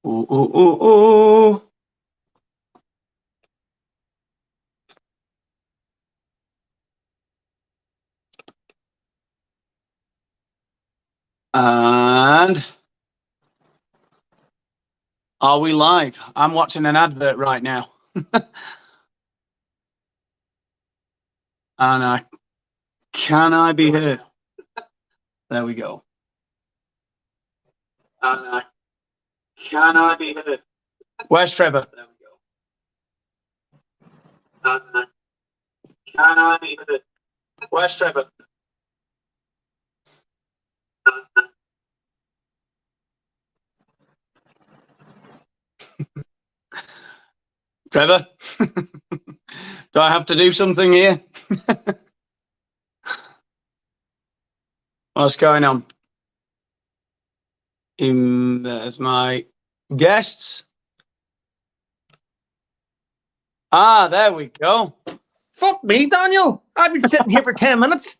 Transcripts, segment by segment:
Ooh, ooh, ooh, ooh. And are we live? I'm watching an advert right now. And can I be heard? There we go. And can I be heard? Where's Trevor? There we go. And can I be heard? Where's Trevor? Trevor? Do I have to do something here? What's going on? There's my guests. Ah, there we go. Fuck me, Daniel. I've been sitting here for 10 minutes.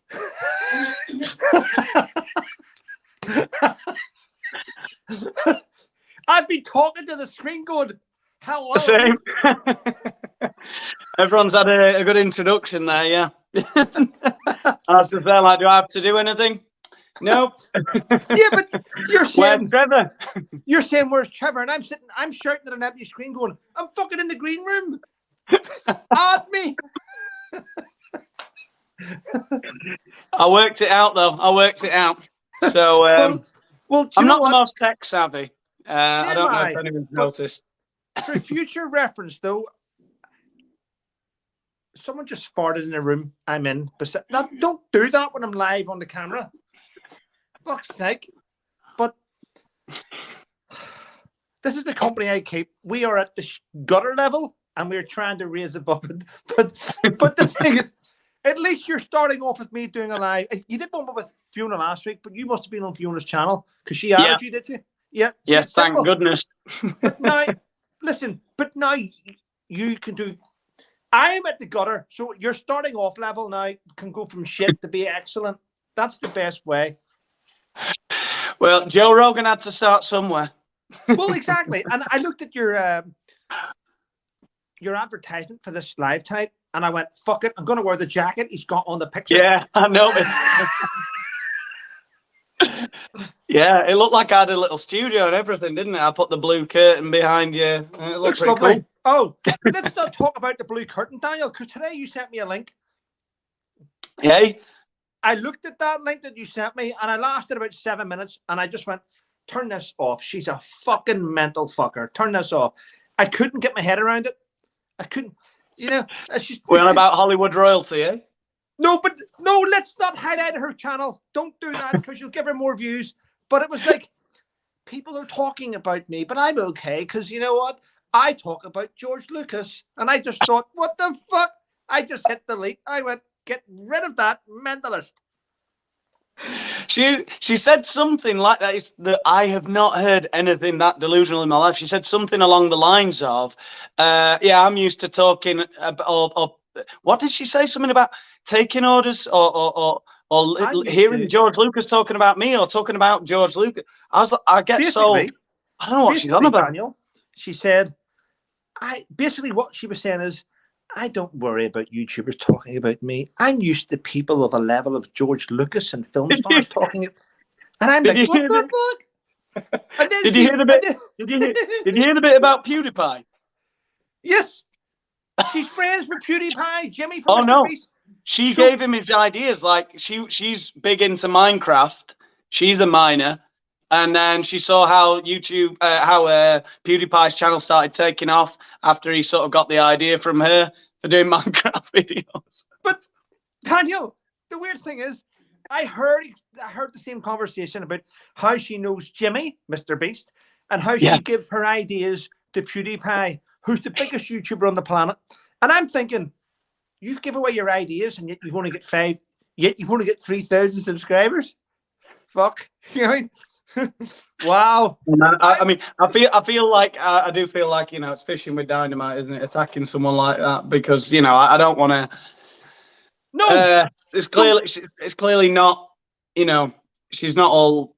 I've been talking to the screen going, hello. Same. Everyone's had a good introduction there, yeah. I was just there like, do I have to do anything? Nope. Yeah, but you're saying, where's Trevor? You're saying, where's Trevor? And I'm shouting at an empty screen going, I'm fucking in the green room. Add me. I worked it out, though. I worked it out. So well I'm not the most tech savvy. I don't know if anyone's noticed. For future reference, though, someone just farted in the room I'm in. Now, don't do that when I'm live on the camera. Fuck's sake. But this is the company I keep. We are at the gutter level, and we're trying to raise above it. But the thing is, at least you're starting off with me doing a live. You did one with Fiona last week, but you must have been on Fiona's channel because she added you, did you? Yeah. Yes, thank goodness. But now, listen, but now you can do. I'm at the gutter, so you're starting off level now. Can go from shit to be excellent. That's the best way. Well, Joe Rogan had to start somewhere. Well, exactly. And I looked at your advertisement for this live tonight, and I went, "Fuck it, I'm going to wear the jacket he's got on the picture." Yeah, I noticed. Yeah, it looked like I had a little studio and everything, didn't it? I put the blue curtain behind you. It looks lovely. Cool. Oh, let's not talk about the blue curtain, Daniel, because today you sent me a link. Hey? I looked at that link that you sent me, and I lasted about 7 minutes, and I just went, turn this off. She's a fucking mental fucker. Turn this off. I couldn't get my head around it. I couldn't, you know. We're on about Hollywood royalty, eh? No, but no, let's not highlight her channel. Don't do that because you'll give her more views. But it was like, people are talking about me, but I'm okay because you know what? I talk about George Lucas. And I just thought, what the fuck? I just hit delete. I went, get rid of that mentalist. She said something like that. Is that I have not heard anything that delusional in my life. She said something along the lines of, yeah, I'm used to talking or what did she say? Something about taking orders or hearing George Lucas talking about me or talking about George Lucas. I was like, I get so, I don't know what she's on about. Daniel, she said, basically what she was saying is, I don't worry about YouTubers talking about me. I'm used to people of a level of George Lucas and film stars talking. And I'm like, what the fuck? Did you hear the bit? Did you hear the bit about PewDiePie? Yes. She's friends with PewDiePie, Jimmy from Mr. Beast. She gave him his ideas. Like she's big into Minecraft. She's a miner. And then she saw how PewDiePie's channel started taking off after he sort of got the idea from her for doing Minecraft videos. But Daniel, the weird thing is, I heard the same conversation about how she knows Jimmy, Mr. Beast, and how she gives her ideas to PewDiePie, who's the biggest YouTuber on the planet. And I'm thinking, you give away your ideas, and yet you've only got 3,000 subscribers. Fuck, you know. Wow. I mean, I feel like I do feel like, you know, it's fishing with dynamite, isn't it? Attacking someone like that because, you know, I don't want to. No, it's clearly not. You know, she's not all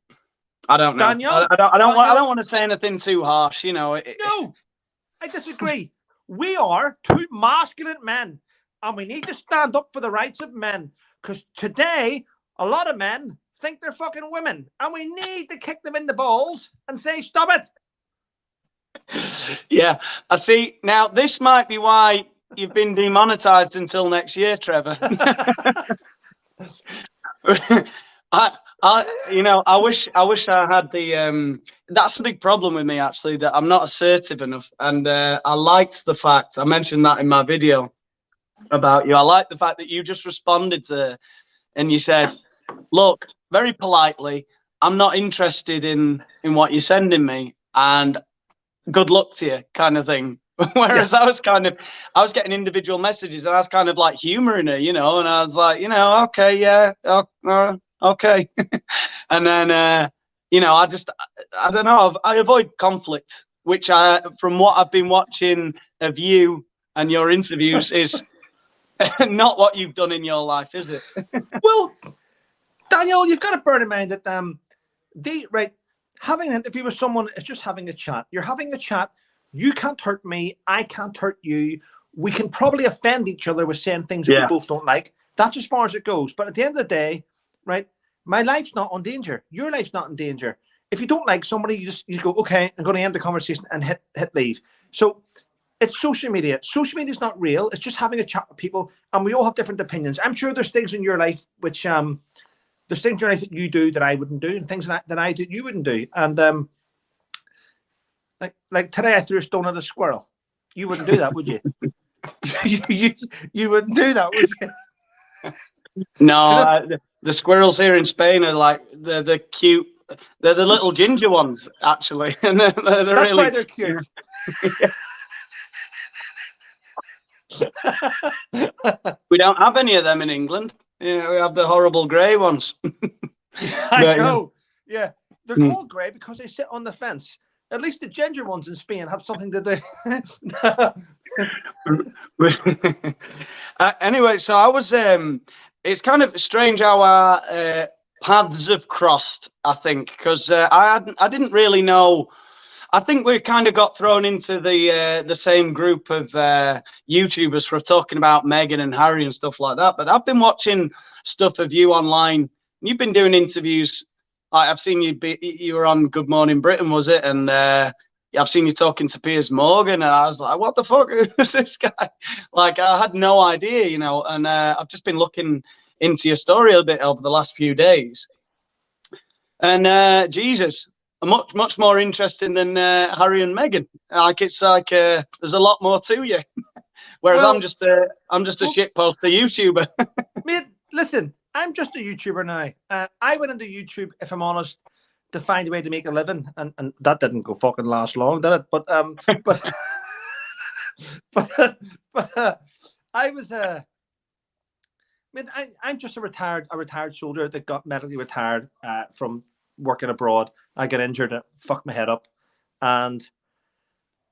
I don't know. Daniel, I don't want to say anything too harsh. You know. No, I disagree. We are two masculine men, and we need to stand up for the rights of men. Because today, a lot of men think they're fucking women, and we need to kick them in the balls and say, "Stop it." Yeah, I see. Now this might be why you've been demonetized until next year, Trevor. I wish I had the. That's a big problem with me, actually, that I'm not assertive enough. And I liked the fact I mentioned that in my video about you. I like the fact that you just responded to, and you said, "Look, very politely, I'm not interested in what you're sending me, and good luck to you," kind of thing. Whereas I was getting individual messages, and I was kind of like humoring her, and I was like, okay, yeah, okay. And then, I don't know, I avoid conflict, which from what I've been watching of you and your interviews is not what you've done in your life, is it? Well, Daniel, you've got to bear in mind that having an interview with someone is just having a chat. You're having a chat. You can't hurt me. I can't hurt you. We can probably offend each other with saying things that we both don't like. That's as far as it goes. But at the end of the day, right, my life's not in danger. Your life's not in danger. If you don't like somebody, you go, okay, I'm going to end the conversation and hit leave. So it's social media. Social media is not real. It's just having a chat with people, and we all have different opinions. I'm sure there's things in your life which there's things in your life that you do that I wouldn't do, and things that I do you wouldn't do. And like today, I threw a stone at a squirrel. You wouldn't do that, would you? you wouldn't do that, would you? No, the squirrels here in Spain are like the cute. They're the little ginger ones, actually, and they're That's really why they're cute. We don't have any of them in England. We have the horrible grey ones. I know. Yeah, they're called grey because they sit on the fence. At least the ginger ones in Spain have something to do. Anyway, so I was. It's kind of strange how our paths have crossed. I think because I didn't really know. I think we kind of got thrown into the same group of YouTubers for talking about Meghan and Harry and stuff like that. But I've been watching stuff of you online. You've been doing interviews. I've seen you were on Good Morning Britain, was it? And I've seen you talking to Piers Morgan, and I was like, what the fuck is this guy? Like, I had no idea, and I've just been looking into your story a bit over the last few days. And Jesus, much more interesting than Harry and Meghan. Like, it's like there's a lot more to you. Whereas I'm just a shitposter YouTuber. Mate, listen, I'm just a YouTuber now. I went into YouTube, if I'm honest, to find a way to make a living, and that didn't go fucking last long, did it? But I was I'm just a retired soldier that got medically retired from working abroad. I got injured, it fucked my head up, and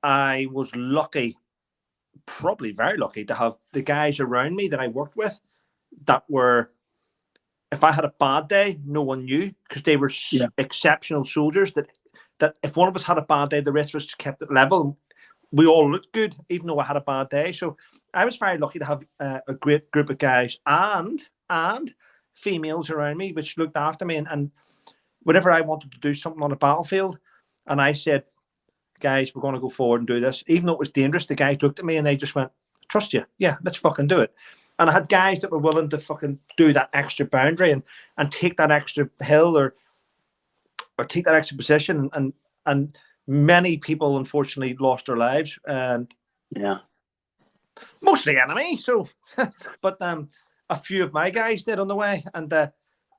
I was lucky, probably very lucky, to have the guys around me that I worked with that were, if I had a bad day, no one knew, because they were exceptional soldiers that if one of us had a bad day, the rest of us just kept it level. We all looked good, even though I had a bad day. So I was very lucky to have a great group of guys and females around me, which looked after me. And whenever I wanted to do something on the battlefield, and I said, guys, we're going to go forward and do this, even though it was dangerous, the guys looked at me and they just went, trust you. Yeah, let's fucking do it. And I had guys that were willing to fucking do that extra boundary and take that extra hill or take that extra position. And many people, unfortunately, lost their lives. And mostly enemy. So, but a few of my guys did on the way. And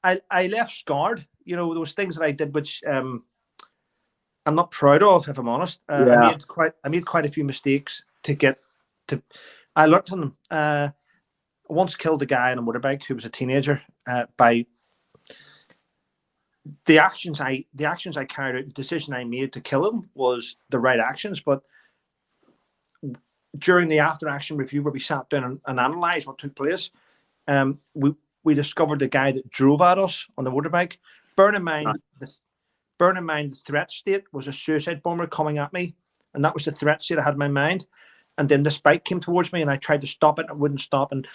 I left scarred. There was things that I did which I'm not proud of, if I'm honest. I made quite a few mistakes to get to. I learned from them. I once killed a guy on a motorbike who was a teenager by the actions I carried out. The decision I made to kill him was the right actions, but during the after action review where we sat down and analysed what took place, we discovered the guy that drove at us on the motorbike. Bear in mind bearing in mind the threat state was a suicide bomber coming at me, and that was the threat state I had in my mind. And then this bike came towards me, and I tried to stop it, and it wouldn't stop, and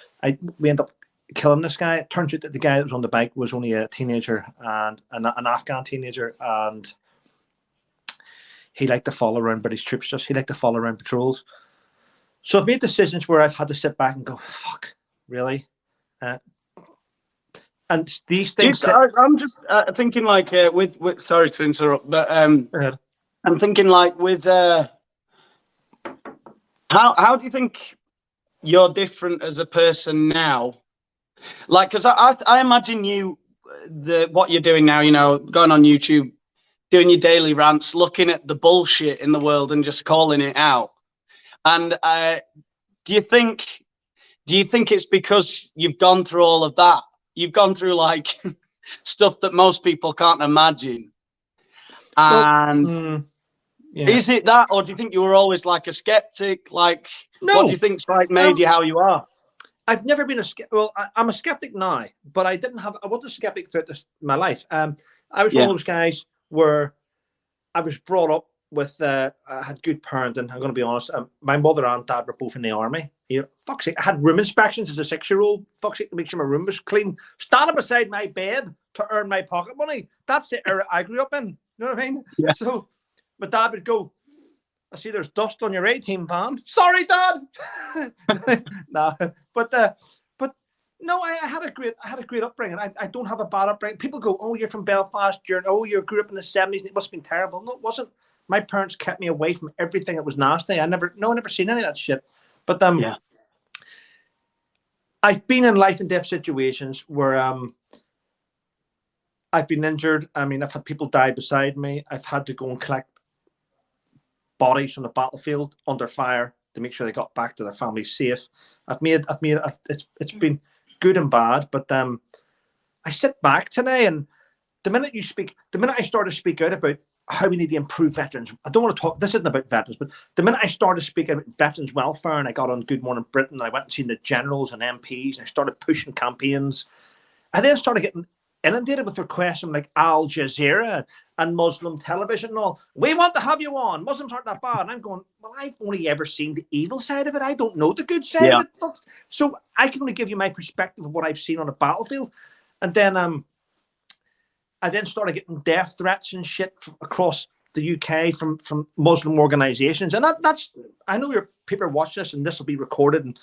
we ended up killing this guy. It turns out that the guy that was on the bike was only a teenager, and an Afghan teenager, and he liked to follow around British troops. He liked to follow around patrols. So I've made decisions where I've had to sit back and go, "Fuck, really?" And these things. I'm just thinking, like, with sorry to interrupt, but I'm thinking, like, with how do you think you're different as a person now? Like, because I imagine you, what you're doing now, you know, going on YouTube, doing your daily rants, looking at the bullshit in the world and just calling it out. And do you think it's because you've gone through all of that? You've gone through, like, stuff that most people can't imagine. And is it that, or do you think you were always like a skeptic? Like, no. What do you think's like made you how you are? I've never been a skeptic. Well, I'm a skeptic now, but I wasn't a skeptic throughout my life. I was one of those guys where I was brought up with, I had good parenting. I'm going to be honest. My mother and dad were both in the army. You know, fuck's sake, I had room inspections as a 6-year-old. Fuck's sake, to make sure my room was clean. Standing beside my bed to earn my pocket money. That's the era I grew up in. You know what I mean? Yeah. So my dad would go, "I see there's dust on your A-team van." "Sorry, Dad." No, but no, I had a great upbringing. I don't have a bad upbringing. People go, "Oh, you're from Belfast. You grew up in the 70s. And it must have been terrible." No, it wasn't. My parents kept me away from everything that was nasty. I never seen any of that shit. But I've been in life and death situations where I've been injured. I mean, I've had people die beside me. I've had to go and collect bodies from the battlefield under fire to make sure they got back to their families safe. It's been good and bad, but I sit back today, and the minute I start to speak out about how we need to improve veterans, I don't want to talk, this isn't about veterans, but the minute I started speaking about veterans welfare, and I got on Good Morning Britain, and I went and seen the generals and MPs, and I started pushing campaigns, I then started getting inundated with requests from, like, Al Jazeera and Muslim television and all. "We want to have you on. Muslims aren't that bad." And I'm going, well, I've only ever seen the evil side of it. I don't know the good side of it. So I can only give you my perspective of what I've seen on a battlefield. And then I then started getting death threats and shit across the UK from Muslim organizations. And that's, I know your people watch this and this will be recorded,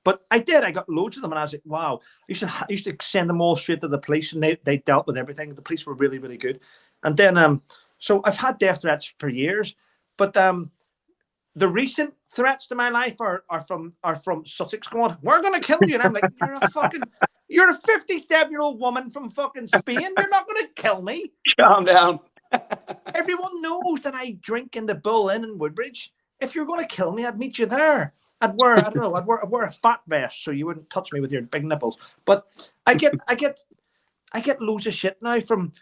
but I got loads of them, and I was like, wow. I used to send them all straight to the police, and they dealt with everything. The police were really, really good. And then, so I've had death threats for years, but the recent threats to my life are from Sussex Squad. "We're going to kill you." And I'm like, you're a 57-year-old woman from fucking Spain. You're not going to kill me. Calm down. Everyone knows that I drink in the Bull Inn in Woodbridge. If you're going to kill me, I'd meet you there. I'd wear a fat vest so you wouldn't touch me with your big nipples. But I get loads of shit now from,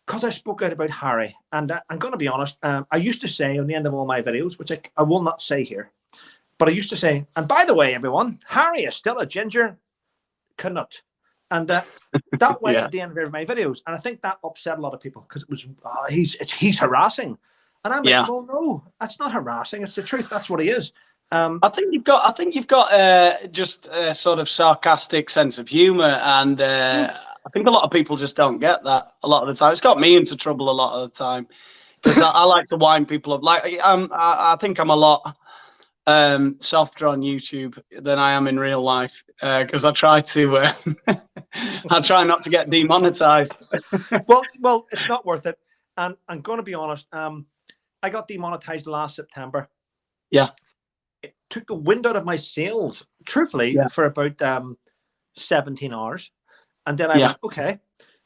because I spoke out about Harry. And I'm going to be honest, I used to say on the end of all my videos, which I will not say here, but I used to say, "And by the way, everyone, Harry is still a ginger canut." And that went at the end of every my videos. And I think that upset a lot of people, because it was, he's harassing. And I'm like, well, no, that's not harassing. It's the truth. That's what he is. I think you've got just a sort of sarcastic sense of humor, and I think a lot of people just don't get that a lot of the time. It's got me into trouble a lot of the time, because I like to wind people up. Like, I think I'm a lot softer on YouTube than I am in real life, because I try to I try not to get demonetized. well, it's not worth it. And I'm going to be honest. I got demonetized last September. Yeah. It took the wind out of my sails, truthfully, for about 17 hours. And then I went, okay,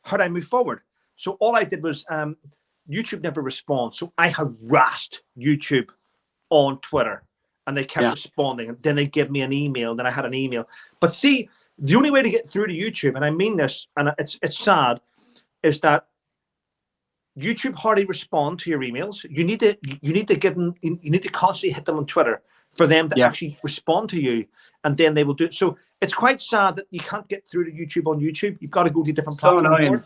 how do I move forward? So all I did was, YouTube never responds. So I harassed YouTube on Twitter, and they kept responding. And then they gave me an email. Then I had an email. But see, the only way to get through to YouTube, and I mean this, and it's sad, is that YouTube hardly respond to your emails. You need to give them. You need to constantly hit them on Twitter for them to actually respond to you, and then they will do it. So it's quite sad that you can't get through to YouTube on YouTube. You've got to go to different platforms.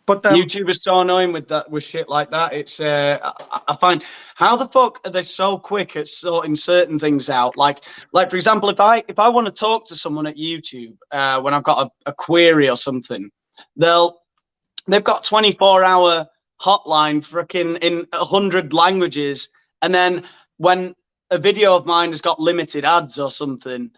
But YouTube is so annoying with shit like that. It's I find, how the fuck are they so quick at sorting certain things out? Like for example, if I want to talk to someone at YouTube when I've got a query or something, they've got 24-hour hotline freaking in 100 languages, and then when a video of mine has got limited ads or something,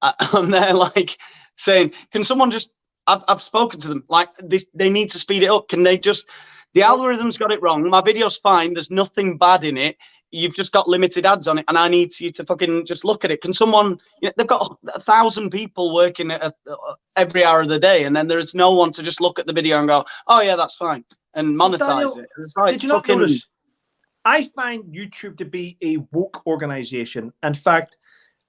and they're like saying, "Can someone just?" I've spoken to them, like this, they need to speed it up. Can they just? The algorithm's got it wrong. My video's fine. There's nothing bad in it. You've just got limited ads on it, and I need you to fucking just look at it. Can someone? You know, they've got 1,000 people working every hour of the day, and then there's no one to just look at the video and go, "Oh yeah, that's fine," and monetize Daniel, it. It's like, did you not notice? I find YouTube to be a woke organization. In fact,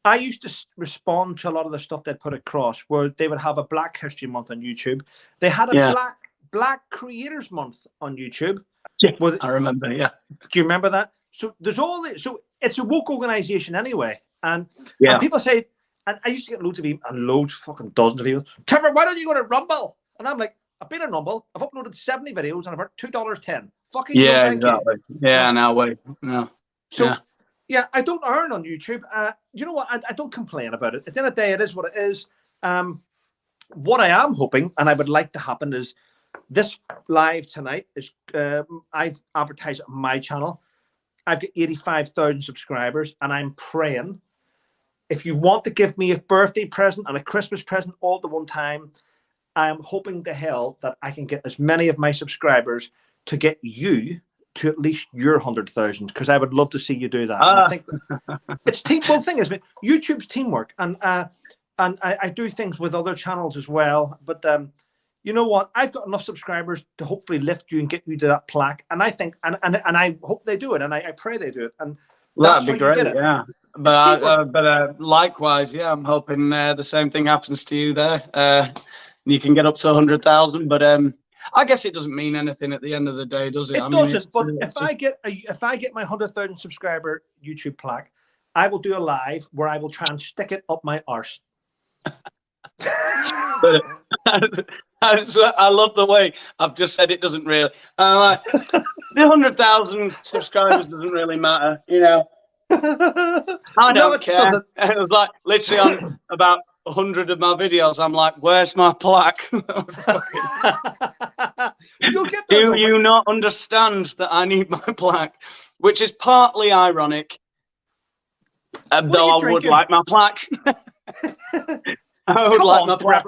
I used to respond to a lot of the stuff they'd put across, where they would have a Black History Month on YouTube. They had a Black Creators Month on YouTube. Yeah, I remember. Yeah. Do you remember that? So there's all this. So it's a woke organization anyway. And people say, and I used to get loads of emails, and loads, fucking dozens of emails. Trevor, why don't you go to Rumble? And I'm like, I've been on Rumble. I've uploaded 70 videos and I've earned $2.10. Fucking yeah, no, exactly. Yeah, no way. No. So. Yeah, I don't earn on YouTube. You know what? I don't complain about it. At the end of the day, it is what it is. What I am hoping, and I would like to happen, is this live tonight is I've advertised it on my channel. I've got 85,000 subscribers, and I'm praying, if you want to give me a birthday present and a Christmas present all at the one time, I am hoping to hell that I can get as many of my subscribers to get you to at least your 100,000, because I would love to see you do that. And I think it's team. Well, the thing is, YouTube's teamwork, and I do things with other channels as well. But you know what? I've got enough subscribers to hopefully lift you and get you to that plaque. And I think, and I hope they do it, and I pray they do it. And that'd be great, yeah. But likewise, yeah, I'm hoping the same thing happens to you there. You can get up to 100,000, but I guess it doesn't mean anything at the end of the day, does it? It doesn't. But if I get my 100,000 subscriber YouTube plaque, I will do a live where I will try and stick it up my arse. But, I love the way I've just said it doesn't really. Like, the 100,000 subscribers doesn't really matter, you know. I don't care. It was like literally on about 100 of my videos, I'm like, where's my plaque? Do you not understand that I need my plaque? Which is partly ironic, though I would like my plaque. I would like my plaque.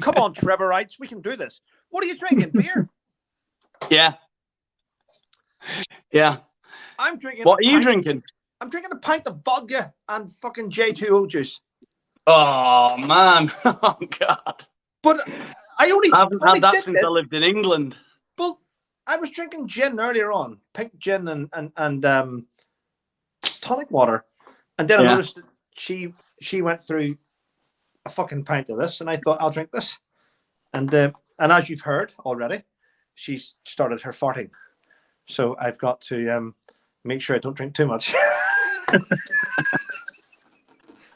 Come on, Trevorites, we can do this. What are you drinking? Beer? Yeah. Yeah. I'm drinking. What are you drinking? I'm drinking a pint of vodka and fucking J2O juice. Oh man! Oh god! But I haven't had that since I lived in England. Well, I was drinking gin earlier on, pink gin and tonic water, and then I noticed that she went through a fucking pint of this, and I thought I'll drink this, and as you've heard already, she's started her farting, so I've got to make sure I don't drink too much.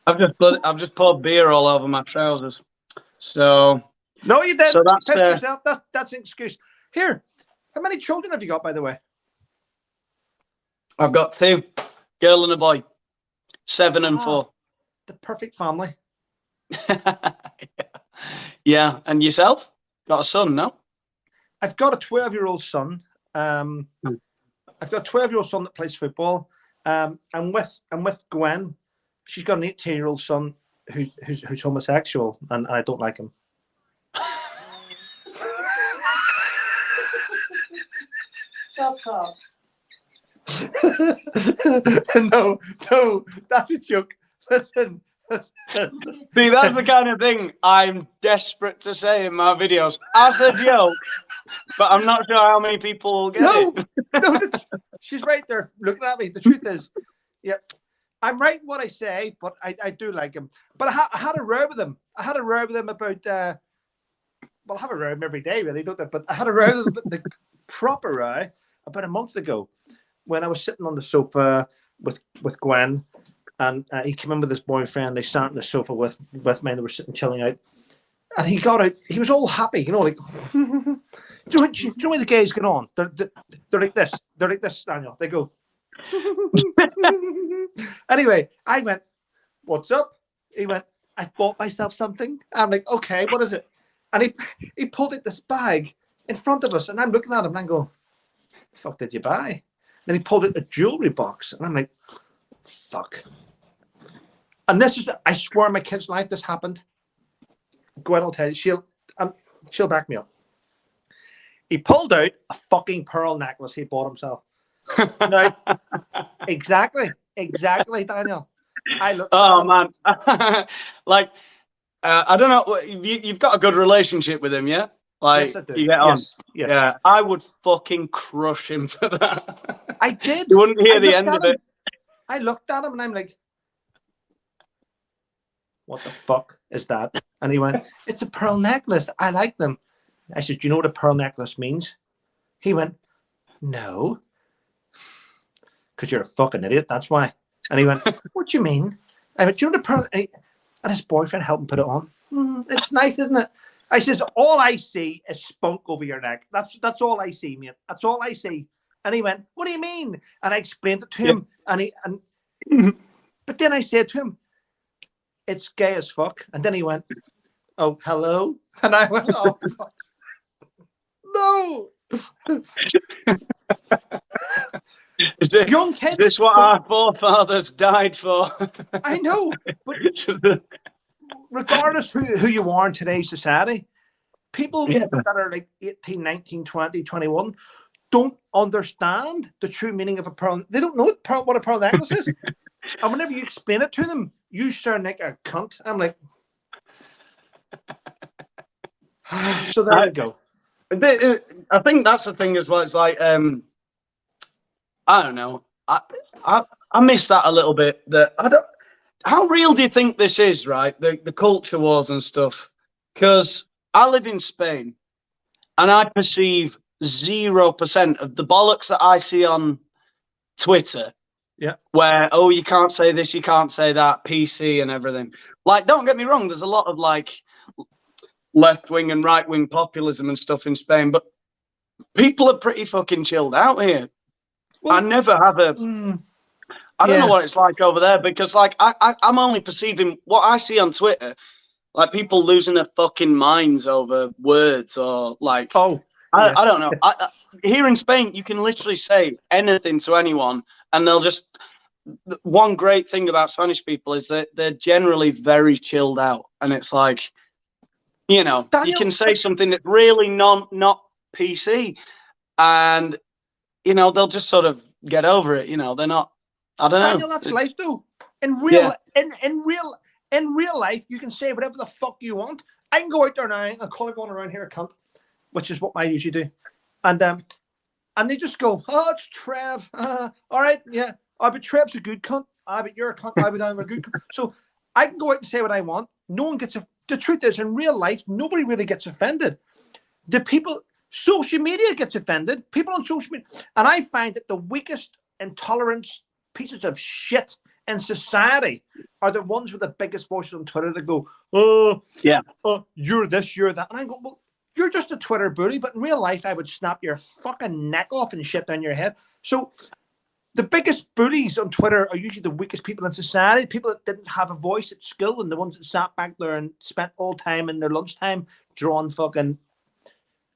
I've just poured beer all over my trousers. So no, you didn't. So that's yourself. That's an excuse. Here, how many children have you got, by the way? I've got 2, girl and a boy, 7 and 4. The perfect family. Yeah, and yourself? Got a son, no? I've got a 12-year-old son. I've got a 12-year-old son that plays football. I'm with Gwen. She's got an 18-year-old son who's homosexual, and I don't like him. Shut up. No, that's a joke. Listen. See, that's the kind of thing I'm desperate to say in my videos. As a joke, but I'm not sure how many people will get it. No, she's right there looking at me. The truth is, I'm right in what I say, but I do like him. But I had a row with him. I had a row with him about, well, I have a row with him every day, really, don't I? But I had a row with him, the proper row, about a month ago, when I was sitting on the sofa with Gwen, and he came in with his boyfriend. They sat on the sofa with me, and they were sitting chilling out. And he got out. He was all happy, you know, like, you Do you know where the gays get on? They're like this. They're like this, Daniel. They go. Anyway, I went, what's up? He went, I bought myself something. I'm like, okay, what is it? And he pulled out this bag in front of us, and I'm looking at him and I go, the fuck did you buy? Then he pulled out a jewelry box, and I'm like, fuck. And this is, I swear on my kid's life, this happened. Gwen will tell you, she'll back me up. He pulled out a fucking pearl necklace he bought himself. Now, exactly, Daniel. I looked. Oh man, like I don't know. You've got a good relationship with him, yeah? Like, yes, I do. You get on. Yes, yes. Yeah, I would fucking crush him for that. I did. You wouldn't hear the end of it. I looked at him and I'm like, what the fuck is that? And he went, it's a pearl necklace. I like them. I said, do you know what a pearl necklace means? He went, no. Because you're a fucking idiot, that's why. And he went, what do you mean? I went, do you know the pearl? And his boyfriend helped him put it on. It's nice, isn't it? I says, all I see is spunk over your neck. That's all I see, mate. That's all I see. And he went, what do you mean? And I explained it to him. But then I said to him, it's gay as fuck. And then he went, oh, hello? And I went, oh, fuck. No. Is this what our forefathers died for? I know, but regardless who you are in today's society, people that are like 18, 19, 20, 21 don't understand the true meaning of a pearl. They don't know what a pearl necklace is. And whenever you explain it to them, you sound like a cunt. I'm like, so there you go. I think that's the thing as well. It's like, I don't know. I miss that a little bit. How real do you think this is, right? The culture wars and stuff. Because I live in Spain, and I perceive 0% of the bollocks that I see on Twitter. Yeah. Where, oh, you can't say this, you can't say that, PC and everything. Like, don't get me wrong. There's a lot of like left-wing and right-wing populism and stuff in Spain, but people are pretty fucking chilled out here. Well, I never have I don't know what it's like over there, because like I'm only perceiving what I see on Twitter, like people losing their fucking minds over words or like, I don't know. Here in Spain, you can literally say anything to anyone and they'll just, one great thing about Spanish people is that they're generally very chilled out, and it's like, you know, Daniel, you can say something that's really not PC, and you know they'll just sort of get over it. You know, they're not. I don't know. Daniel, that's life, though. In real life, you can say whatever the fuck you want. I can go out there now and call everyone around here a cunt, which is what I usually do, and they just go, oh, it's Trev. All right, yeah. But Trev's a good cunt. But you're a cunt. But I'm a good cunt. So I can go out and say what I want. No one gets the truth is, in real life, nobody really gets offended. Social media gets offended. People on social media. And I find that the weakest intolerance pieces of shit in society are the ones with the biggest voices on Twitter that go, you're this, you're that. And I go, well, you're just a Twitter booty, but in real life, I would snap your fucking neck off and shit down your head. So the biggest bullies on Twitter are usually the weakest people in society, people that didn't have a voice at school, and the ones that sat back there and spent all time in their lunchtime drawing fucking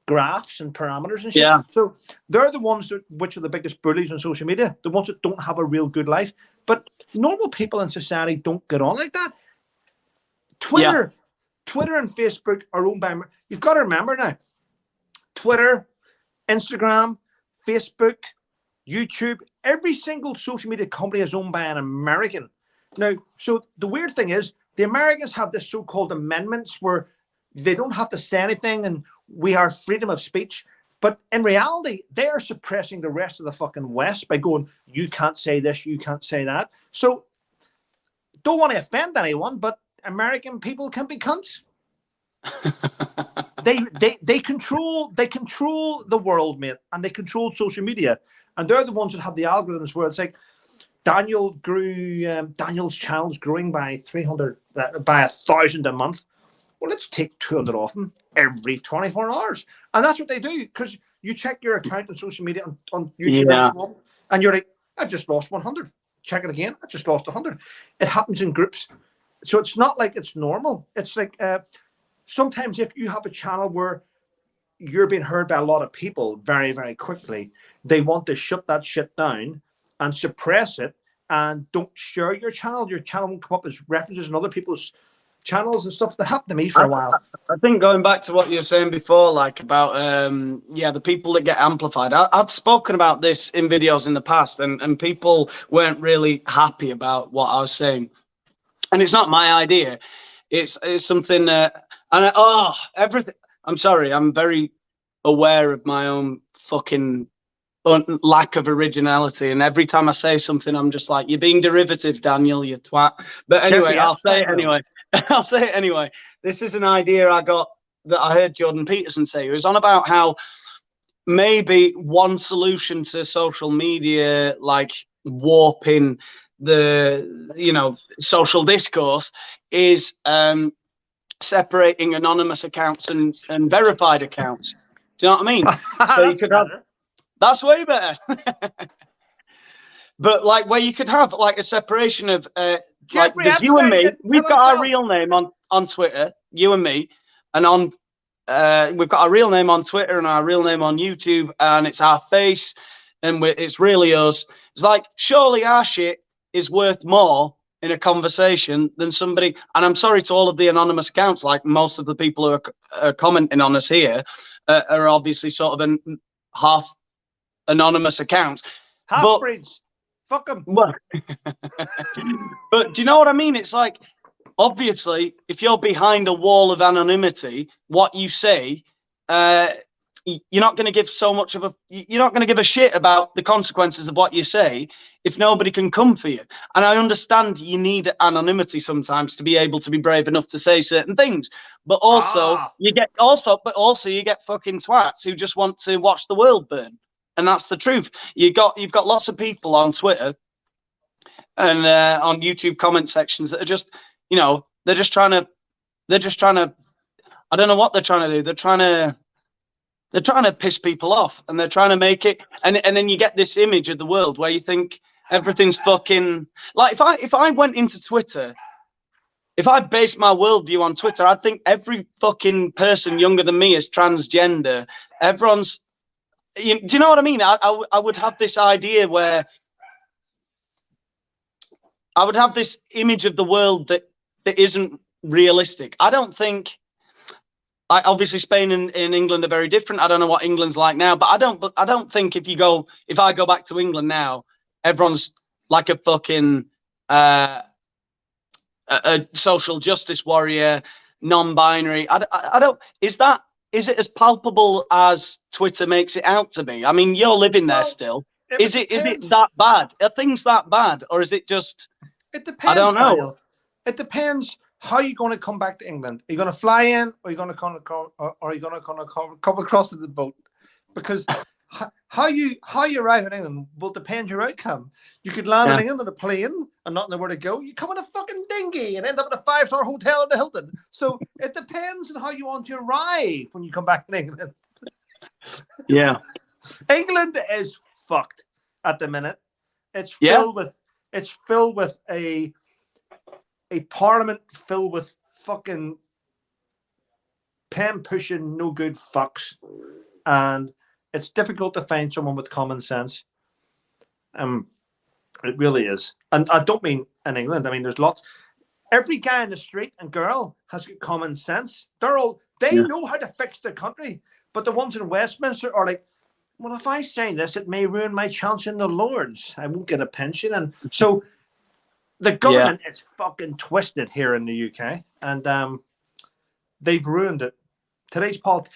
graphs and parameters and shit. Yeah. So they're the ones which are the biggest bullies on social media, the ones that don't have a real good life. But normal people in society don't get on like that. Twitter and Facebook are owned by, you've got to remember now, Twitter, Instagram, Facebook, YouTube, every single social media company is owned by an American. Now, so the weird thing is, the Americans have this so-called amendments where they don't have to say anything and we have freedom of speech. But in reality, they are suppressing the rest of the fucking West by going, you can't say this, you can't say that. So don't want to offend anyone, but American people can be cunts. they control the world, mate, and they control social media. And they're the ones that have the algorithms where it's like Daniel's channel's growing by 1,000 a month. well, let's take 200 off them every 24 hours. And that's what they do, because you check your account on social media on YouTube, and you're like, I've just lost 100. Check it again. I've just lost 100. It happens in groups. So it's not like it's normal. It's like sometimes if you have a channel where you're being heard by a lot of people very, very quickly, they want to shut that shit down and suppress it and don't share your channel. Your channel won't come up as references in other people's channels and stuff. That happened to me for a while. I think going back to what you were saying before, like about the people that get amplified. I've spoken about this in videos in the past, and people weren't really happy about what I was saying. And it's not my idea. It's something everything. I'm sorry. I'm very aware of my own fucking lack of originality, and every time I say something, I'm just like, you're being derivative, Daniel, you twat. But anyway, I'll say it anyway. I'll say it anyway. This is an idea I got that I heard Jordan Peterson say. He was on about how maybe one solution to social media, like warping the social discourse, is separating anonymous accounts and verified accounts. Do you know what I mean? So you could have, that's way better. But like where you could have like a separation of like there's you and me. We've got our real name on Twitter, you and me, and on we've got our real name on Twitter and our real name on YouTube, and it's our face, and it's really us. It's like, surely our shit is worth more in a conversation than somebody. And I'm sorry to all of the anonymous accounts, like most of the people who are commenting on us here are obviously sort of an half anonymous accounts. Half breeds. Fuck them. But do you know what I mean? It's like, obviously, if you're behind a wall of anonymity, what you say, you're not going to give you're not going to give a shit about the consequences of what you say if nobody can come for you. And I understand you need anonymity sometimes to be able to be brave enough to say certain things, but also you get fucking twats who just want to watch the world burn. And that's the truth. You've got lots of people on Twitter and on YouTube comment sections that are just, they're just trying to, I don't know what they're trying to do. They're trying to piss people off, and they're trying to make it. And then you get this image of the world where you think everything's fucking, like, if I went into Twitter, if I based my worldview on Twitter, I'd think every fucking person younger than me is transgender. Everyone's, do you know what I mean? I would have this idea where I would have this image of the world that isn't realistic. I don't think, obviously Spain and England are very different. I don't know what England's like now, but I don't think if I go back to England now, everyone's like a fucking a social justice warrior, non-binary. I don't. Is it as palpable as Twitter makes it out to be? I mean, you're living there still. Is it that bad? Are things that bad, or is it just? It depends. I don't know. Daniel. It depends. How are you going to come back to England? Are you going to fly in, or are you going to come across the boat? Because how you arrive in England will depend your outcome. You could land in England on a plane and not know where to go. You come in a fucking dinghy and end up in a 5-star hotel in the Hilton. So it depends on how you want to arrive when you come back in England. Yeah, England is fucked at the minute. It's filled with a parliament filled with fucking pen pushing no good fucks, and it's difficult to find someone with common sense. It really is. And I don't mean in England. I mean, there's lots. Every guy in the street and girl has got common sense. They know how to fix the country, but the ones in Westminster are like, well, if I sign this, it may ruin my chance in the Lords. I won't get a pension. And so the government is fucking twisted here in the UK, and they've ruined it. Today's politics.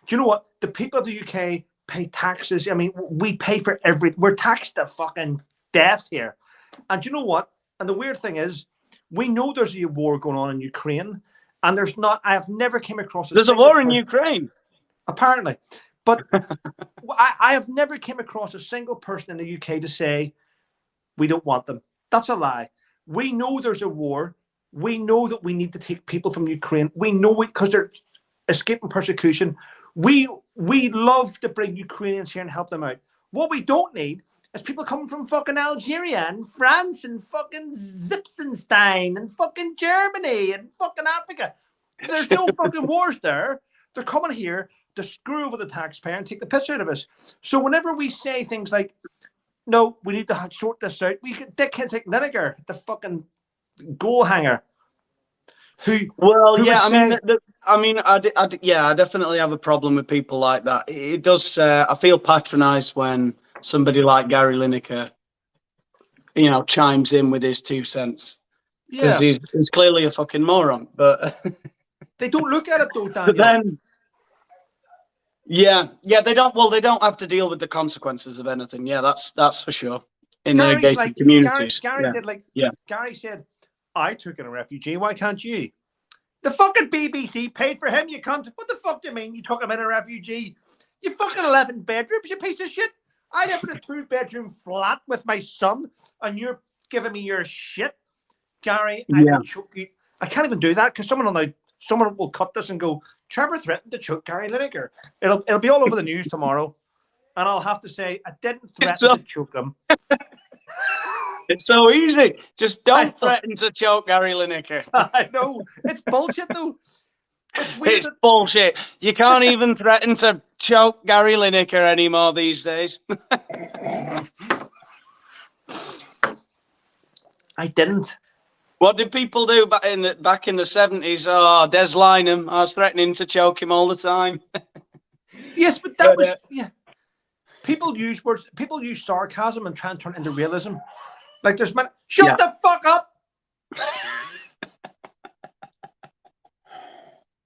Do you know what? The people of the UK pay taxes. I mean, we pay for everything. We're taxed to fucking death here. And do you know what? And the weird thing is, we know there's a war going on in Ukraine, and there's not. I have never came across. There's a war in Ukraine, apparently, but I have never came across a single person in the UK to say we don't want them. That's a lie. We know there's a war. We know that we need to take people from Ukraine. We know it because they're escaping persecution. We love to bring Ukrainians here and help them out. What we don't need is people coming from fucking Algeria and France and fucking Zipsenstein and fucking Germany and fucking Africa. There's no fucking wars there. They're coming here to screw over the taxpayer and take the piss out of us. So whenever we say things like, no, we need to sort this out, we get dickheads like Lineker, the fucking goal hanger. I definitely have a problem with people like that. It does. I feel patronised when somebody like Gary Lineker, chimes in with his 2 cents. Because he's clearly a fucking moron. But they don't look at it though, Daniel. But then, they don't. Well, they don't have to deal with the consequences of anything. Yeah, that's for sure. In their gated communities. Gary said, I took in a refugee. Why can't you? The fucking BBC paid for him. You can't. What the fuck do you mean you took him in a refugee? You fucking 11 bedrooms, you piece of shit. I live in a 2-bedroom flat with my son, and you're giving me your shit, Gary. I will choke you. I can't even do that because someone will cut this and go, Trevor threatened to choke Gary Lineker. It'll be all over the news tomorrow, and I'll have to say I didn't threaten to choke him. It's so easy. Just don't threaten to choke Gary Lineker. I know. It's bullshit, though. It's bullshit. You can't even threaten to choke Gary Lineker anymore these days. I didn't. What did people do back in the 70s? Oh, Des Lynam. I was threatening to choke him all the time. Yes, but that was People use words. People use sarcasm and try and turn it into realism. Like there's shut the fuck up.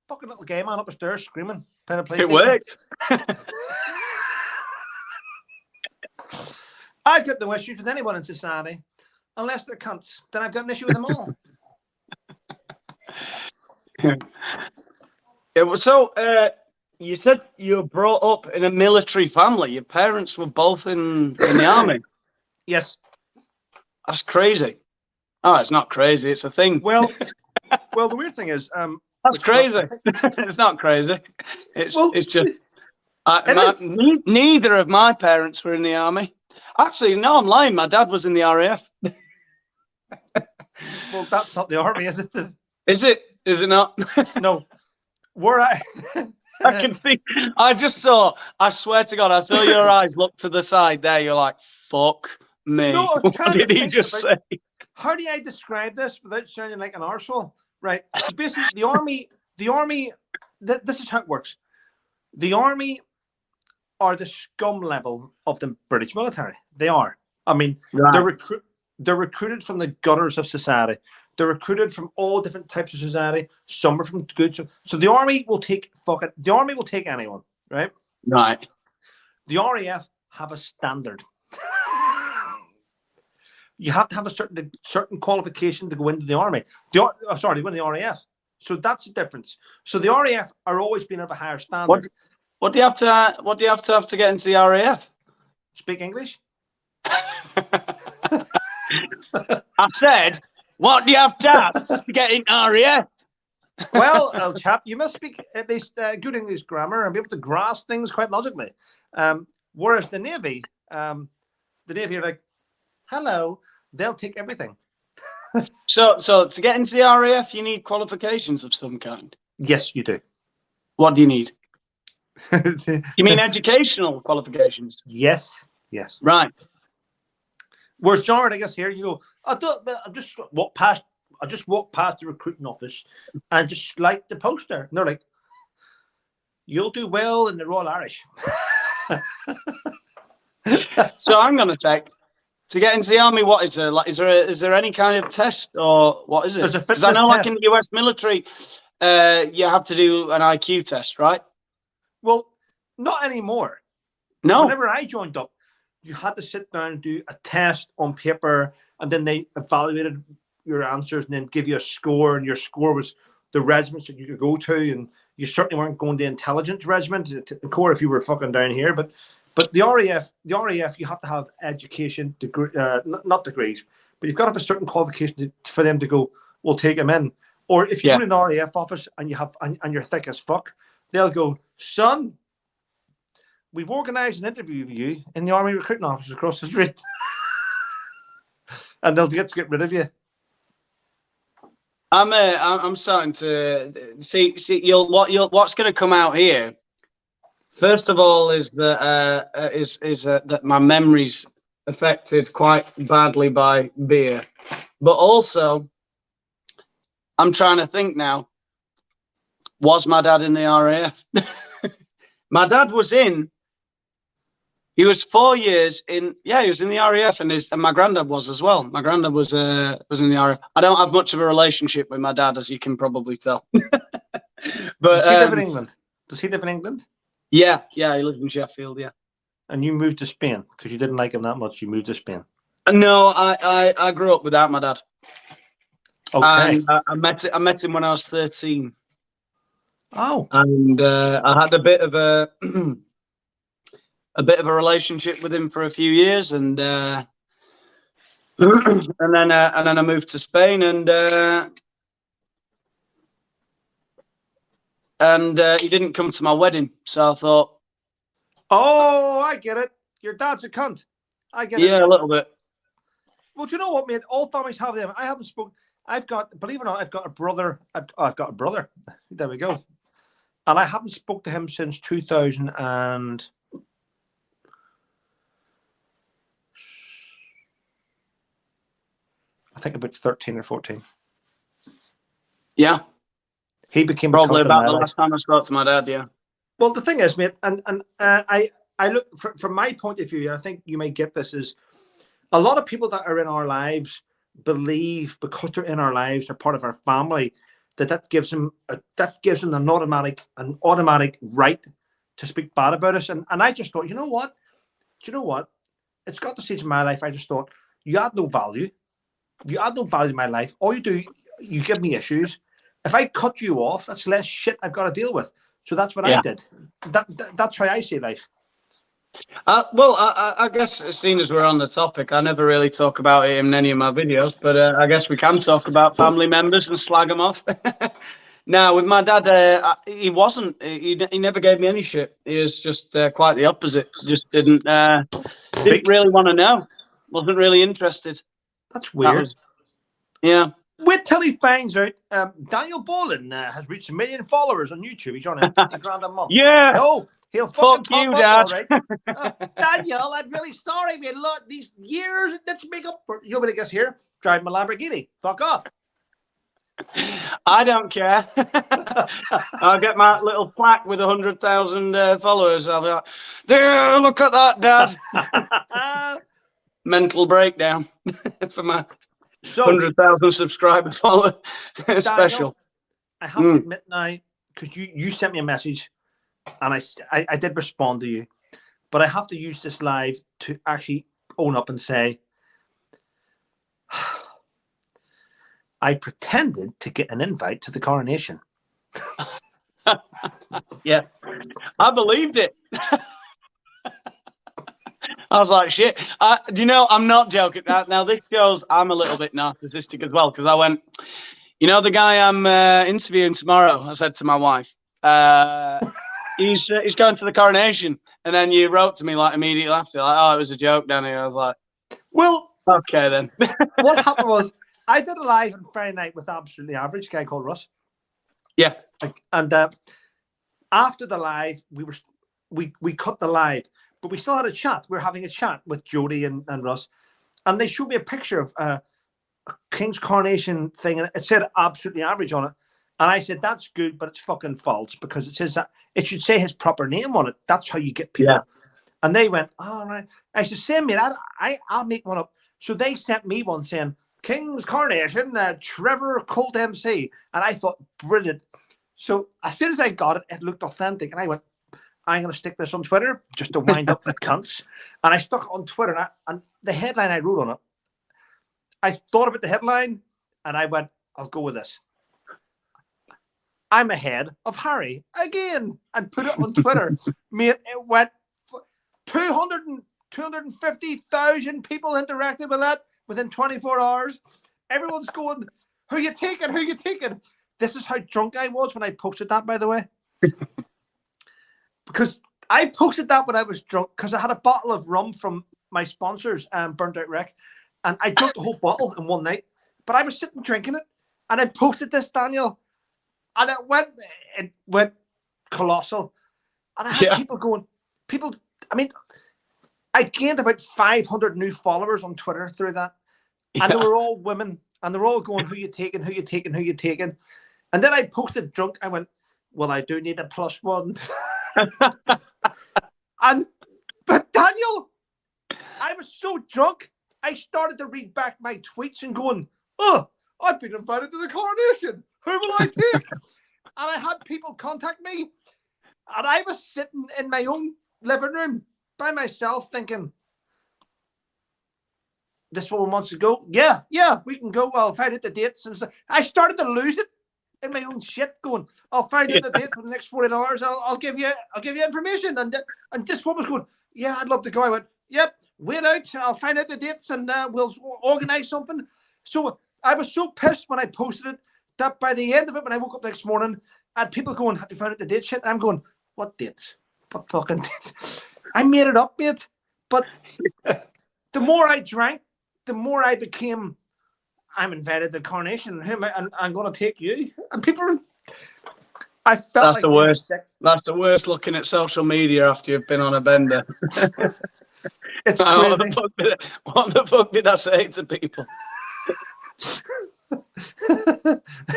Fucking little gay man upstairs screaming. It worked. I've got no issues with anyone in society. Unless they're cunts, then I've got an issue with them all. You said you were brought up in a military family. Your parents were both in the army. Yes. That's crazy. Oh, it's not crazy. It's a thing. Well, the weird thing is, that's crazy. It's not crazy. It's just. Neither of my parents were in the army. Actually, no, I'm lying. My dad was in the RAF. Well, that's not the army, is it? Is it? Is it not? No. I can see. I swear to God, I saw your eyes look to the side there. You're like, fuck me. No, what did he just say? How do I describe this without sounding like an arsehole? Right. So basically, the army, this is how it works. The army are the scum level of the British military. They are. I mean, they're recruited from the gutters of society. They're recruited from all different types of society. Some are from good. So the army will take anyone, right? Right. The RAF have a standard. You have to have a certain qualification to go into the army. To go into the RAF. So that's the difference. So the RAF are always being of a higher standard. What do you have to get into the RAF? Speak English. I said, what do you have to get in RAF? Well, old chap, you must speak at least good English grammar and be able to grasp things quite logically. Whereas the Navy are like, hello, they'll take everything. So to get into the RAF, you need qualifications of some kind. Yes, you do. What do you need? You mean educational qualifications? Yes. Right. Whereas Jared, I guess here you go, I just walked past the recruiting office and just like the poster. And they're like, you'll do well in the Royal Irish. So I'm going to take, to get into the army, what is there? Like, is there any kind of test or what is it? Because I know test. Like in the US military, you have to do an IQ test, right? Well, not anymore. No. Whenever I joined up, you had to sit down and do a test on paper, and then they evaluated your answers and then give you a score, and your score was the regiments that you could go to, and you certainly weren't going to intelligence regiment, the Corps if you were fucking down here, but the RAF, you have to have education, degree, not degrees, but you've got to have a certain qualification for them to go, will take him in. Or if you're Yeah. in an RAF office and you're thick as fuck, they'll go, son, we've organised an interview with you in the army recruiting office across the street. And they'll get rid of you. I'm starting to see what's going to come out here. First of all, is that that my memory's affected quite badly by beer, but also I'm trying to think now. Was my dad in the RAF? My dad was in. He was 4 years in. Yeah, he was in the RAF, and my granddad was as well. My granddad was in the RAF. I don't have much of a relationship with my dad, as you can probably tell. But does he live in England? Does he live in England? Yeah, he lives in Sheffield. Yeah. And you moved to Spain because you didn't like him that much. You moved to Spain. No, I grew up without my dad. Okay. And I met him when I was 13. Oh. And I had a bit of a relationship with him for a few years, and then I moved to Spain, and he didn't come to my wedding, so I thought, oh, I get it. Your dad's a cunt. I get it. Yeah, a little bit. Well, do you know what, mate? All families have them. I haven't spoken. I've got, believe it or not, I've got a brother. I've got a brother. There we go. And I haven't spoke to him since 2000 and I think about 13 or 14. Yeah. He became probably about the last time I spoke to my dad. Yeah. Well, the thing is, mate, and I look from my point of view, and I think you may get this, is a lot of people that are in our lives believe because they're in our lives, they're part of our family, that gives them an automatic right to speak bad about us. And I just thought, you know what? Do you know what? It's got to stage in my life. I just thought, you add no value. You add no value in my life. All you do, you give me issues. If I cut you off, that's less shit I've got to deal with. So that's what I did. That's how I see life. Well, I guess, seeing as we're on the topic, I never really talk about it in any of my videos, but I guess we can talk about family members and slag them off. Now, with my dad, he wasn't. He never gave me any shit. He was just quite the opposite. Just didn't really want to know. Wasn't really interested. That's weird. Yeah. Wait till he finds out Daniel Boland has reached 1 million followers on YouTube. He's on 50 grand a month. Yeah. Oh, he'll fucking fuck you, pop Dad. up, all right. Daniel, I'm really sorry, man. Look, these years, let's make up for. You know what I guess here? Driving a Lamborghini. Fuck off. I don't care. I'll get my little plaque with 100,000 followers. I'll be like, there, look at that, Dad. Mental breakdown for my 100,000 subscriber follower special. I have to admit now, because you sent me a message, and I did respond to you, but I have to use this live to actually own up and say, I pretended to get an invite to the coronation. Yeah, I believed it. I was like, shit. Do you know, I'm not joking. Now, this shows I'm a little bit narcissistic as well, because I went, you know, the guy I'm interviewing tomorrow, I said to my wife, he's going to the coronation. And then you wrote to me like immediately after, like, oh, it was a joke, Danny. I was like, well, okay then. What happened was, I did a live on Friday night with Absolutely Average, a guy called Russ. Yeah. And after the live, we cut the live, but we still had a chat. We were having a chat with Jody and Russ, and they showed me a picture of a King's coronation thing, and it said Absolutely Average on it. And I said, that's good, but it's fucking false, because it says that it should say his proper name on it. That's how you get people. Yeah. And they went, oh, right. I said, send me that. I'll make one up. So they sent me one saying, King's Coronation, Trevor Coult MC. And I thought, brilliant. So as soon as I got it, it looked authentic. And I went, I'm going to stick this on Twitter just to wind up the cunts. And I stuck it on Twitter. And the headline I wrote on it, I thought about the headline and I went, I'll go with this. I'm ahead of Harry again, and put it on Twitter. Mate, it went 250,000 people interacted with that within 24 hours. Everyone's going, Who you taking? Who you taking? This is how drunk I was when I posted that, by the way. Because I posted that when I was drunk because I had a bottle of rum from my sponsors, Burnt Out Rec, and I drank the whole bottle in one night. But I was sitting drinking it, and I posted this, Daniel, and it went colossal. And I had people going, I mean, I gained about 500 new followers on Twitter through that. And they were all women, and they were all going, who you taking, who you taking, who you taking? And then I posted drunk. I went, well, I do need a +1. But Daniel, I was so drunk, I started to read back my tweets and going, oh, I've been invited to the coronation. Who will I take? And I had people contact me, and I was sitting in my own living room by myself thinking, this woman wants to go. Yeah, we can go. I'll find out the dates and stuff. I started to lose it in my own shit, going, I'll find out the date for the next 48 hours. I'll give you information. And this woman was going, yeah, I'd love to go. I went, yep, wait out. I'll find out the dates and we'll organize something. So I was so pissed when I posted it that by the end of it, when I woke up next morning, I had people going, have you found out the date shit? And I'm going, what dates? What fucking dates? I made it up, mate. But the more I drank, the more I became, I'm invited to the coronation, and I'm going to take you. And people, I felt that's like the worst. That's the worst. Looking at social media after you've been on a bender. It's crazy. What the fuck did I say to people?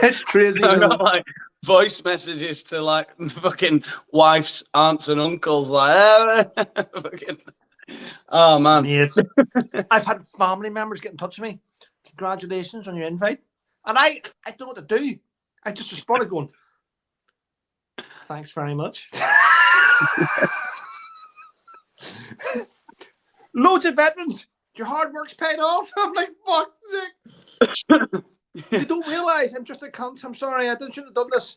It's crazy. I got like voice messages to like fucking wife's aunts and uncles, like, fucking, oh man. Mate, I've had family members get in touch with me. Congratulations on your invite. And I don't know what to do. I just responded going, thanks very much. Loads of veterans. Your hard work's paid off. I'm like, fuck's sake. You don't realise I'm just a cunt. I'm sorry. I shouldn't have done this.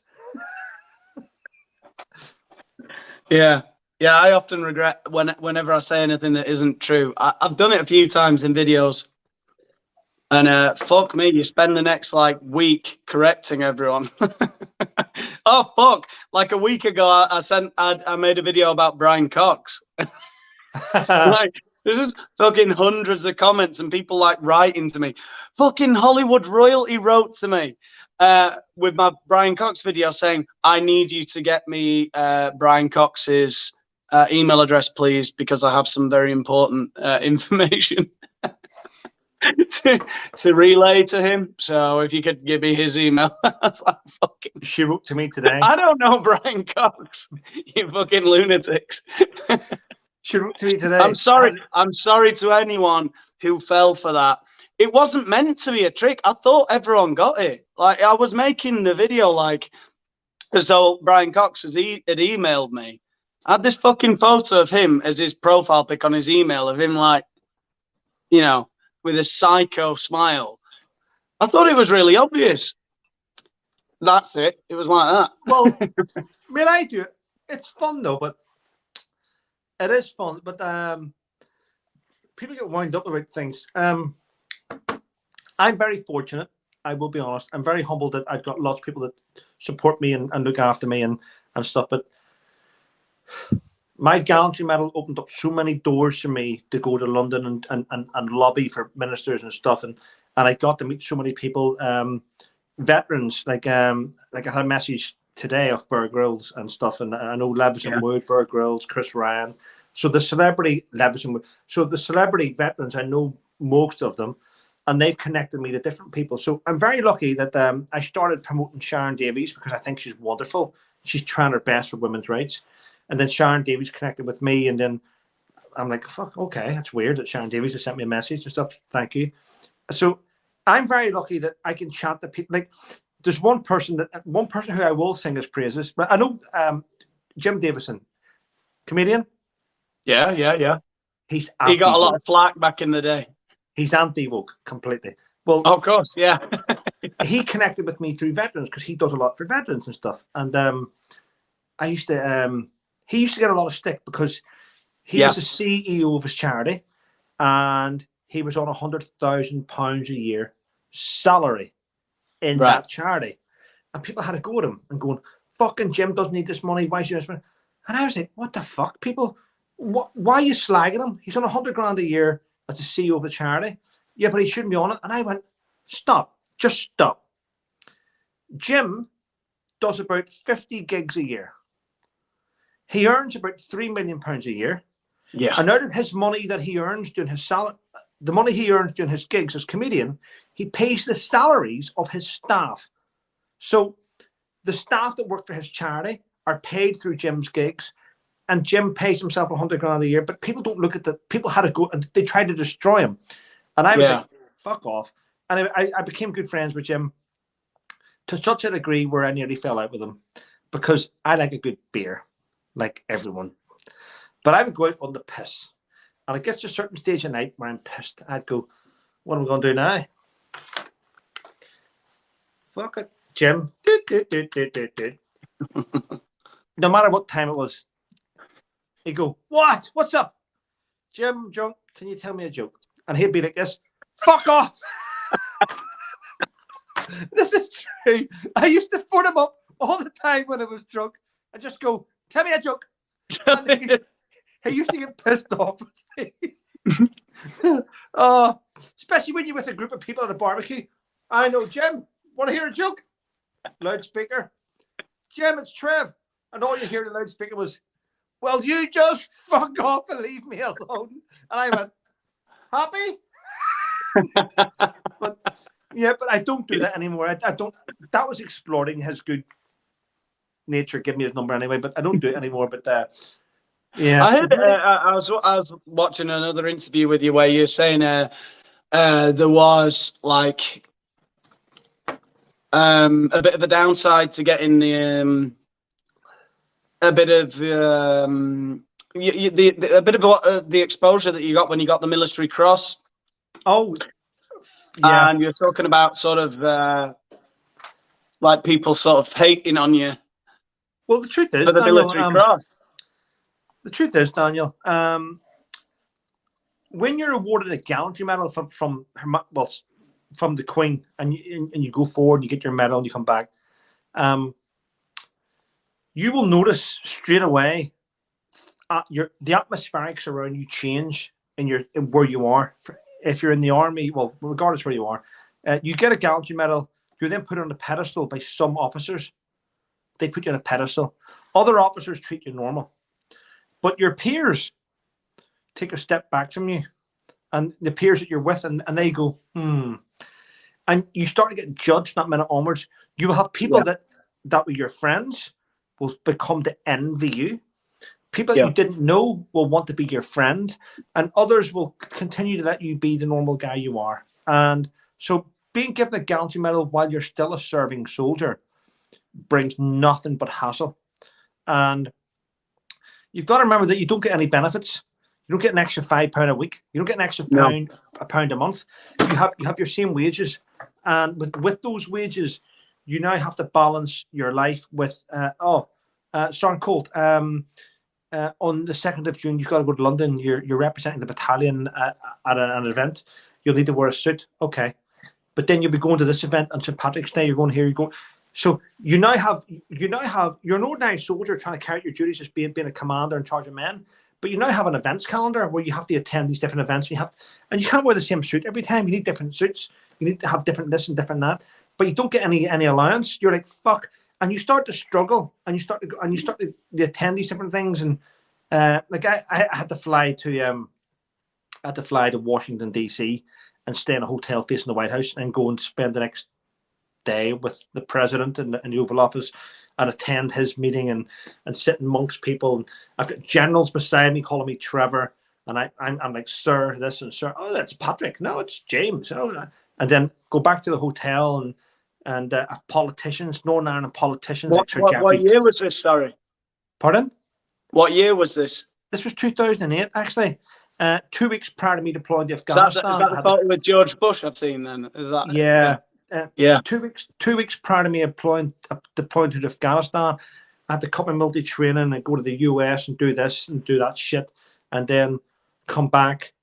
Yeah. I often regret whenever I say anything that isn't true. I've done it a few times in videos. And fuck me, you spend the next like week correcting everyone. Oh fuck! Like a week ago, I made a video about Brian Cox. Like there's just fucking hundreds of comments and people like writing to me. Fucking Hollywood royalty wrote to me with my Brian Cox video saying, "I need you to get me Brian Cox's email address, please, because I have some very important information." to relay to him. So if you could give me his email. I was like, fucking, she wrote to me today. I don't know Brian Cox, you fucking lunatics. She wrote to me today. I'm sorry to anyone who fell for that. It wasn't meant to be a trick. I thought everyone got it. Like I was making the video like as though Brian Cox had emailed me. I had this fucking photo of him as his profile pic on his email of him like, you know, with a psycho smile. I thought it was really obvious. That's it. It was like that. Well, I mean, I do it. It's fun though, but it is fun. But people get wound up about things. I'm very fortunate. I will be honest. I'm very humbled that I've got lots of people that support me and look after me and stuff. But my gallantry medal opened up so many doors for me to go to London and lobby for ministers and stuff. And I got to meet so many people, veterans, like I had a message today of Bear Grylls and stuff. And I know Levison Wood, Bear Grylls, Chris Ryan. So the celebrity Levison Wood. So the celebrity veterans, I know most of them, and they've connected me to different people. So I'm very lucky that I started promoting Sharon Davies because I think she's wonderful. She's trying her best for women's rights. And then Sharon Davies connected with me, and then I'm like, fuck, okay, that's weird that Sharon Davies has sent me a message and stuff. Thank you. So I'm very lucky that I can chat to people. Like, there's one person who I will sing his praises, but I know Jim Davison, comedian. Yeah. He got a lot of flack back in the day. He's anti-woke completely. Well, of course, yeah. He connected with me through veterans because he does a lot for veterans and stuff. And I used to. He used to get a lot of stick because he was the CEO of his charity, and he was on £100,000 a year salary in Right. that charity. And people had to go at him and going, fucking Jim doesn't need this money. Why should you? And I was like, what the fuck? People, why are you slagging him? He's on $100,000 a year as the CEO of a charity. Yeah, but he shouldn't be on it. And I went, stop, just stop. Jim does about 50 gigs a year. He earns about £3 million a year. Yeah. And out of his money that he earns doing his salary, the money he earns doing his gigs as comedian, he pays the salaries of his staff. So the staff that work for his charity are paid through Jim's gigs, and Jim pays himself $100,000 a year. But people don't look at the people had to go and they tried to destroy him. And I was like, fuck off. And I became good friends with Jim to such a degree where I nearly fell out with him because I like a good beer, like everyone. But I would go out on the piss. And it gets to a certain stage of night where I'm pissed. I'd go, what am I going to do now? Fuck it, Jim. No matter what time it was. He'd go, what? What's up? Jim, drunk, can you tell me a joke? And he'd be like this, fuck off. This is true. I used to phone him up all the time when I was drunk and just go, tell me a joke. And he used to get pissed off with me. Especially when you're with a group of people at a barbecue. I know, Jim, want to hear a joke? Loudspeaker. Jim, it's Trev. And all you hear in the loudspeaker was, well, you just fuck off and leave me alone. And I went, happy? But I don't do that anymore. I don't. That was exploring his good nature. Give me his number anyway, but I don't do it anymore. But yeah, I heard. I was watching another interview with you where you're saying there was like a bit of a downside to getting the a bit of the exposure that you got when you got the military cross. Oh, yeah. And you're talking about sort of like people sort of hating on you. Well, the truth is, for the Daniel, military cross. The truth is, Daniel, when you're awarded a gallantry medal from the Queen, and you go forward, and you get your medal, and you come back, you will notice straight away the atmospherics around you change in where you are. If you're in the army, well, regardless where you are, you get a gallantry medal. You're then put on a pedestal by some officers. They put you on a pedestal. Other officers treat you normal, but your peers take a step back from you, and the peers that you're with, and they go, and you start to get judged that minute onwards. You will have people that were your friends will become to envy you. People that you didn't know will want to be your friend, and others will continue to let you be the normal guy you are. And so being given a gallantry medal while you're still a serving soldier brings nothing but hassle. And you've got to remember that you don't get any benefits. You don't get an extra £5 a week. You don't get an extra £1 a month. You have your same wages. And with those wages, you now have to balance your life with, Sergeant Coult, on the 2nd of June, you've got to go to London. You're representing the battalion at an event. You'll need to wear a suit. Okay. But then you'll be going to this event on St. Patrick's Day. You're going here, you're going. So you're an ordinary soldier trying to carry out your duties as being a commander in charge of men. But you now have an events calendar where you have to attend these different events. And you can't wear the same suit every time. You need different suits. You need to have different this and different that. But you don't get any allowance. You're like, fuck. And you start to struggle, and you start to attend these different things, and like I had to fly to Washington D.C. and stay in a hotel facing the White House, and go and spend the next day with the president in the Oval Office, and attend his meeting and sit amongst people. And I've got generals beside me calling me Trevor, and I'm like, sir, this, and sir, oh, that's Patrick, no, it's James, oh, and then go back to the hotel and politicians, Northern Ireland politicians. What year was this? Sorry. Pardon? What year was this? This was 2008, actually. 2 weeks prior to me deploying to Afghanistan. Is that the photo with George Bush I've seen then? Is that? Yeah. Yeah. 2 weeks prior to me deploying to Afghanistan, I had to cut my military training and go to the US and do this and do that shit, and then come back.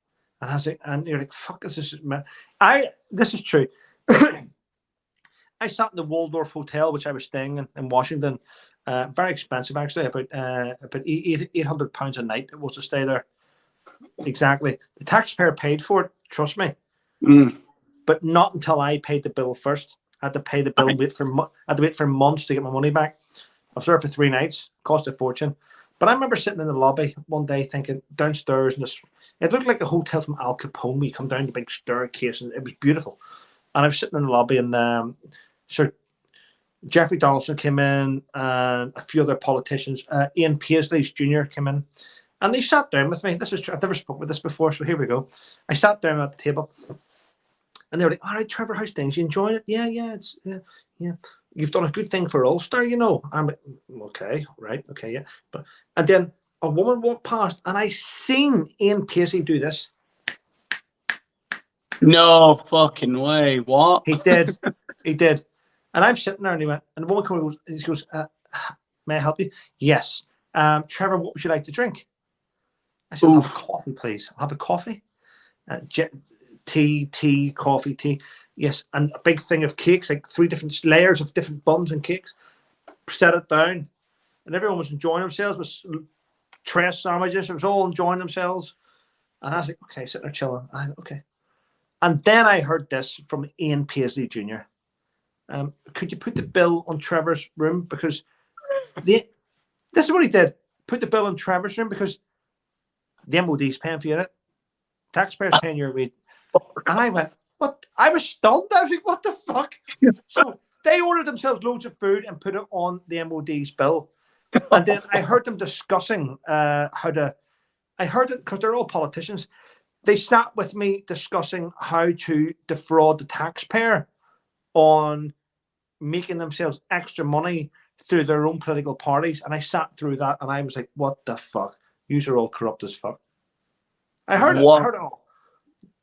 And I was like, and you're like, fuck, this is true. I sat in the Waldorf Hotel, which I was staying in Washington. Very expensive, actually, about £800 a night. It was to stay there. Exactly. The taxpayer paid for it. Trust me. But not until I paid the bill first. I had to pay the bill. I had to wait for months to get my money back. I was there for 3 nights. Cost a fortune. But I remember sitting in the lobby one day thinking, downstairs, and it looked like a hotel from Al Capone. We come down the big staircase, and it was beautiful. And I was sitting in the lobby, and Sir Jeffrey Donaldson came in, and a few other politicians. Ian Paisley Jr. came in, and they sat down with me. I've never spoken with this before, so here we go. I sat down at the table, and they were like, "All right, Trevor, how's things? You enjoying it? Yeah. You've done a good thing for Ulster, you know." I'm like, "Okay, right, okay, yeah." And then a woman walked past, and I seen Ian Paisley do this. No fucking way! What? He did. He did. And I'm sitting there, and he went, and the woman comes over, and he goes, "May I help you?" "Yes." "Trevor, what would you like to drink?" I said, "I'll have a coffee, please." "I'll have a coffee." Tea, coffee, tea. "Yes." And a big thing of cakes, like 3 different layers of different buns and cakes. Set it down, and everyone was enjoying themselves with tray sandwiches. It was all enjoying themselves. And I was like, okay, sitting there chilling. And I thought, okay. And then I heard this from Ian Paisley Jr. Could you put the bill on Trevor's room? Because this is what he did. Put the bill on Trevor's room because the MOD's paying for it. Taxpayers paying your rate. And I went, what? I was stunned. I was like, what the fuck? So they ordered themselves loads of food and put it on the MOD's bill. And then I heard them discussing I heard it because they're all politicians. They sat with me discussing how to defraud the taxpayer on making themselves extra money through their own political parties. And I sat through that and I was like, what the fuck? Yous are all corrupt as fuck. I heard it. I heard it all.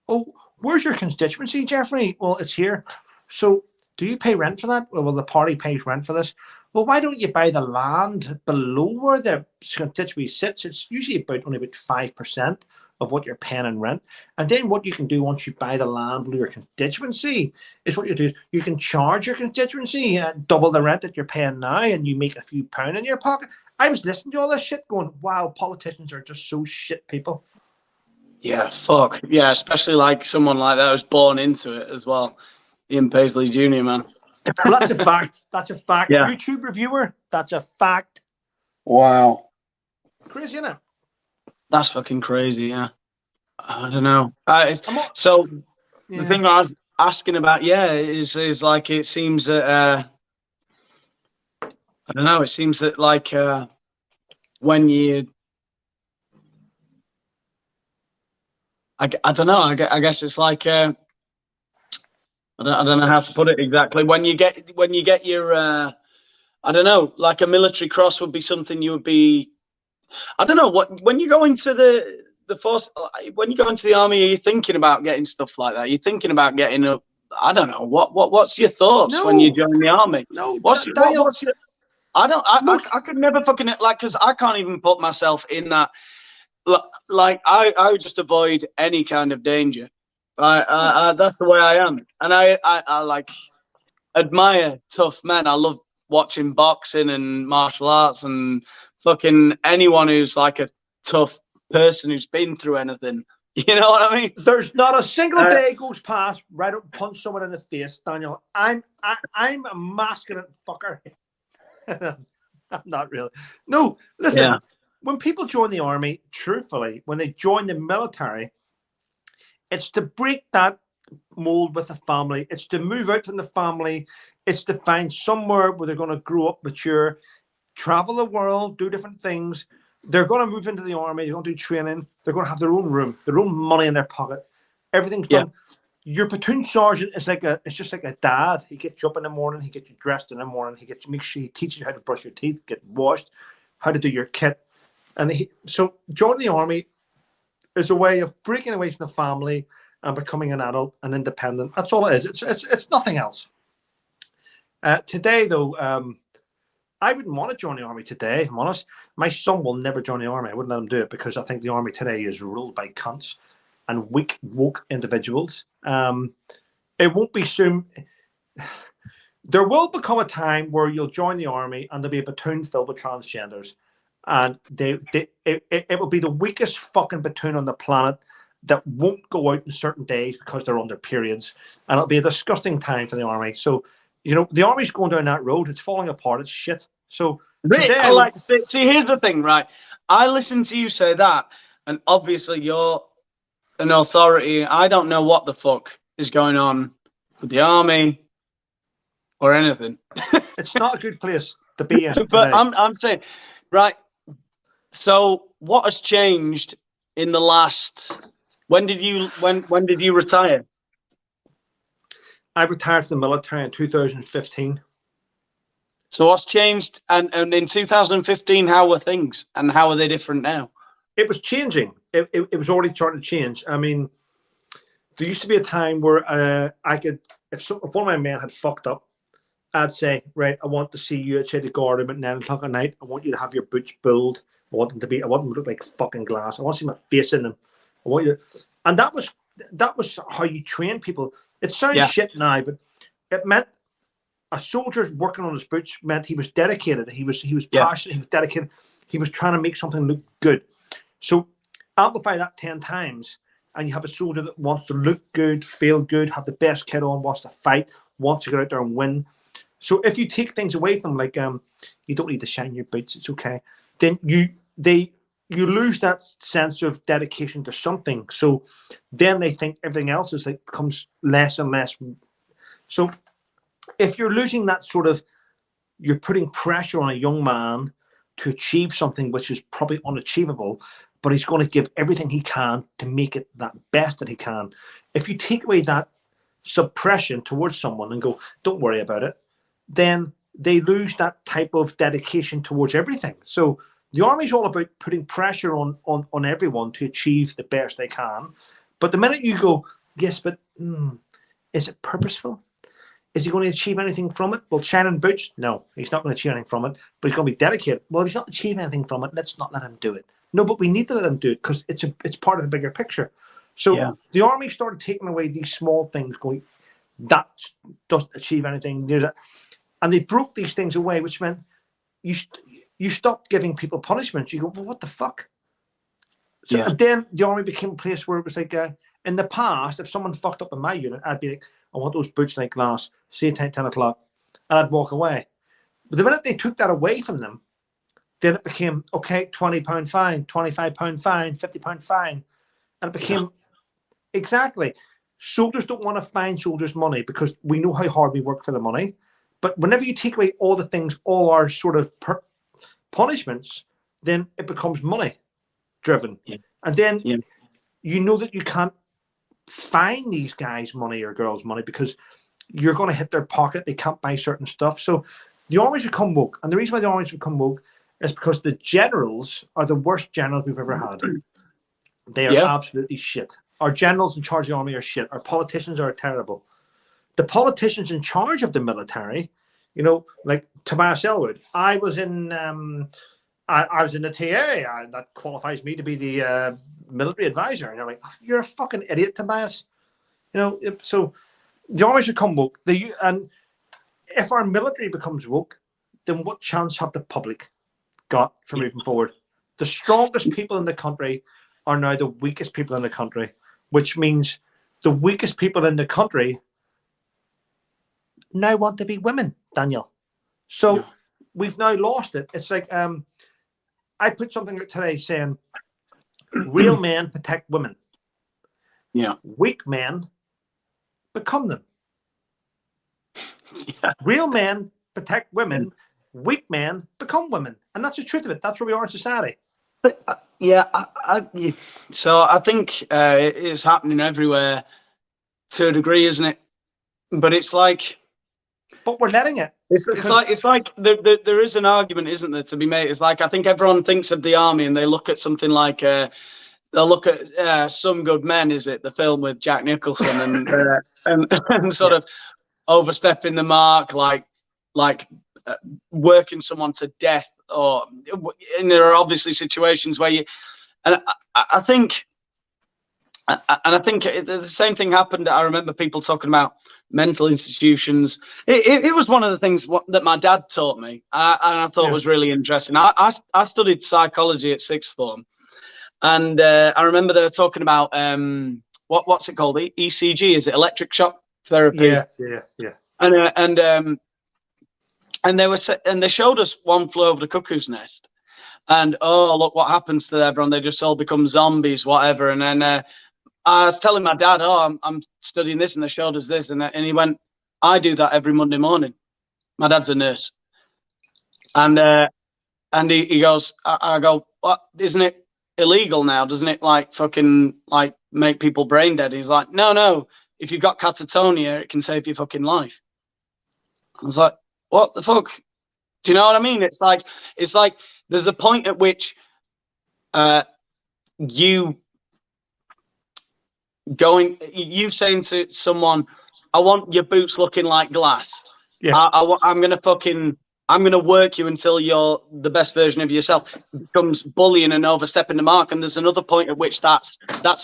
Oh, where's your constituency, Jeffrey? Well, it's here. So do you pay rent for that? Well, the party pays rent for this. Well, why don't you buy the land below where the constituency sits? It's usually only about 5% of what you're paying in rent. And then what you can do once you buy the land below your constituency is what you do. You can charge your constituency double the rent that you're paying now, and you make a few pounds in your pocket. I was listening to all this shit going, wow, politicians are just so shit people. Yeah, fuck. Yeah, especially like someone like that who's born into it as well. Ian Paisley Jr., man. Well, that's a fact. That's a fact. Yeah. YouTube reviewer, that's a fact. Wow. Crazy, isn't it? That's fucking crazy, yeah. I don't know. So the thing I was asking about, is like it seems that I don't know. It seems that like when you, I don't know. I guess it's like I don't know how to put it exactly. When you get your I don't know, like a military cross would be something you would be. I don't know what when you go into the force, when you go into the army, are you thinking about getting stuff like that? You're thinking about getting a. I don't know what's your thoughts when you join the army? No, what's your? I could never fucking like because I can't even put myself in that. Like I would just avoid any kind of danger. That's the way I am, and I like admire tough men. I love watching boxing and martial arts and fucking anyone who's like a tough person who's been through anything. You know what I mean? There's not a single day goes past where I don't punch someone in the face, Daniel. I'm a masculine fucker. I'm not really. No, listen. Yeah. When people join the army, truthfully, when they join the military, it's to break that mold with the family. It's to move out from the family. It's to find somewhere where they're going to grow up, mature, travel the world, do different things. They're going to move into the army. They're going to do training. They're going to have their own room, their own money in their pocket. Everything's done. Your platoon sergeant is it's just like a dad. He gets you up in the morning. He gets you dressed in the morning. Make sure he teaches you how to brush your teeth, get washed, how to do your kit. And so joining the army is a way of breaking away from the family and becoming an adult and independent. That's all it is. It's nothing else. Today, though, I wouldn't want to join the army today, if I'm honest. My son will never join the army. I wouldn't let him do it because I think the army today is ruled by cunts and weak, woke individuals. It won't be soon. there will become a time where you'll join the army and there'll be a platoon filled with transgenders, and it will be the weakest fucking platoon on the planet that won't go out on certain days because they're on their periods, and it'll be a disgusting time for the army. So, you know, the army's going down that road. It's falling apart. It's shit. So today, I like see. Here's the thing, right? I listen to you say that, and obviously you're an authority. I don't know what the fuck is going on with the army or anything. it's not a good place to be in. But I'm saying, right. So what has changed in the last? When did you retire? I retired from the military in 2015. So what's changed? And in 2015, how were things, and how are they different now? It was changing. It was already starting to change. I mean, there used to be a time where I could, if one of my men had fucked up, I'd say, right, I want to see you outside the guard room at 9 o'clock at night. I want you to have your boots bulled. I want them to look like fucking glass. I want to see my face in them. I want you, and that was how you train people. It sounds shit now, but it meant a soldier working on his boots meant he was dedicated. He was passionate. He was dedicated. He was trying to make something look good. So amplify that 10 times, and you have a soldier that wants to look good, feel good, have the best kit on, wants to fight, wants to get out there and win. So if you take things away from, like, you don't need to shine your boots, it's okay, then you lose that sense of dedication to something. So then they think everything else is like becomes less and less. So if you're losing that sort of, you're putting pressure on a young man to achieve something which is probably unachievable, but he's going to give everything he can to make it that best that he can. If you take away that suppression towards someone and go, don't worry about it, then they lose that type of dedication towards everything. So the army is all about putting pressure on everyone to achieve the best they can. But the minute you go, yes, but is it purposeful? Is he going to achieve anything from it? Well, shining boots? No, he's not going to achieve anything from it, but he's going to be dedicated. Well, if he's not achieving anything from it, let's not let him do it. No, but we need to let him do it because it's part of the bigger picture. So the army started taking away these small things, going, that doesn't achieve anything. And they broke these things away, which meant you stopped giving people punishments. You go, well, what the fuck? So and then the army became a place where it was like, in the past, if someone fucked up in my unit, I'd be like, I want those boots like glass, see it at 10 o'clock, and I'd walk away. But the minute they took that away from them, then it became, okay, £20 fine, £25 fine, £50 fine. And it became, exactly. Soldiers don't want to fine soldiers money because we know how hard we work for the money. But whenever you take away all the things, all our sort of punishments, then it becomes money driven. And then you know that you can't fine these guys money or girls money because you're going to hit their pocket. They can't buy certain stuff. So the armies become woke. And the reason why the armies become woke is because the generals are the worst generals we've ever had. They are absolutely shit. Our generals in charge of the army are shit. Our politicians are terrible. The politicians in charge of the military, you know, like Tobias Elwood, I was in the TA. That qualifies me to be the military advisor. And they're like, oh, you're a fucking idiot, Tobias. You know, so the armies become woke. And if our military becomes woke, then what chance have the public got for moving forward? The strongest people in the country are now the weakest people in the country, which means the weakest people in the country now want to be women, Daniel. So we've now lost it. It's like I put something out today saying real men protect women. Weak men become them. Real men protect women. Weak men become women. And that's the truth of it. That's where we are in society. So I think it's happening everywhere to a degree, isn't it? But it's like, but we're letting it. It's like there is an argument, isn't there, to be made? It's like I think everyone thinks of the army and they look at something like they'll look at Some Good Men, is it, the film with Jack Nicholson, and sort of overstepping the mark, like working someone to death, and there are obviously situations where and I think And I think the same thing happened. I remember people talking about mental institutions. It was one of the things that my dad taught me, and I thought was really interesting. I studied psychology at sixth form, and I remember they were talking about what's it called? ECG, is it electric shock therapy? Yeah. And they showed us One Flew Over the Cuckoo's Nest, and oh, look what happens to everyone. They just all become zombies, whatever. And then I was telling my dad, oh, I'm studying this, and they showed us this, and he went, I do that every Monday morning. My dad's a nurse, and he goes, I go, what? Isn't it illegal now? Doesn't it like fucking like make people brain dead? He's like, no. If you've got catatonia, it can save your fucking life. I was like, what the fuck? Do you know what I mean? It's like there's a point at which you saying to someone, I want your boots looking like glass. Yeah. I'm gonna work you until you're the best version of yourself. It becomes bullying and overstepping the mark. And there's another point at which that's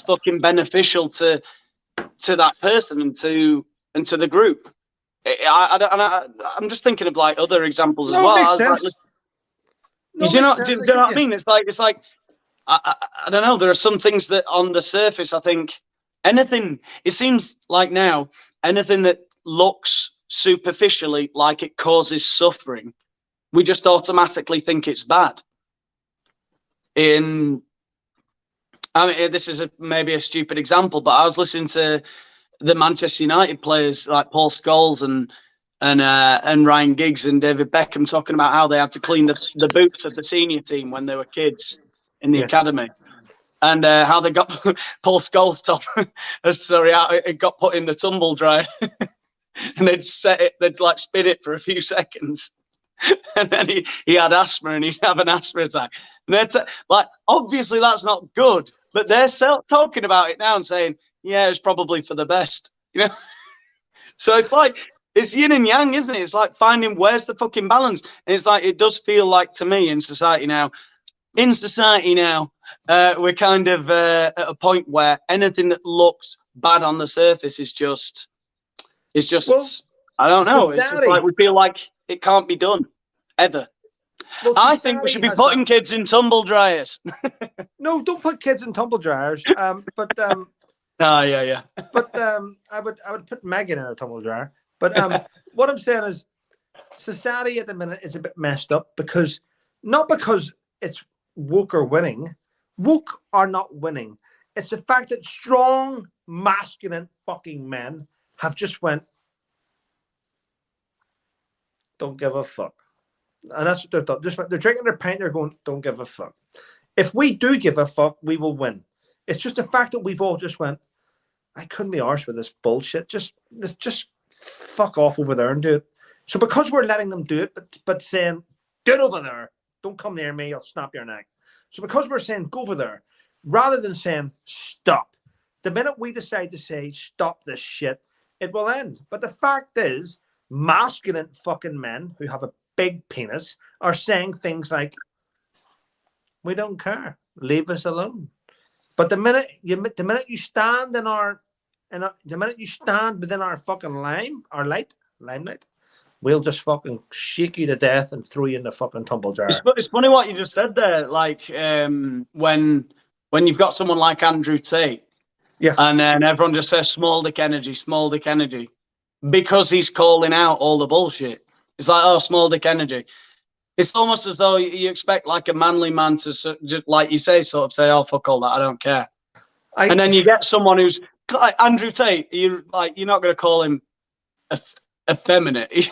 fucking beneficial to that person and to the group. I'm just thinking of like other examples as well. Do you know what I mean? It's like I don't know. There are some things that on the surface, I think it seems like now, anything that looks superficially like it causes suffering, we just automatically think it's bad. I mean, this is maybe a stupid example, but I was listening to the Manchester United players like Paul Scholes and Ryan Giggs and David Beckham talking about how they had to clean the boots of the senior team when they were kids in the academy, and how they got Paul Scholes it got put in the tumble dryer and they'd like spin it for a few seconds, and then he had asthma and he'd have an asthma attack. And like, obviously that's not good, but they're talking about it now and saying, yeah, it's probably for the best, you know. So it's like, it's yin and yang, isn't it? It's like finding where's the fucking balance. And it's like, it does feel like to me in society now, we're kind of at a point where anything that looks bad on the surface is just, well, I don't know. Society. It's just like we feel like it can't be done ever. Well, I think we should be putting kids in tumble dryers. No, don't put kids in tumble dryers. But yeah. But I would put Megan in a tumble dryer. But what I'm saying is, society at the minute is a bit messed up not because it's woke or winning. Woke are not winning. It's the fact that strong, masculine fucking men have just went, don't give a fuck. And that's what they're done. They're drinking their pint, they're going, don't give a fuck. If we do give a fuck, we will win. It's just the fact that we've all just went, I couldn't be arsed with this bullshit. Just fuck off over there and do it. So because we're letting them do it, but saying, get over there, don't come near me, I'll snap your neck. So because we're saying, go over there, rather than saying, stop, the minute we decide to say, stop this shit, it will end. But the fact is, masculine fucking men who have a big penis are saying things like, we don't care, leave us alone. But the minute you stand within our fucking limelight, we'll just fucking shake you to death and throw you in the fucking tumble jar. It's funny what you just said there. Like when you've got someone like Andrew Tate, yeah, and then everyone just says small dick energy, because he's calling out all the bullshit. It's like, oh, small dick energy. It's almost as though you expect like a manly man to just, like you say, sort of say, oh, fuck all that, I don't care. And then you get someone who's like Andrew Tate. You're not going to call him effeminate.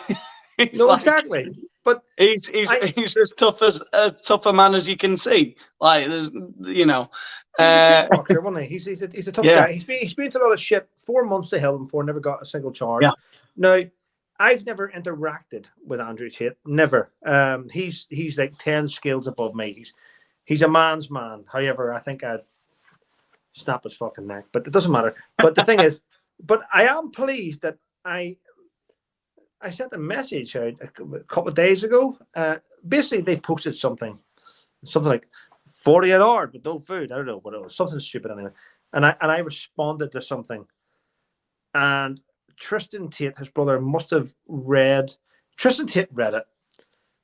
No, like, exactly. But he's as tough as a tougher man as you can see. Like there's, you know, he's a kickboxer, wasn't he? He's a tough guy. He's been through a lot of shit. 4 months to hell before, never got a single charge. Yeah. Now, I've never interacted with Andrew Tate. Never. He's like 10 scales above me. He's a man's man. However, I think I'd snap his fucking neck, but it doesn't matter. But the thing is, but I am pleased that I sent a message out a couple of days ago. Basically, they posted something like 48 hours with no food. I don't know what it was. Something stupid anyway. and I responded to something, and Tristan Tate, his brother, must have read. Tristan Tate read it,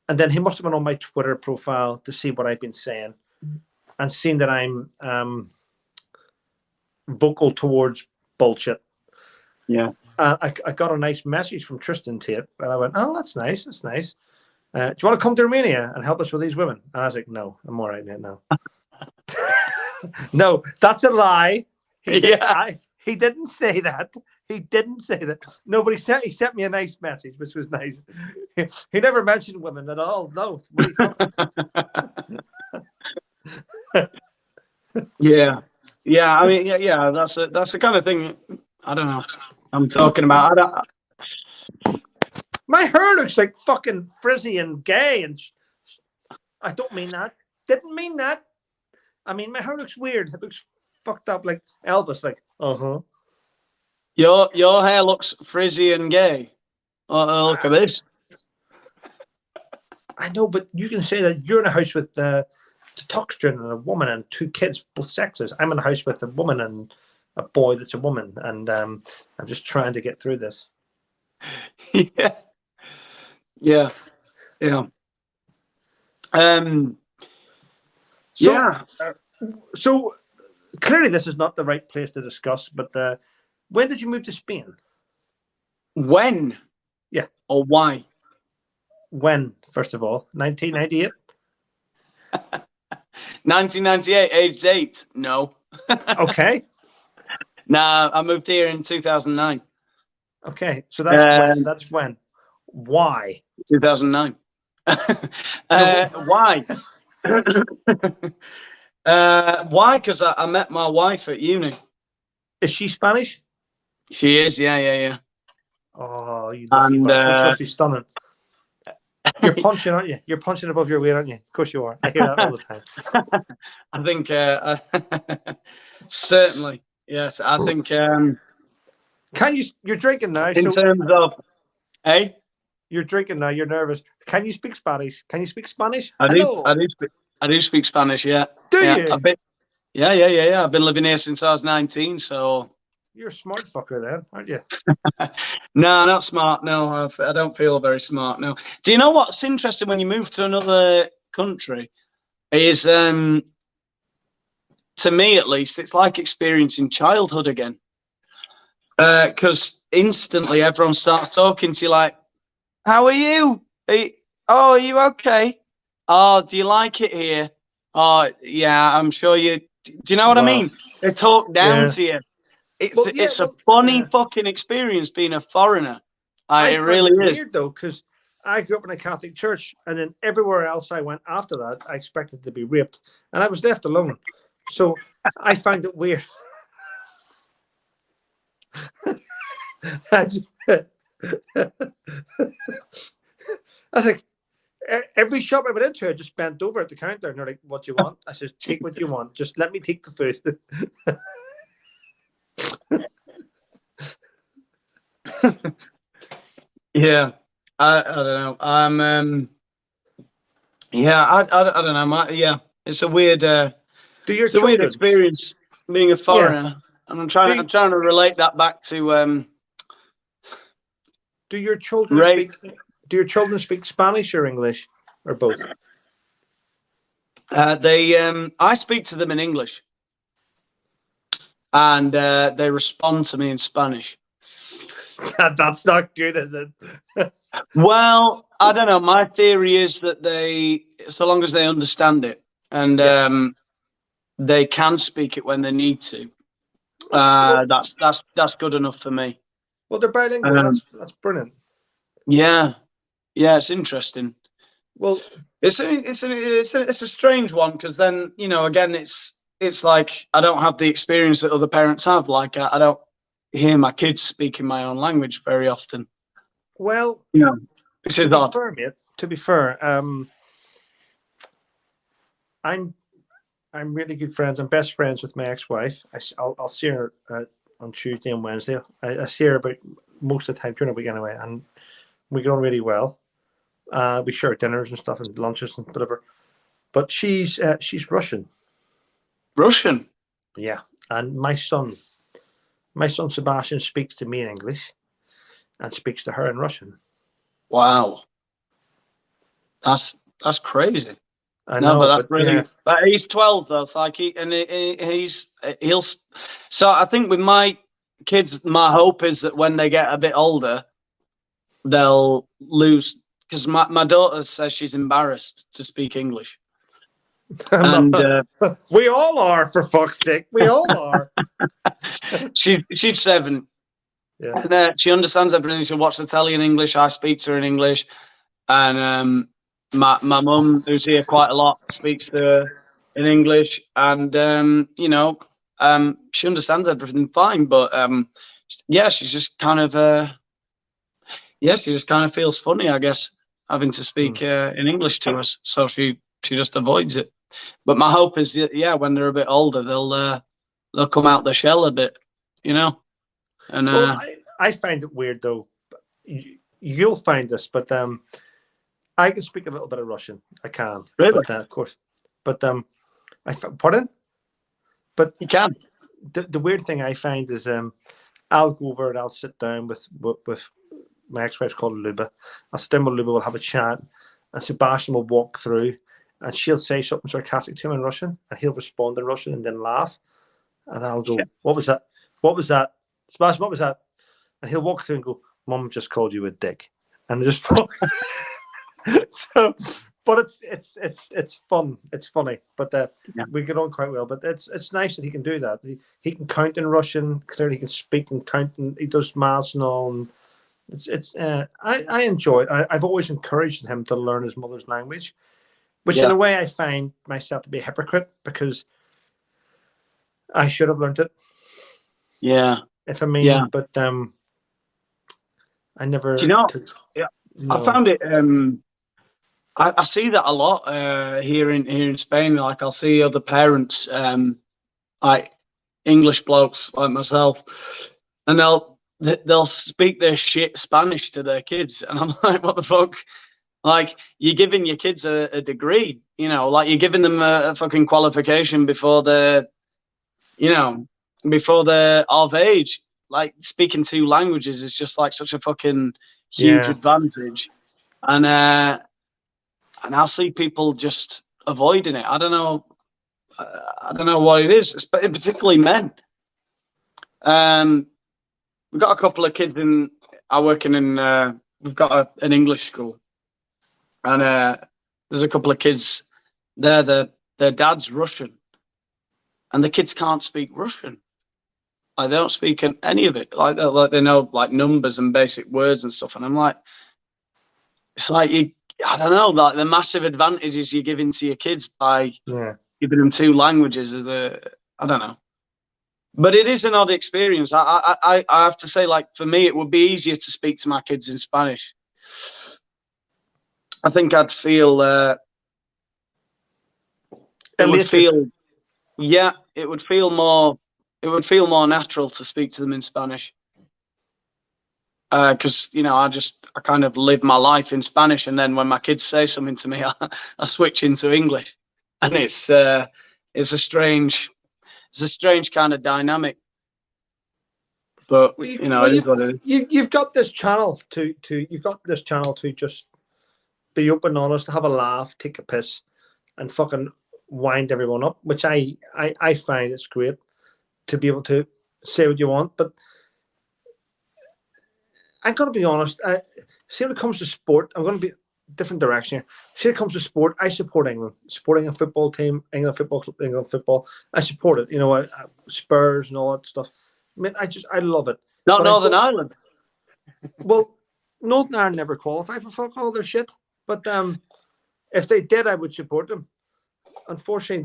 and then he must have been on my Twitter profile to see what I've been saying, and seen that I'm vocal towards bullshit. Yeah. I got a nice message from Tristan Tate, and I went, "Oh, that's nice. That's nice. Do you want to come to Romania and help us with these women?" And I was like, "No, I'm all right, mate. No, no, that's a lie." He didn't say that. He didn't say that. Nobody sent. He sent me a nice message, which was nice. He never mentioned women at all. No. Yeah. I mean, yeah. That's the kind of thing. I don't know. I'm talking about. My hair looks like fucking frizzy and gay, and I don't mean that. Didn't mean that. I mean, my hair looks weird. It looks fucked up like Elvis. Like, Your hair looks frizzy and gay. Look at this. I know, but you can say that you're in a house with the Tuxton and a woman and 2 kids, both sexes. I'm in a house with a woman and a boy that's a woman, and I'm just trying to get through this. Yeah. So clearly this is not the right place to discuss, but when did you move to Spain? When? Yeah. Or why? When, first of all? 1998? 1998, aged 8? No. Okay. Nah, I moved here in 2009. Okay, so that's when. Why? 2009. Why? Why? Because I met my wife at uni. Is she Spanish? She is, yeah. Oh, you lucky bastard. She's stunning. You're punching, aren't you? You're punching above your weight, aren't you? Of course you are. I hear that all the time. I think certainly, yes. I think you're drinking now. In terms of you're drinking now, you're nervous. Can you speak Spanish? Can you speak Spanish? I do speak Spanish, yeah. Do you? Yeah. I've been living here since I was 19, so you're a smart fucker then, aren't you? No, not smart. No, I don't feel very smart. No. Do you know what's interesting when you move to another country? Is to me at least, it's like experiencing childhood again. Because instantly everyone starts talking to you like, "How are you? Are you okay? Oh, do you like it here? Oh, yeah, I'm sure you." Do you know what I mean? They talk down to you. It's a funny fucking experience being a foreigner. It really is. Weird though, because I grew up in a Catholic church, and then everywhere else I went after that, I expected to be raped, and I was left alone. So I find it weird. I was like, every shop I went into, I just bent over at the counter, and they're like, "What do you want?" I said, "Take what you want. Just let me take the food." Yeah, I don't know. I'm I don't know. It's a weird it's a weird experience being a foreigner, and I'm trying to relate that back to Do your children speak Spanish or English or both? I speak to them in English, and they respond to me in Spanish. That's not good, is it? Well, I don't know. My theory is that so long as they understand it and they can speak it when they need to, that's good enough for me. Well, they're bilingual. That's brilliant. Yeah, it's interesting. Well, it's a strange one, because then, again, it's like I don't have the experience that other parents have. Like I don't hear my kids speaking my own language very often. Well, this is odd. To be fair, I'm really good friends. I'm best friends with my ex-wife. I'll see her on Tuesday and Wednesday. I see her about most of the time during the week anyway, and we get on really well. We share dinners and stuff and lunches and whatever. But she's Russian. Russian? Yeah, And my son Sebastian speaks to me in English and speaks to her in Russian. Wow. That's crazy. I No, know, but that's really. yeah. But he's 12 though. It's like he'll. So I think with my kids, my hope is that when they get a bit older, they'll lose. Because my daughter says she's embarrassed to speak English, and we all are, for fuck's sake. We all are. she's 7. Yeah. And she understands everything. She'll watch the telly in English. I speak to her in English, and my mum, who's here quite a lot, speaks to her in English, and she understands everything fine. But yeah, she's just kind of she just kind of feels funny, I guess, having to speak in English to us. So she just avoids it. But my hope is, yeah, when they're a bit older, they'll come out the shell a bit, you know. And well, I find it weird though. You'll find this, but I can speak a little bit of Russian. I can, really? But of course, but pardon. But you can. The weird thing I find is I'll go over and I'll sit down with my ex-wife's called Luba. I'll sit down with Luba. We'll have a chat, and Sebastian will walk through, and she'll say something sarcastic to him in Russian, and he'll respond in Russian and then laugh, and I'll go, "What was that? What was that, Sebastian? What was that?" And he'll walk through and go, "Mum just called you a dick," and just so. But it's fun. It's funny. But we get on quite well. But it's nice that he can do that. He can count in Russian. Clearly, he can speak and count, and he does maths and all. And I enjoy it. I've always encouraged him to learn his mother's language, which in a way I find myself to be a hypocrite because I should have learned it. Yeah. If I mean, but I never. Do you know? I found it. I see that a lot here in Spain. Like I'll see other parents, like English blokes like myself, and they'll speak their shit Spanish to their kids, and I'm like, what the fuck? Like you're giving your kids a degree, you know, like you're giving them a fucking qualification before they're of age. Like speaking 2 languages is just like such a fucking huge advantage, and I'll see people just avoiding it. I don't know what it is, particularly men. We've got a couple of kids we've got an English school, and there's a couple of kids there. Their dad's Russian, and the kids can't speak Russian. Like they don't speak any of it. Like they know like numbers and basic words and stuff. And I'm like, it's like I don't know, like the massive advantages you're giving to your kids by giving them 2 languages I don't know. But it is an odd experience. I have to say, like for me, it would be easier to speak to my kids in Spanish. I think I'd feel it would feel more natural to speak to them in Spanish. Because I kind of live my life in Spanish, and then when my kids say something to me, I switch into English, and it's a strange kind of dynamic. But it is what it is. You've got this channel to just be open, honest, have a laugh, take a piss, and fucking wind everyone up, which I find it's great to be able to say what you want, but. I'm going to be honest. See, when it comes to sport, I'm going to be different direction here. See, when it comes to sport, I support England. Supporting a football team, England football club, England football. I support it. Spurs and all that stuff. I mean, I love it. Not Northern Ireland. Well, Northern Ireland never qualify for fuck all their shit. But if they did, I would support them. Unfortunately,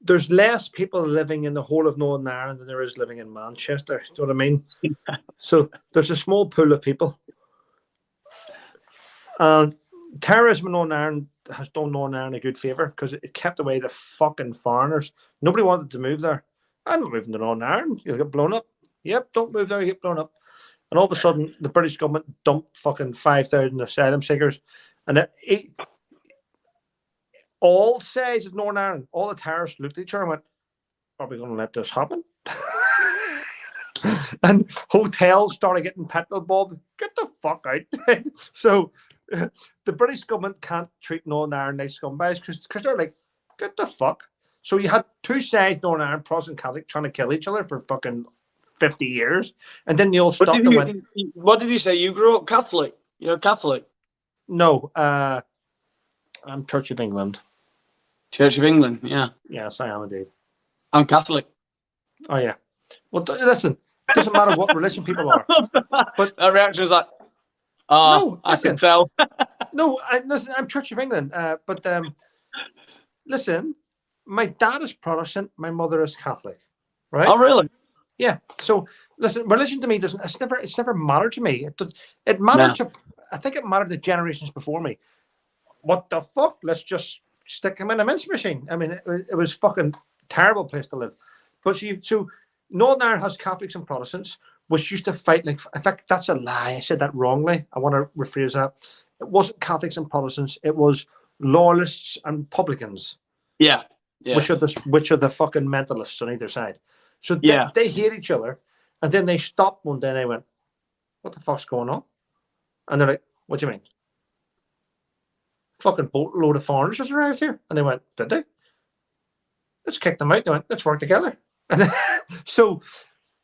there's less people living in the whole of Northern Ireland than there is living in Manchester. Do you know what I mean? So there's a small pool of people. Terrorism in Northern Ireland has done Northern Ireland a good favour because it kept away the fucking foreigners. Nobody wanted to move there. I'm not moving to Northern Ireland. You'll get blown up. Yep, don't move there, you get blown up. And all of a sudden, the British government dumped fucking 5,000 asylum seekers. And all sides of Northern Ireland, all the terrorists looked at each other and went, are we going to let this happen? And hotels started getting petrol bob. Get the fuck out. So the British government can't treat Northern Ireland like scumbags because they're like, get the fuck. So you had two sides, Northern Ireland, Protestant Catholic, trying to kill each other for fucking 50 years. And then they all stopped and went. What did you say? You grew up Catholic? You're a Catholic? No, I'm Church of England. Church of England, yeah. Yes, I am indeed. I'm Catholic. Oh, yeah. Well, listen, it doesn't matter what religion people are. But that reaction was like, oh, no, I can tell. No, listen, I'm Church of England. But listen, my dad is Protestant, my mother is Catholic. Right? Oh, really? Yeah. So listen, religion to me doesn't. It's never mattered to me. It mattered to. I think it mattered to generations before me. What the fuck? Let's just stick him in a mince machine. I mean, it was fucking terrible place to live. But so Northern Ireland has Catholics and Protestants, which used to fight like. In fact, that's a lie. I said that wrongly. I want to rephrase that. It wasn't Catholics and Protestants. It was loyalists and publicans. Yeah. Yeah. Which are the fucking mentalists on either side. So they hate each other, and then they stopped one day and they went, "What the fuck's going on?" And they're like, "What do you mean?" Fucking boatload of foreigners just arrived here, and they went, "Did they? Let's kick them out." They went, "Let's work together." And then, so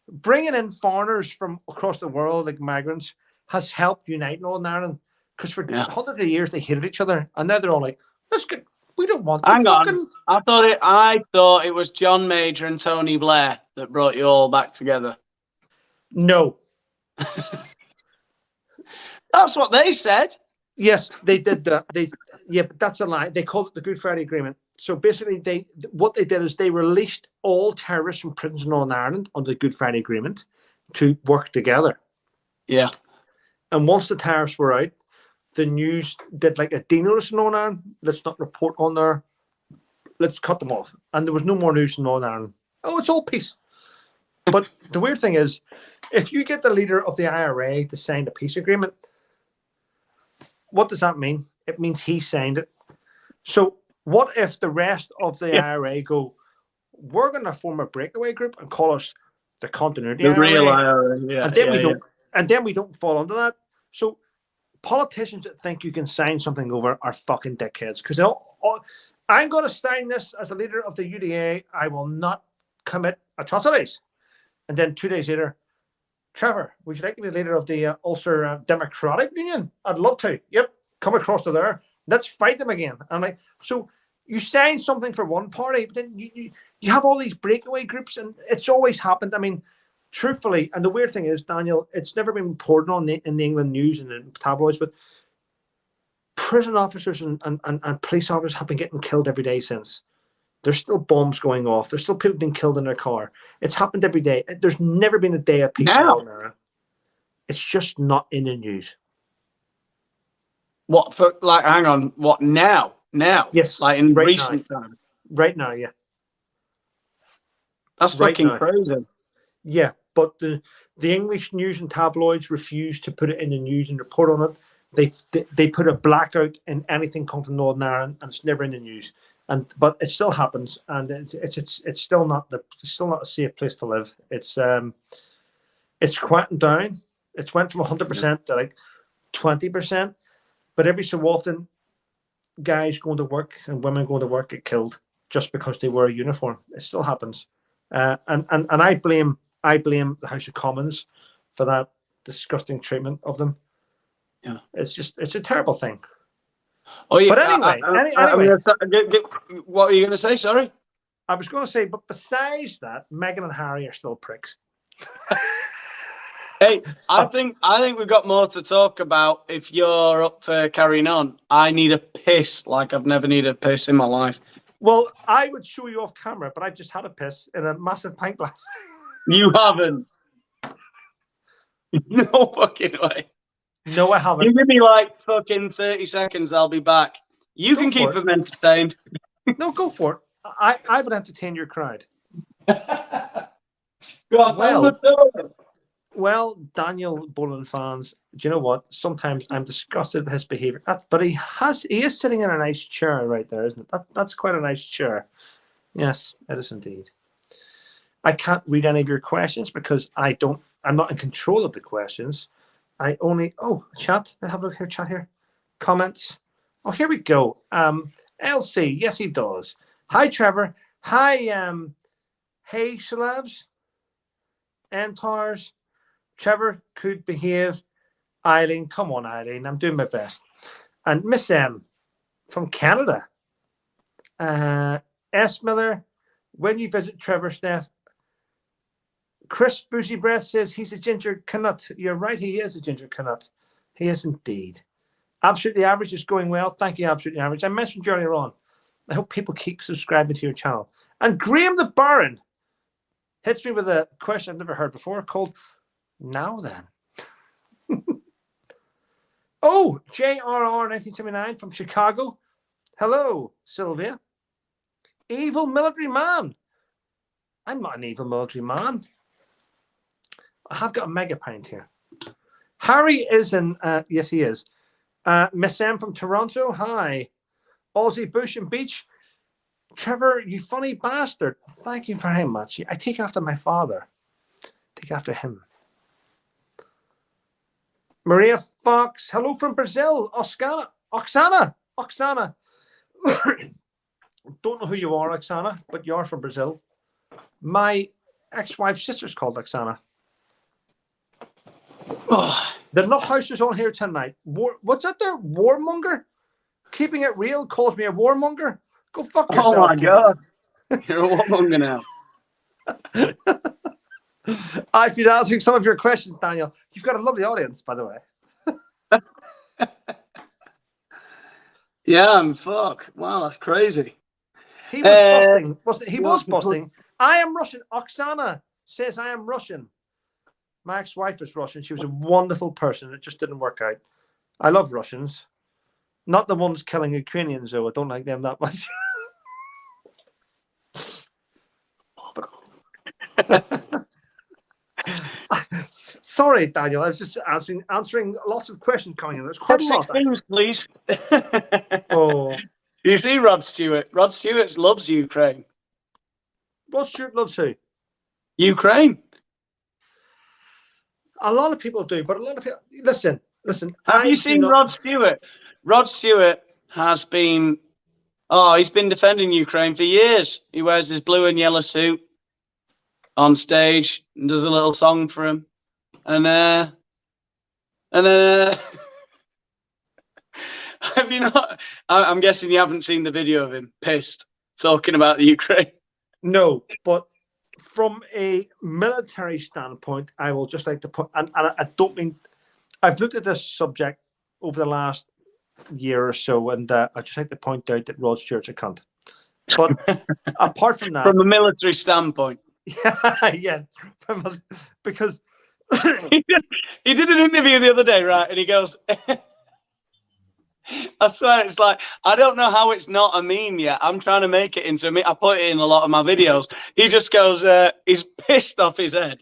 bringing in foreigners from across the world, like migrants, has helped unite Northern Ireland because for hundreds of years they hated each other, and now they're all like, "Let's get." We don't want. Hang on. I thought it was John Major and Tony Blair that brought you all back together. No. That's what they said. Yes, they did that. But that's a lie. They called it the Good Friday Agreement. So basically, what they did is they released all terrorists from prisons in Northern Ireland under the Good Friday Agreement to work together. Yeah. And once the terrorists were out, the news did like a denotice in Northern Ireland. Let's not report on there. Let's cut them off. And there was no more news in Northern Ireland. Oh, it's all peace. But the weird thing is, if you get the leader of the IRA to sign a peace agreement, what does that mean? It means he signed it. So what if the rest of the IRA go, we're going to form a breakaway group and call us the Continuity IRA. Real IRA. Yeah, and then we don't fall under that. So politicians that think you can sign something over are fucking dickheads because I'm going to sign this as a leader of the UDA. I will not commit atrocities. And then 2 days later, Trevor, would you like to be the leader of the Ulster Democratic Union? I'd love to. Yep, come across to there. Let's fight them again. And like, so you sign something for one party, but then you have all these breakaway groups, and it's always happened. I mean, truthfully, and the weird thing is, Daniel, it's never been reported on in the England news and the tabloids, but prison officers and police officers have been getting killed every day since. There's still bombs going off. There's still people being killed in their car. It's happened every day. There's never been a day of peace in America. It's just not in the news. What for? Like, hang on. What now? Now? Yes. Like in recent time. Right now, yeah. That's fucking crazy. Yeah, but the English news and tabloids refuse to put it in the news and report on it. They put a blackout in anything come from Northern Ireland, and it's never in the news. But it still happens, and it's still not a safe place to live. It's quieting down. It's went from 100% to like 20%. But every so often, guys going to work and women going to work get killed just because they wear a uniform. It still happens, and I blame the House of Commons for that disgusting treatment of them. Yeah, it's a terrible thing. Oh yeah. But anyway, what are you going to say? Sorry, I was going to say. But besides that, Meghan and Harry are still pricks. Hey, I think we've got more to talk about. If you're up for carrying on, I need a piss like I've never needed a piss in my life. Well, I would show you off camera, but I just had a piss in a massive pint glass. You haven't. No fucking way. No, I haven't. You give me like fucking 30 seconds, I'll be back. You can keep them entertained. No, go for it. I would entertain your crowd. Go on, tell the story. Well, Daniel Boland fans, do you know what? Sometimes I'm disgusted with his behaviour. But he is sitting in a nice chair right there, isn't it? That's quite a nice chair. Yes, it is indeed. I can't read any of your questions because I'm not in control of the questions. I only, chat. I have a look here, chat here. Comments. Oh, here we go. LC, yes, he does. Hi, Trevor. Hi, hey, Shalabs. Entars. Trevor could behave. Eileen, come on, Eileen. I'm doing my best. And Miss M from Canada. S. Miller, when you visit Trevor, Steph. Chris Boozy Breath says he's a ginger canut. You're right, he is a ginger canut. He is indeed. Absolutely Average is going well. Thank you, Absolutely Average. I mentioned you earlier on. I hope people keep subscribing to your channel. And Graham the Baron hits me with a question I've never heard before called, now then. Oh, JRR 1979 from Chicago. Hello, Sylvia. Evil military man. I'm not an evil military man. I have got a mega pint here. Harry is in, yes, he is. Miss M from Toronto. Hi. Aussie Bush and Beach. Trevor, you funny bastard. Thank you very much. I take after my father. Take after him. Maria Fox. Hello from Brazil. Oksana. Don't know who you are, Oksana, but you're from Brazil. My ex-wife's sister's called Oksana. The Nut House is on here tonight. What's that there? Warmonger? Keeping it real calls me a warmonger. Go fuck yourself. Oh my God. You're a warmonger now. I've been answering some of your questions, Daniel. You've got a lovely audience, by the way. Yeah, I'm fuck. Wow, that's crazy. He was busting. He was busting. I am Russian. Oksana says I am Russian. My ex-wife was Russian. She was a wonderful person. It just didn't work out. I love Russians. Not the ones killing Ukrainians, though. I don't like them that much. Sorry, Daniel. I was just answering lots of questions coming in. There's quite a lot. Things, please. Oh. You see Rod Stewart. Rod Stewart loves Ukraine. Rod Stewart loves who? Ukraine. A lot of people do, but a lot of people listen. Have you seen Rod Stewart? Rod Stewart has been he's been defending Ukraine for years. He wears his blue and yellow suit on stage and does a little song for him. And then have you not? I'm guessing you haven't seen the video of him pissed talking about the Ukraine. No, but from a military standpoint, I will just like to put, and I don't mean, I've looked at this subject over the last year or so, and I just like to point out that Rod Stewart's a cunt. But apart from that, from a military standpoint, yeah, because he did an interview the other day, right? And he goes, I swear, it's like, I don't know how it's not a meme yet. I'm trying to make it into a meme. I put it in a lot of my videos. He just goes, he's pissed off his head.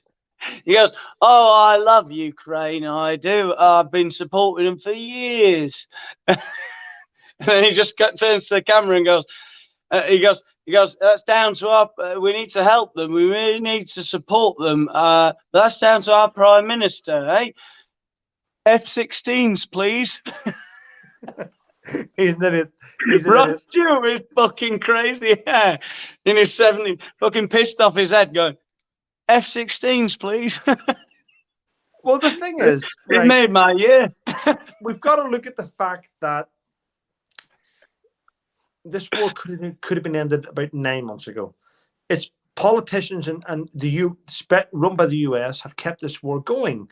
He goes, oh, I love Ukraine. I do. I've been supporting them for years. And then he just turns to the camera and goes, he goes, that's down to our, we need to help them. We really need to support them. That's down to our Prime Minister, eh? F-16s, please. He's an idiot. Rod Stewart is fucking crazy. Yeah. In his 70s, fucking pissed off his head going, F-16s, please. Well, the thing is, it made my year. We've got to look at the fact that this war could have been ended about 9 months ago. It's politicians and the run by the US have kept this war going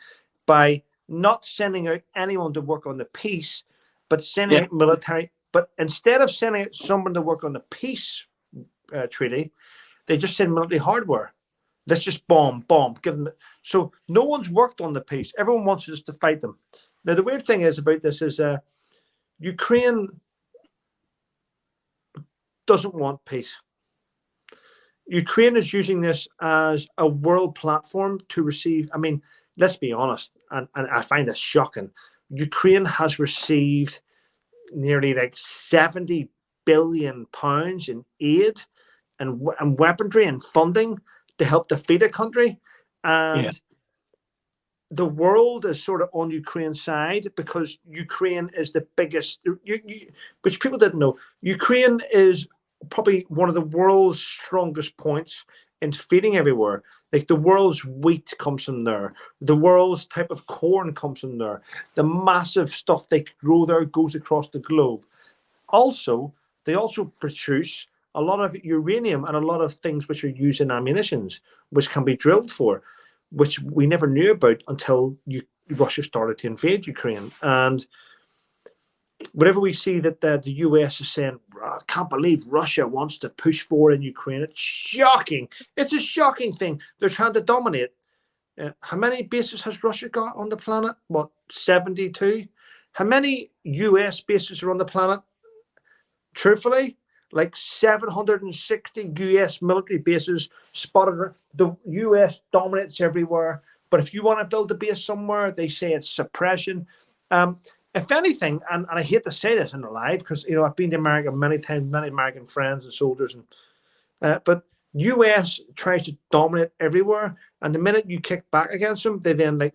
by not sending out anyone to work on the peace, but sending out military. But instead of sending out someone to work on the peace treaty, they just send military hardware. Let's just bomb, give them. So no one's worked on the peace. Everyone wants us to fight them. Now, the weird thing is about this is Ukraine doesn't want peace. Ukraine is using this as a world platform to receive. I mean, let's be honest, and I find this shocking. Ukraine has received nearly like £70 billion in aid and weaponry and funding to help defeat a country. And Yeah. the world is sort of on Ukraine's side because Ukraine is the biggest, which people didn't know. Ukraine is probably one of the world's strongest points in feeding everywhere. Like the world's wheat comes from there. The world's type of corn comes from there. The massive stuff they grow there goes across the globe. Also, they also produce a lot of uranium and a lot of things which are used in ammunitions, which can be drilled for, which we never knew about until Russia started to invade Ukraine. And whenever we see that the US is saying, I can't believe Russia wants to push forward in Ukraine, it's shocking. It's a shocking thing. They're trying to dominate. How many bases has Russia got on the planet? What, 72? How many US bases are on the planet? Truthfully, like 760 US military bases spotted. The US dominates everywhere. But if you want to build a base somewhere, they say it's suppression. If anything, and I hate to say this in the live because I've been to America many times, many American friends and soldiers, but US tries to dominate everywhere, and the minute you kick back against them, they then like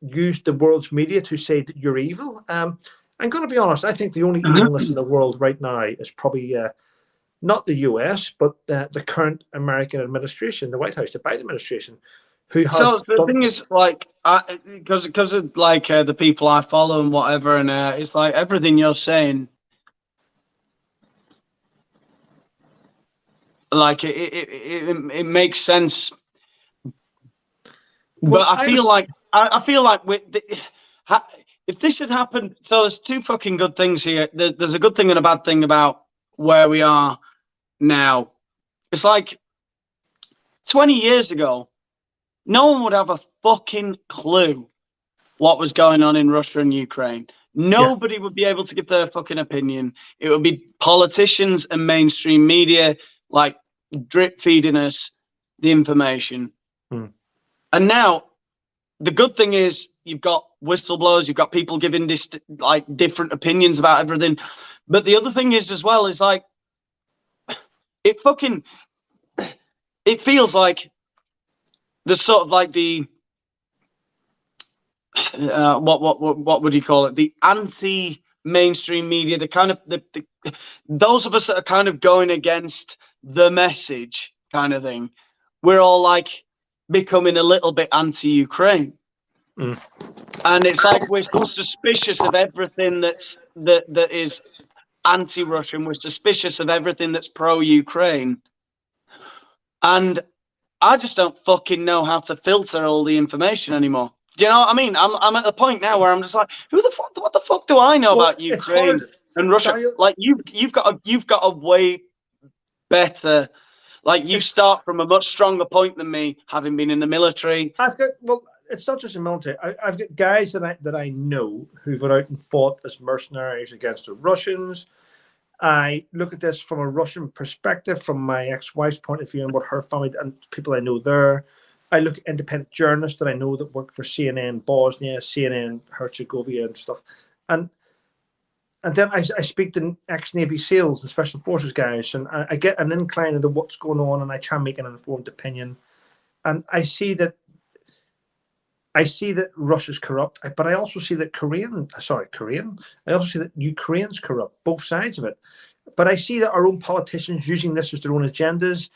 use the world's media to say that you're evil. I'm going to be honest. I think the only evilness in the world right now is probably not the US, but the current American administration, the White House, the Biden administration. So the thing is, like, because of like the people I follow and whatever, and it's like everything you're saying, like it makes sense. But I feel like if this had happened, so there's two fucking good things here. There's a good thing and a bad thing about where we are now. It's like 20 years ago. No one would have a fucking clue what was going on in Russia and Ukraine. Nobody would be able to give their fucking opinion. It would be politicians and mainstream media like drip feeding us the information. And now the good thing is you've got whistleblowers, you've got people giving this like different opinions about everything. But the other thing is as well is like it feels like the sort of like the what would you call it? The anti-mainstream media, the kind of the those of us that are kind of going against the message kind of thing. We're all like becoming a little bit anti-Ukraine, and it's like we're suspicious of everything that is anti-Russian. We're suspicious of everything that's pro-Ukraine, and I just don't fucking know how to filter all the information anymore. Do you know what I mean? I'm at the point now where I'm just like, what the fuck do I know about Ukraine and Russia? Like you've got a way better, like you start from a much stronger point than me, having been in the military. It's not just the military. I've got guys that I know who've went out and fought as mercenaries against the Russians. I look at this from a Russian perspective, from my ex-wife's point of view and what her family and people I know there. I look at independent journalists that I know that work for CNN Bosnia, CNN Herzegovina and stuff. And then I speak to ex-Navy SEALs and Special Forces guys, and I get an incline into what's going on, and I try and make an informed opinion. And I see that Russia's corrupt, but I also see that I also see that Ukraine's corrupt, both sides of it. But I see that our own politicians using this as their own agendas,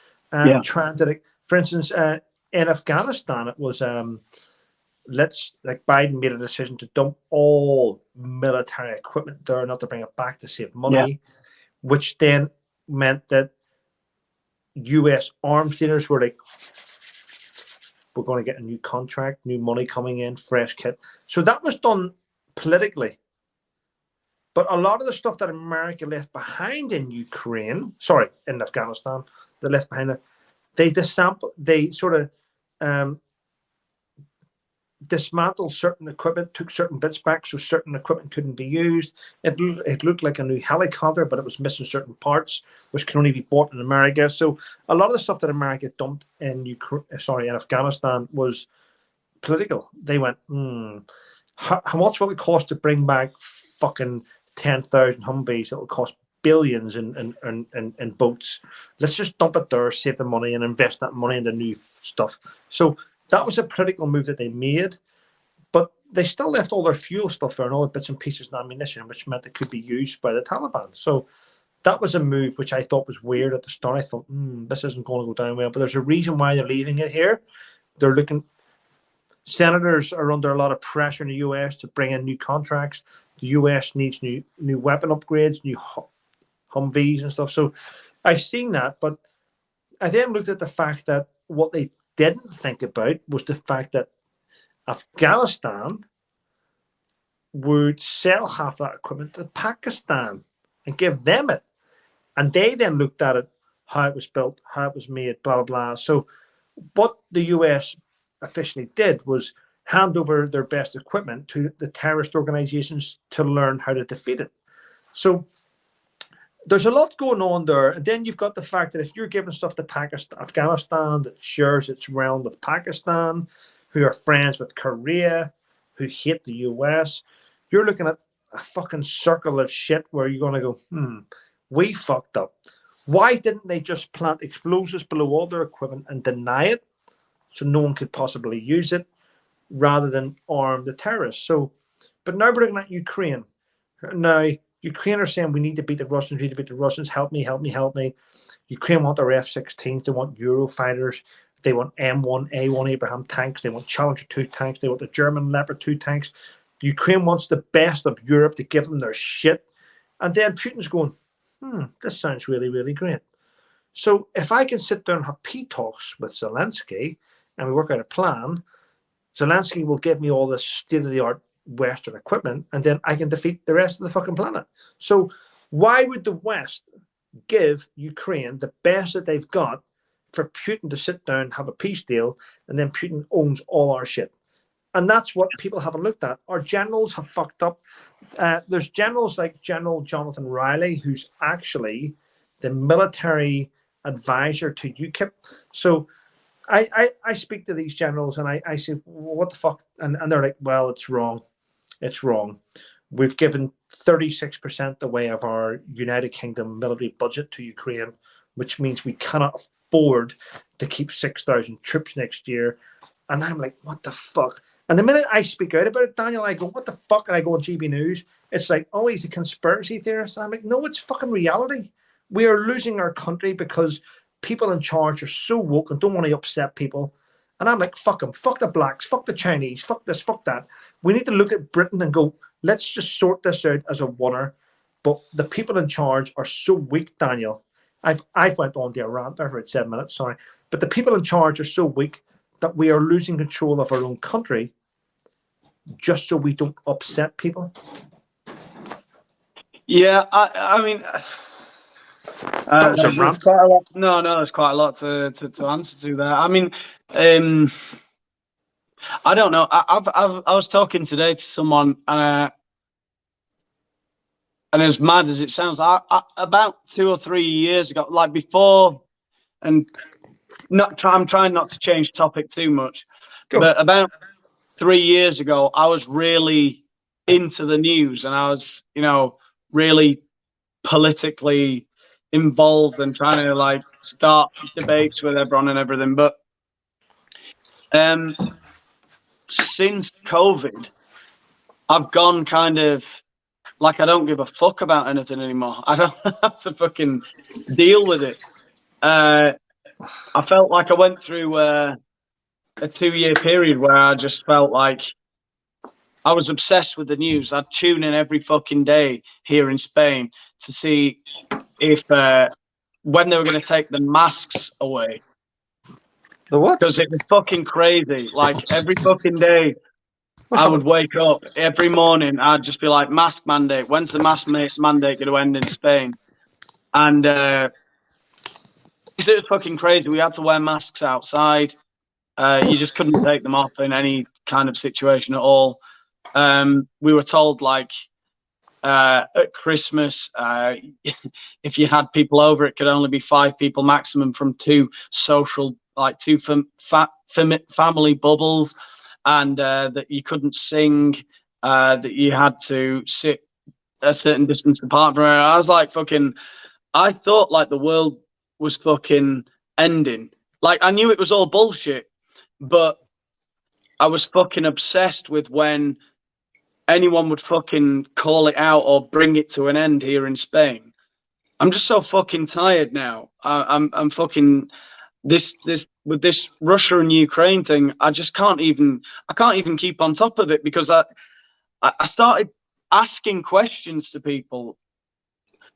trying to, for instance, in Afghanistan, it was Biden made a decision to dump all military equipment there, not to bring it back to save money, which then meant that US arms dealers were like, we're going to get a new contract, new money coming in, fresh kit. So that was done politically. But a lot of the stuff that America left behind in Afghanistan, they left behind it, they sort of dismantled certain equipment, took certain bits back so certain equipment couldn't be used. It looked like a new helicopter, but it was missing certain parts, which can only be bought in America. So a lot of the stuff that America dumped in Afghanistan was political. They went, how much will it cost to bring back fucking 10,000 Humvees? It will cost billions in boats. Let's just dump it there, save the money, and invest that money into new stuff. So that was a political move that they made, but they still left all their fuel stuff there and all the bits and pieces and ammunition, which meant it could be used by the Taliban. So that was a move which I thought was weird at the start. I thought, this isn't going to go down well, but there's a reason why they're leaving it here. They're looking. Senators are under a lot of pressure in the US to bring in new contracts. The US needs new weapon upgrades, new Humvees and stuff. So I've seen that, but I then looked at the fact that what they didn't think about was the fact that Afghanistan would sell half that equipment to Pakistan and give them it. And they then looked at it, how it was built, how it was made, blah, blah, blah. So what the US officially did was hand over their best equipment to the terrorist organizations to learn how to defeat it. So there's a lot going on there. And then you've got the fact that if you're giving stuff to Pakistan, Afghanistan that shares its realm with Pakistan, who are friends with Korea, who hate the US, you're looking at a fucking circle of shit where you're going to go, we fucked up. Why didn't they just plant explosives below all their equipment and deny it so no one could possibly use it rather than arm the terrorists? So, but now we're looking at Ukraine. Now, Ukraine are saying we need to beat the Russians, we need to beat the Russians, help me, help me, help me. Ukraine want their F-16s, they want Eurofighters, they want M1A1 Abraham tanks, they want Challenger 2 tanks, they want the German Leopard 2 tanks. Ukraine wants the best of Europe to give them their shit. And then Putin's going, this sounds really, really great. So if I can sit down and have peace talks with Zelensky and we work out a plan, Zelensky will give me all this state-of-the-art Western equipment, and then I can defeat the rest of the fucking planet. So why would the West give Ukraine the best that they've got for Putin to sit down, have a peace deal, and then Putin owns all our shit? And that's what people haven't looked at. Our generals have fucked up. There's generals like General Jonathan Riley, who's actually the military advisor to UKIP. So I speak to these generals and I say, what the fuck? And they're like, well, it's wrong. It's wrong. We've given 36% away of our United Kingdom military budget to Ukraine, which means we cannot afford to keep 6,000 troops next year. And I'm like, what the fuck? And the minute I speak out about it, Daniel, I go, what the fuck? And I go on GB News. It's like, oh, he's a conspiracy theorist. And I'm like, no, it's fucking reality. We are losing our country because people in charge are so woke and don't want to upset people. And I'm like, fuck them. Fuck the blacks. Fuck the Chinese. Fuck this. Fuck that. We need to look at Britain and go, let's just sort this out as a winner. But the people in charge are so weak, Daniel. I've went on to a rant there for 7 minutes, sorry. But the people in charge are so weak that we are losing control of our own country just so we don't upset people. Yeah, I mean, there's quite a lot. No, there's quite a lot to answer to there. I mean, I don't know. I was talking today to someone, and as mad as it sounds, about 2 or 3 years ago, like before, and I'm trying not to change topic too much, but about 3 years ago, I was really into the news, and I was, really politically involved and trying to like start debates with everyone and everything. But since COVID, I've gone kind of like, I don't give a fuck about anything anymore. I don't have to fucking deal with it. I felt like I went through a 2-year period where I just felt like I was obsessed with the news. I'd tune in every fucking day here in Spain to see if when they were going to take the masks away. The what? Because it was fucking crazy. Like every fucking day, I would wake up every morning. I'd just be like, mask mandate. When's the mask mandate going to end in Spain? And it was fucking crazy. We had to wear masks outside. You just couldn't take them off in any kind of situation at all. We were told, like, at Christmas, if you had people over, it could only be 5 people maximum from 2 social, like 2 family bubbles, and that you couldn't sing, that you had to sit a certain distance apart from her. I was like, fucking, I thought like the world was fucking ending. Like I knew it was all bullshit, but I was fucking obsessed with when anyone would fucking call it out or bring it to an end here in Spain. I'm just so fucking tired now. I'm fucking this with this Russia and Ukraine thing. I can't even keep on top of it because I started asking questions to people.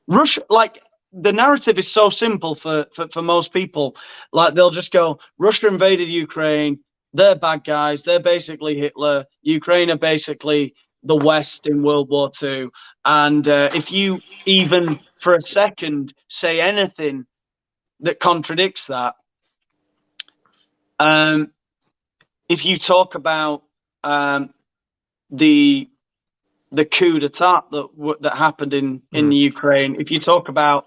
Russia, like the narrative is so simple for most people. Like they'll just go, Russia invaded Ukraine. They're bad guys. They're basically Hitler. Ukraine are basically the West in World War II. And if you even for a second say anything that contradicts that, if you talk about the coup d'etat that happened in the Ukraine, if you talk about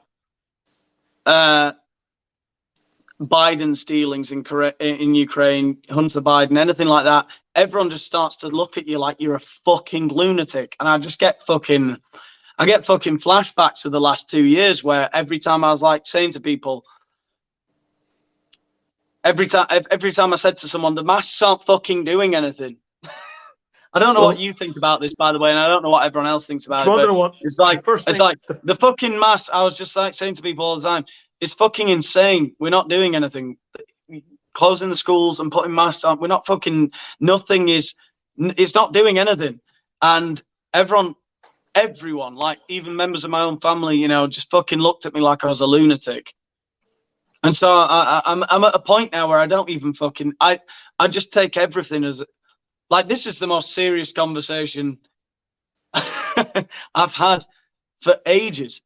Biden's dealings in Ukraine, Hunter Biden, anything like that, everyone just starts to look at you like you're a fucking lunatic. And I get fucking flashbacks of the last 2 years where every time I was like saying to people, every time I said to someone, the masks aren't fucking doing anything. I don't know what you think about this, by the way, and I don't know what everyone else thinks about it. But it's like the fucking mask. I was just like saying to people all the time, it's fucking insane. We're not doing anything. Closing the schools and putting masks on. We're not fucking. Nothing is. It's not doing anything. And everyone, like even members of my own family, you know, just fucking looked at me like I was a lunatic. And so I'm at a point now where I don't even fucking. I just take everything as. Like, this is the most serious conversation I've had for ages.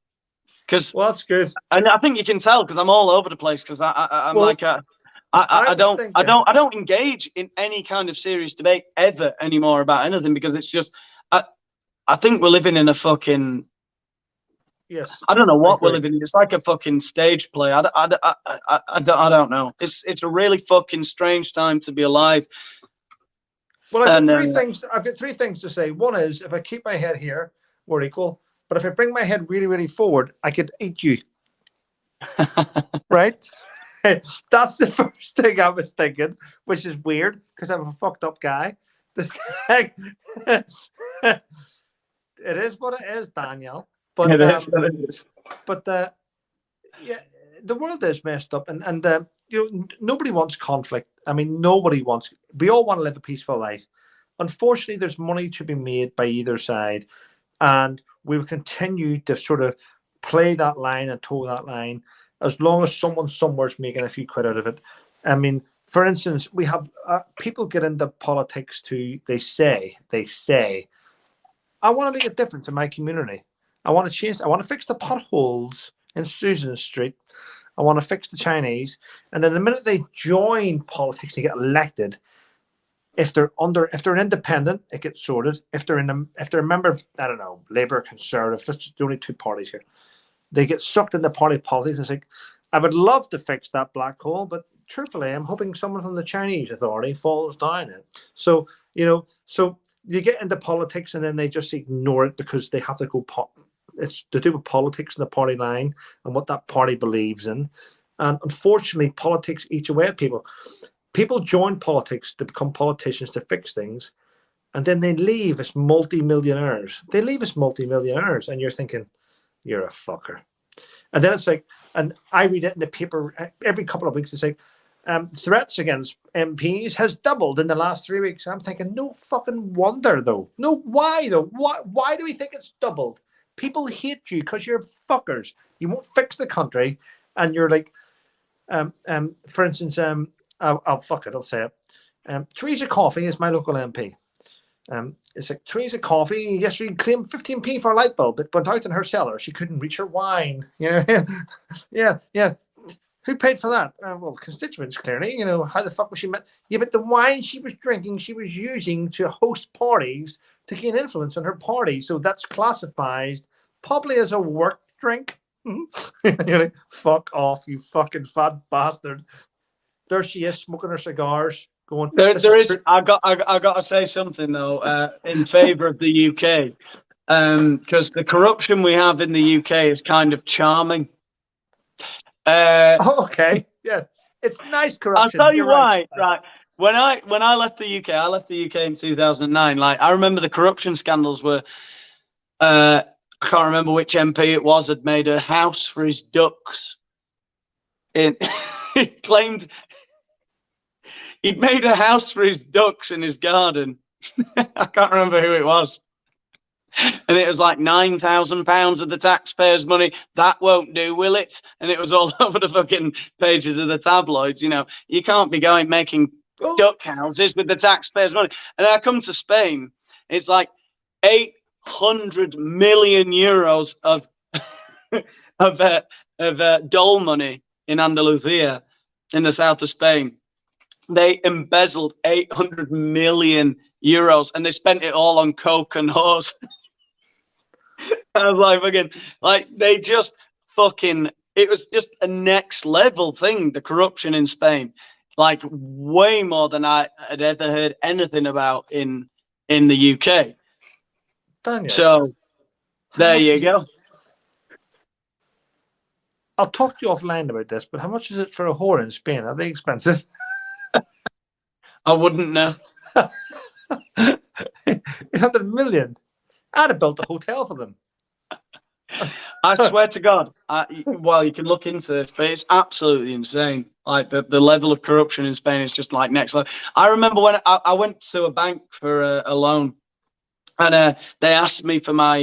Well, that's good. And I think you can tell because I'm all over the place because I don't engage in any kind of serious debate ever anymore about anything because it's just I think we're living in a fucking I don't know what we're living in. It's like a fucking stage play. I don't know. It's a really fucking strange time to be alive. Well, I've got three things to say. One is, if I keep my head here, we're equal. But if I bring my head really, really forward, I could eat you. Right? That's the first thing I was thinking, which is weird because I'm a fucked up guy. It is what it is, Daniel. But it is. But yeah, the world is messed up, and you know, nobody wants conflict. I mean, we all want to live a peaceful life. Unfortunately, there's money to be made by either side, and we will continue to sort of play that line and toe that line as long as someone somewhere's making a few quid out of it. I mean, for instance, we have people get into politics they say, I want to make a difference in my community. I want to fix the potholes in Susan Street. I want to fix the Chinese. And then the minute they join politics and get elected, if they're an independent, it gets sorted. If they're a member of, I don't know, Labour, Conservative, there's only two parties here. They get sucked into party politics. It's like, I would love to fix that black hole, but truthfully, I'm hoping someone from the Chinese authority falls down it. So, you know, you get into politics and then they just ignore it because they have to go it's to do with politics and the party line and what that party believes in. And unfortunately, politics eats away at people. People join politics to become politicians to fix things, and then they leave as multi-millionaires. And you're thinking, you're a fucker. And then it's like, and I read it in the paper every couple of weeks. It's like, threats against MPs has doubled in the last 3 weeks. I'm thinking, no fucking wonder though. No, why though? Why do we think it's doubled? People hate you because you're fuckers. You won't fix the country, and you're like, for instance, I'll say it. Teresa Coffey is my local MP. It's like Teresa Coffey yesterday claimed 15p for a light bulb. It went out in her cellar. She couldn't reach her wine. You know, yeah. Who paid for that? Well, constituents clearly. You know, how the fuck was she met? Yeah, but the wine she was drinking, she was using to host parties to gain influence on her party. So that's classified probably as a work drink. You're like, fuck off, you fucking fat bastard. There she is, smoking her cigars, going. I got to say something though, in favour of the UK. because the corruption we have in the UK is kind of charming. Oh, okay. Yeah. It's nice corruption. I'll tell you You're why. right. When I left the UK, I left the UK in 2009. Like, I remember the corruption scandals were, I can't remember which MP it was, had made a house for his ducks. He claimed he'd made a house for his ducks in his garden. I can't remember who it was. And it was like £9,000 of the taxpayers' money. That won't do, will it? And it was all over the fucking pages of the tabloids. You know, you can't be making duck houses with the taxpayers' money. And I come to Spain, it's like 800 million euros of dole money in Andalusia, in the south of Spain. They embezzled 800 million euros, and they spent it all on coke and whores. I was like, fucking, like, they just fucking, it was just a next level thing, the corruption in Spain, like way more than I had ever heard anything about in the UK. Daniel, so there you go. I'll talk to you offline about this, but how much is it for a whore in Spain? Are they expensive? I wouldn't know. 800 million. I'd have built a hotel for them. I swear to God, well, you can look into this, but it's absolutely insane. Like, the level of corruption in Spain is just like next level. I remember when I went to a bank for a loan, and they asked me for my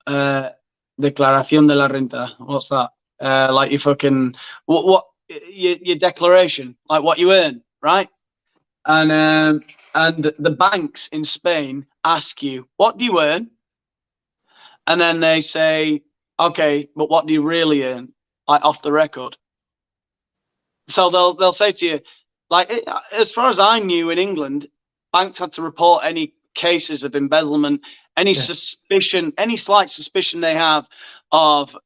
declaración de la renta. What's that? Like your fucking your declaration, like what you earn, right? And the banks in Spain ask you, what do you earn? And then they say, okay, but what do you really earn, like off the record? So they'll say to you, like, as far as I knew in England, banks had to report any cases of embezzlement, any suspicion, any slight suspicion they have of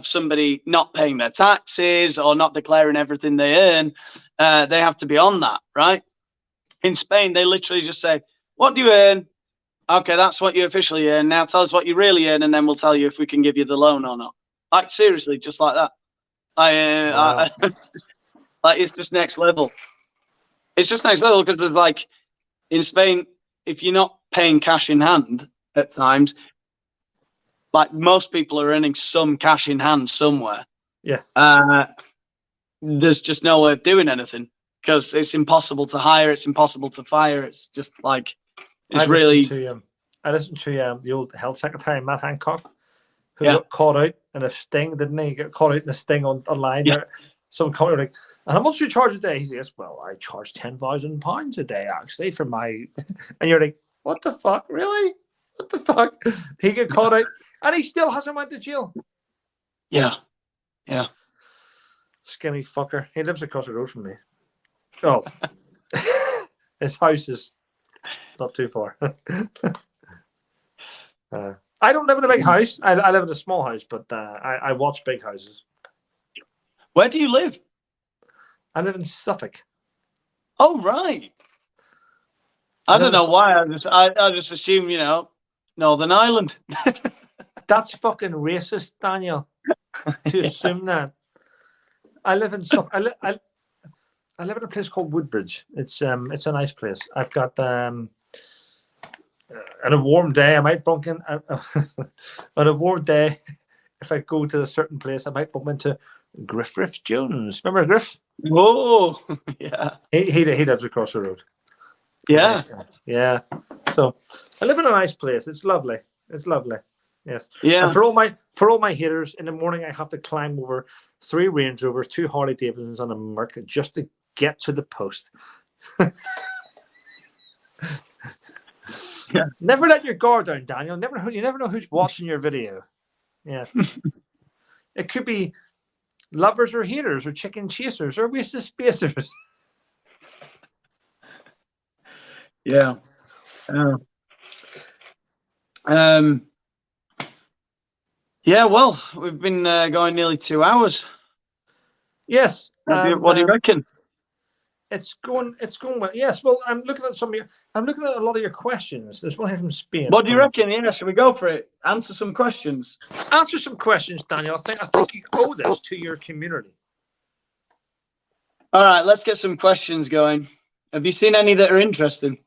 somebody not paying their taxes or not declaring everything they earn. They have to be on that, right? In Spain, they literally just say, what do you earn? Okay, that's what you officially earn. Now tell us what you really earn, and then we'll tell you if we can give you the loan or not. Like, seriously, just like that. Wow. Like, it's just next level. It's just next level because there's, like, in Spain, if you're not paying cash in hand at times, like, most people are earning some cash in hand somewhere. Yeah. There's just no way of doing anything because it's impossible to hire. It's impossible to fire. It's just like, it's really. I listened to the old health secretary, Matt Hancock, who got caught out in a sting, didn't he? He got caught out in a sting online. Yeah. Some company like, and how much do you charge a day? He says, well, I charge £10,000 a day, actually, for my. And you're like, what the fuck? Really? What the fuck? He got caught out, and he still hasn't went to jail. Yeah. Yeah. Skinny fucker. He lives across the road from me. Oh. His house is not too far. I don't live in a big house. I live in a small house, but I watch big houses. Where do you live? I live in Suffolk. Oh, right. I don't know why. I just assume, you know, Northern Ireland. That's fucking racist, Daniel, to assume that. I live in Suffolk. I live in a place called Woodbridge. It's a nice place. I've got on a warm day, I might bump in. On a warm day, if I go to a certain place, I might bump into Griff Jones. Remember Griff? Oh, yeah. He lives across the road. Yeah. Yeah. So I live in a nice place. It's lovely. It's lovely. Yes. Yeah. And for all my haters, in the morning I have to climb over 3 Range Rovers, 2 Harley Davidsons, and a Merc just to get to the post. Yeah. Never let your guard down, Daniel. You never know who's watching your video. Yes. It could be lovers or haters or chicken chasers or wasted spacers. Yeah. Yeah, well, we've been going nearly 2 hours. Yes. What do you reckon? It's going well. Yes, well, I'm looking at I'm looking at a lot of your questions. There's one here from Spain. What do you reckon? Yeah, should we go for it? Answer some questions. Answer some questions, Daniel. I think you owe this to your community. All right, let's get some questions going. Have you seen any that are interesting?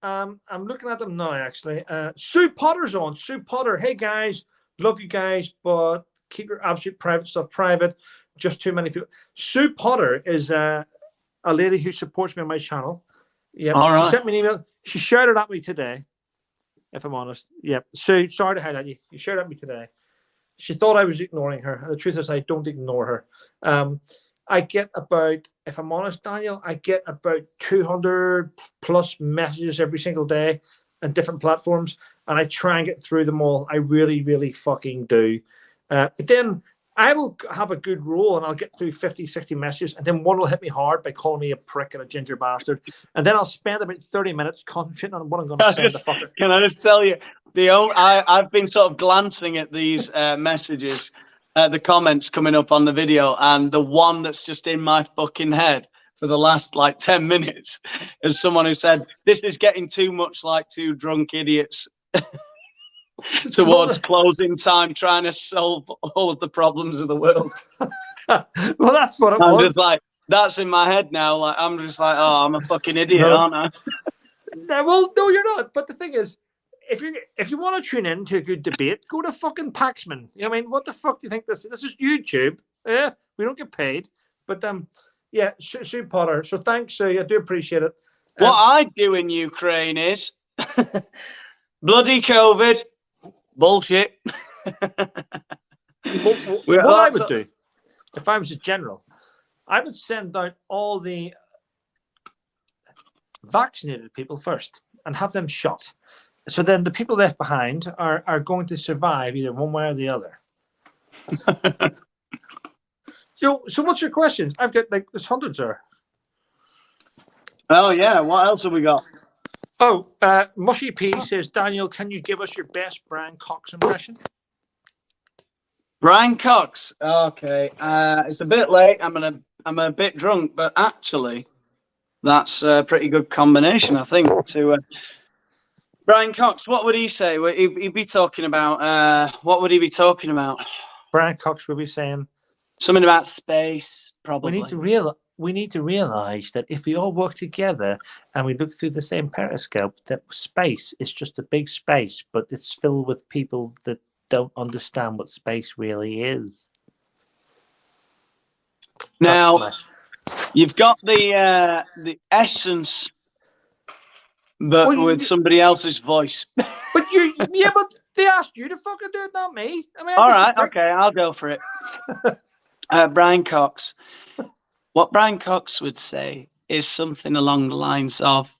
I'm looking at them now, actually. Sue Potter's on. Sue Potter. Hey, guys. Love you guys, but keep your absolute private stuff private. Just too many people. Sue Potter is a lady who supports me on my channel. Yeah, all right. She sent me an email. She shared it at me today, if I'm honest. Yep. Sue, sorry to highlight you. You shared it at me today. She thought I was ignoring her. The truth is I don't ignore her. I get about, if I'm honest, Daniel, I get about 200 plus messages every single day on different platforms, and I try and get through them all. I really, really fucking do. But then I will have a good rule and I'll get through 50, 60 messages, and then one will hit me hard by calling me a prick and a ginger bastard. And then I'll spend about 30 minutes concentrating on what I'm going to say to the fucker. Can I just tell you, I've been sort of glancing at these messages, the comments coming up on the video, and the one that's just in my fucking head for the last like 10 minutes is someone who said, "This is getting too much like two drunk idiots." Towards closing time, trying to solve all of the problems of the world. Well, that's what it was. I'm just like, that's in my head now. Like, I'm just like, oh, I'm a fucking idiot, aren't I? Well, no, you're not. But the thing is, if you want to tune in to a good debate, go to fucking Paxman. You know what I mean? What the fuck do you think this is? This is YouTube. Yeah, we don't get paid. But yeah, Sue Potter. So thanks, Sue. I do appreciate it. What I do in Ukraine is bloody COVID. Bullshit. What I would do, if I was a general, I would send out all the vaccinated people first and have them shot. So then the people left behind are going to survive either one way or the other. So what's your questions? I've got there's hundreds there. Oh yeah, what else have we got? Oh, Mushy P says, Daniel, can you give us your best Brian Cox impression? Brian Cox. Okay, it's a bit late. I'm a bit drunk, but actually, that's a pretty good combination, I think. To Brian Cox, what would he say? He'd be talking about. What would he be talking about? Brian Cox would be saying something about space, probably. We need to realize that if we all work together and we look through the same periscope, that space is just a big space, but it's filled with people that don't understand what space really is. Now, you've got the essence, but with somebody else's voice. But but they asked you to fucking do it, not me. I mean, all right, okay, I'll go for it. Brian Cox. What Brian Cox would say is something along the lines of,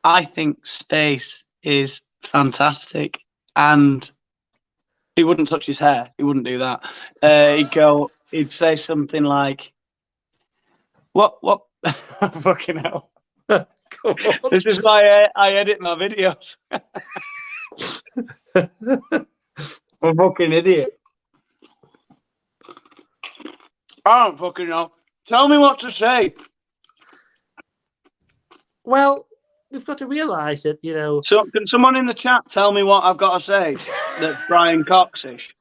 I think space is fantastic. And he wouldn't touch his hair. He wouldn't do that. He'd say something like, what, fucking hell. This is why I edit my videos. I'm a fucking idiot. I don't fucking know. Tell me what to say. Well, we've got to realise that, you know. So can someone in the chat tell me what I've got to say? That Brian Cox-ish.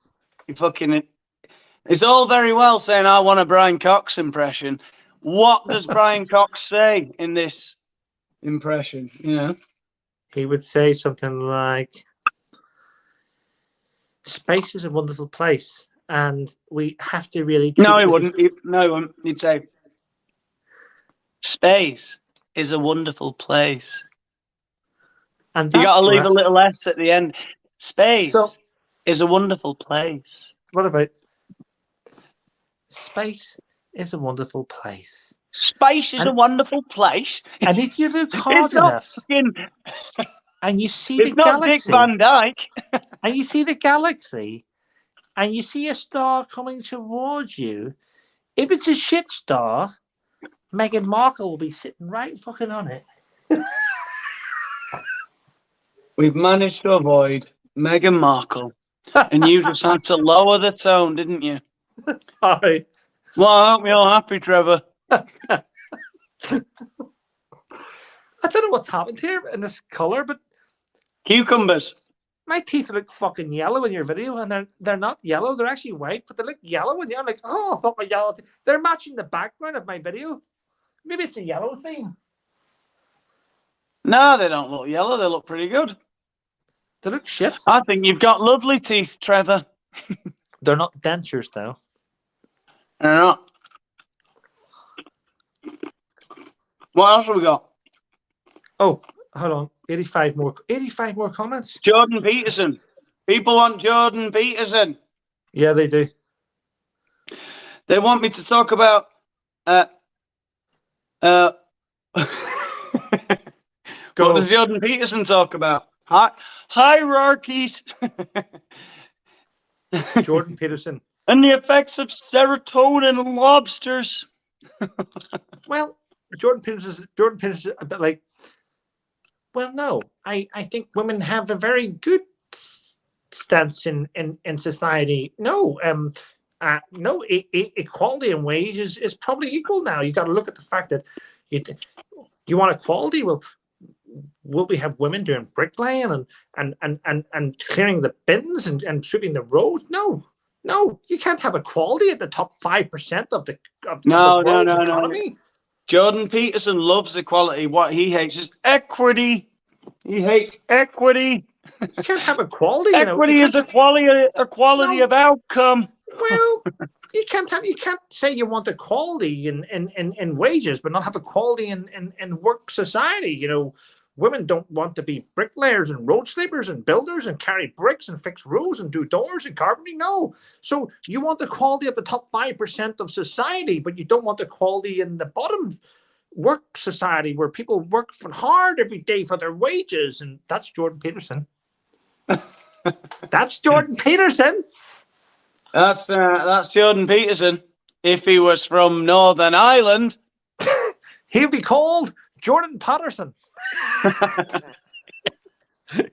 It's all very well saying I want a Brian Cox impression. What does Brian Cox say in this impression? You know, he would say something like, "Space is a wonderful place, and we have to really." No, he wouldn't. He'd say, "Space is a wonderful place." And you got to leave a little S at the end. Space is a wonderful place. What about space is a wonderful place? Space is a wonderful place. And if you look hard enough, and you see it's the not galaxy, Dick Van Dyke, and you see the galaxy, and you see a star coming towards you, if it's a shit star, Meghan Markle will be sitting right fucking on it. We've managed to avoid Meghan Markle, and you just had to lower the tone, didn't you? Sorry. Well, I hope you're happy, Trevor. I don't know what's happened here in this color, but Cucumbers. my teeth look fucking yellow in your video, and they're not yellow. They're actually white, but they look yellow. And I'm like, oh, I thought my yellow. They're matching the background of my video. Maybe it's a yellow theme. No, they don't look yellow. They look pretty good. They look shit. I think you've got lovely teeth, Trevor. They're not dentures, though. They're not. What else have we got? Oh, hold on. 85 more comments. Jordan Peterson. People want Jordan Peterson. Yeah, they do. They want me to talk about what does Jordan Peterson talk about? Hierarchies. Jordan Peterson. And the effects of serotonin in lobsters. Well, Jordan Peterson's a bit like, well, no, I think women have a very good stance in society. No, equality in wages is probably equal now. You got to look at the fact that you want equality. Well, will we have women doing bricklaying and clearing the bins and sweeping the roads? No, you can't have equality at the top 5% of the world's economy. No. Jordan Peterson loves equality. What he hates is equity. He hates equity. You can't have equality. Equity is equality of outcome. Well, you can't say you want equality in wages, but not have equality in work society. Women don't want to be bricklayers and road sweepers and builders and carry bricks and fix roofs and do doors and carpentry. No. So you want equality of the top 5% of society, but you don't want equality in the bottom work society where people work hard every day for their wages. And that's Jordan Peterson. That's Jordan Peterson. That's Jordan Peterson. If he was from Northern Ireland, he'd be called Jordan Patterson.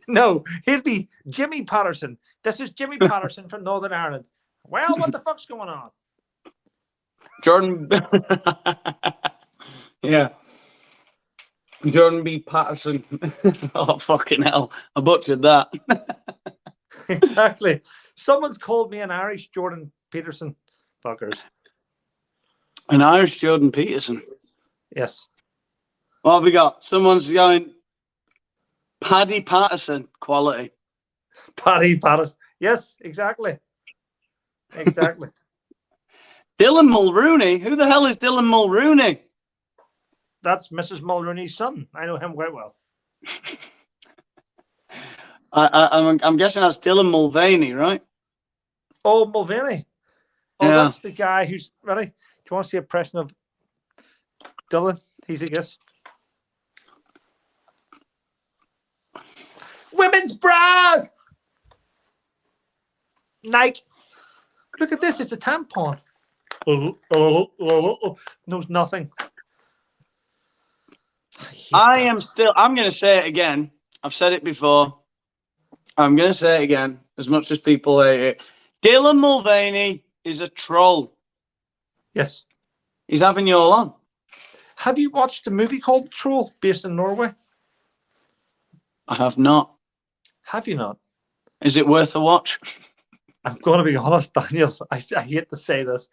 No, he'd be Jimmy Patterson. This is Jimmy Patterson from Northern Ireland. Well, what the fuck's going on? Jordan. Yeah. Jordan B. Patterson. Oh, fucking hell. I butchered that. Exactly. Someone's called me an Irish Jordan Peterson. Fuckers. An Irish Jordan Peterson? Yes. What have we got? Someone's going Paddy Patterson quality. Paddy Patterson. Yes, exactly. Exactly. Dylan Mulrooney? Who the hell is Dylan Mulrooney? That's Mrs. Mulrooney's son. I know him quite well. I'm guessing that's Dylan Mulvaney, right? Oh, Mulvaney. Oh, yeah. That's the guy who's ready. Do you want to see a impression of Dylan? He's a guess. Women's bras. Nike. Look at this. It's a tampon. Knows nothing. I'm going to say it again. I've said it before. I'm going to say it again, as much as people hate it. Dylan Mulvaney is a troll. Yes. He's having you all on. Have you watched a movie called Troll, based in Norway? I have not. Have you not? Is it worth a watch? I'm going to be honest, Daniel. I hate to say this,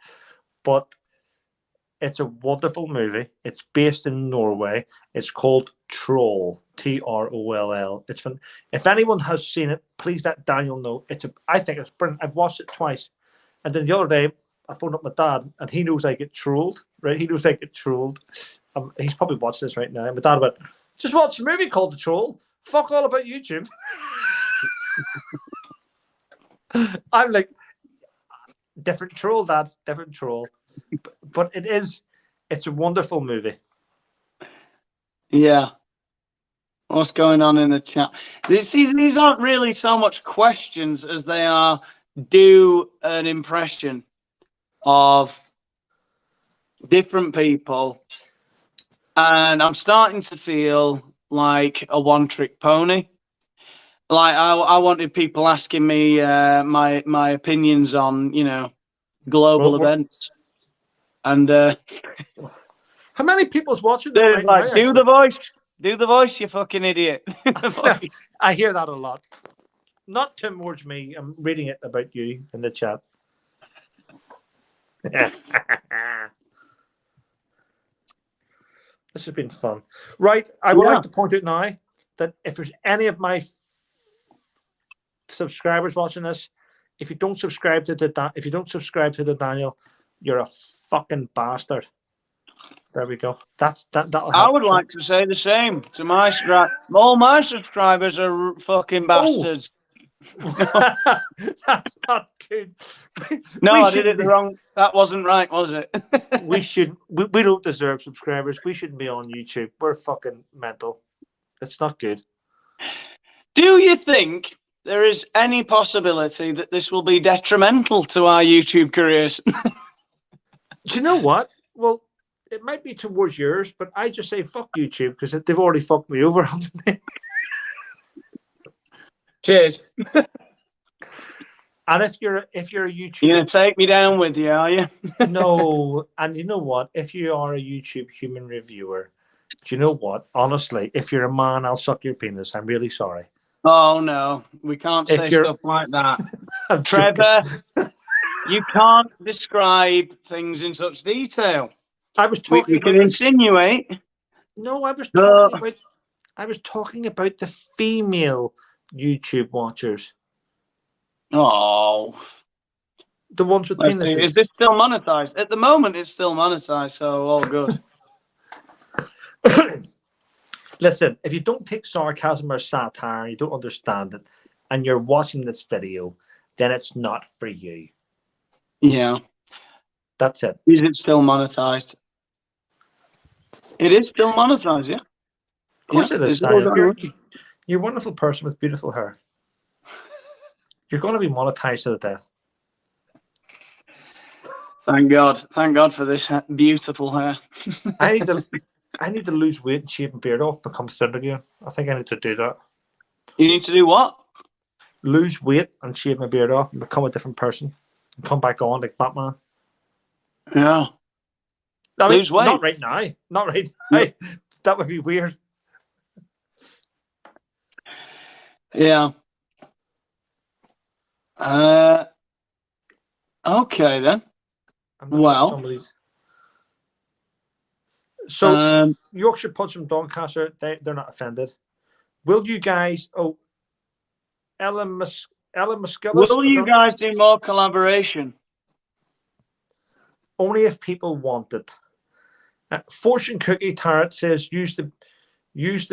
but it's a wonderful movie. It's based in Norway. It's called Troll, Troll. It's fun. If anyone has seen it, please let Daniel know. I think it's brilliant. I've watched it twice, and then the other day I phoned up my dad, and he knows I get trolled. Right? He knows I get trolled. He's probably watched this right now. My dad went, "Just watch a movie called The Troll. Fuck all about YouTube." I'm like, different troll, Dad. Different troll. But it's a wonderful movie. Yeah. What's going on in the chat? These aren't really so much questions as they are do an impression of different people. And I'm starting to feel like a one-trick pony. Like I wanted people asking me my opinions on, global events. And How many people's watching that Dude, right like, now? do the voice. Do the voice, you fucking idiot. The voice. I hear that a lot. Not towards me. I'm reading it about you in the chat. This has been fun. Right. I would like to point out now that if there's any of my subscribers watching this, if you don't subscribe to the Daniel, you're a fucking bastard. There we go. That'll help. I would like to say the same to my all my subscribers are fucking bastards. That's not good. No, I did it the wrong. That wasn't right, was it? We don't deserve subscribers. We shouldn't be on YouTube. We're fucking mental. It's not good. Do you think there is any possibility that this will be detrimental to our YouTube careers? Do you know what? Well, it might be towards yours, but I just say fuck YouTube because they've already fucked me over, haven't they? Cheers. And if you're a YouTuber, you're gonna take me down with you, are you? No. And you know what? If you are a YouTube human reviewer, do you know what? Honestly, if you're a man, I'll suck your penis. I'm really sorry. Oh no, we can't say stuff like that. Trevor, you can't describe things in such detail. I was talking. We can insinuate. No, I was talking about the female YouTube watchers. Oh, the ones with penises. Is this still monetized? At the moment, it's still monetized, so all good. Listen, if you don't take sarcasm or satire, you don't understand it, and you're watching this video, then it's not for you. Yeah, that's it. Is it still monetized? It is still monetized, yeah. Of course it is. You're a wonderful person with beautiful hair. You're going to be monetized to the death. Thank God. Thank God for this beautiful hair. I need to lose weight and shave my beard off, become thin again. I think I need to do that. You need to do what? Lose weight and shave my beard off and become a different person. And come back on like Batman. Yeah. I mean, lose weight? Not right now. Not right now. Yep. That would be weird. Yeah. Okay then. Well. So Yorkshire Punch and Doncaster, they're not offended. Will you guys? Oh, Ellen Musculus. Will you guys do more collaboration? Only if people want it. Fortune Cookie Tarot says use the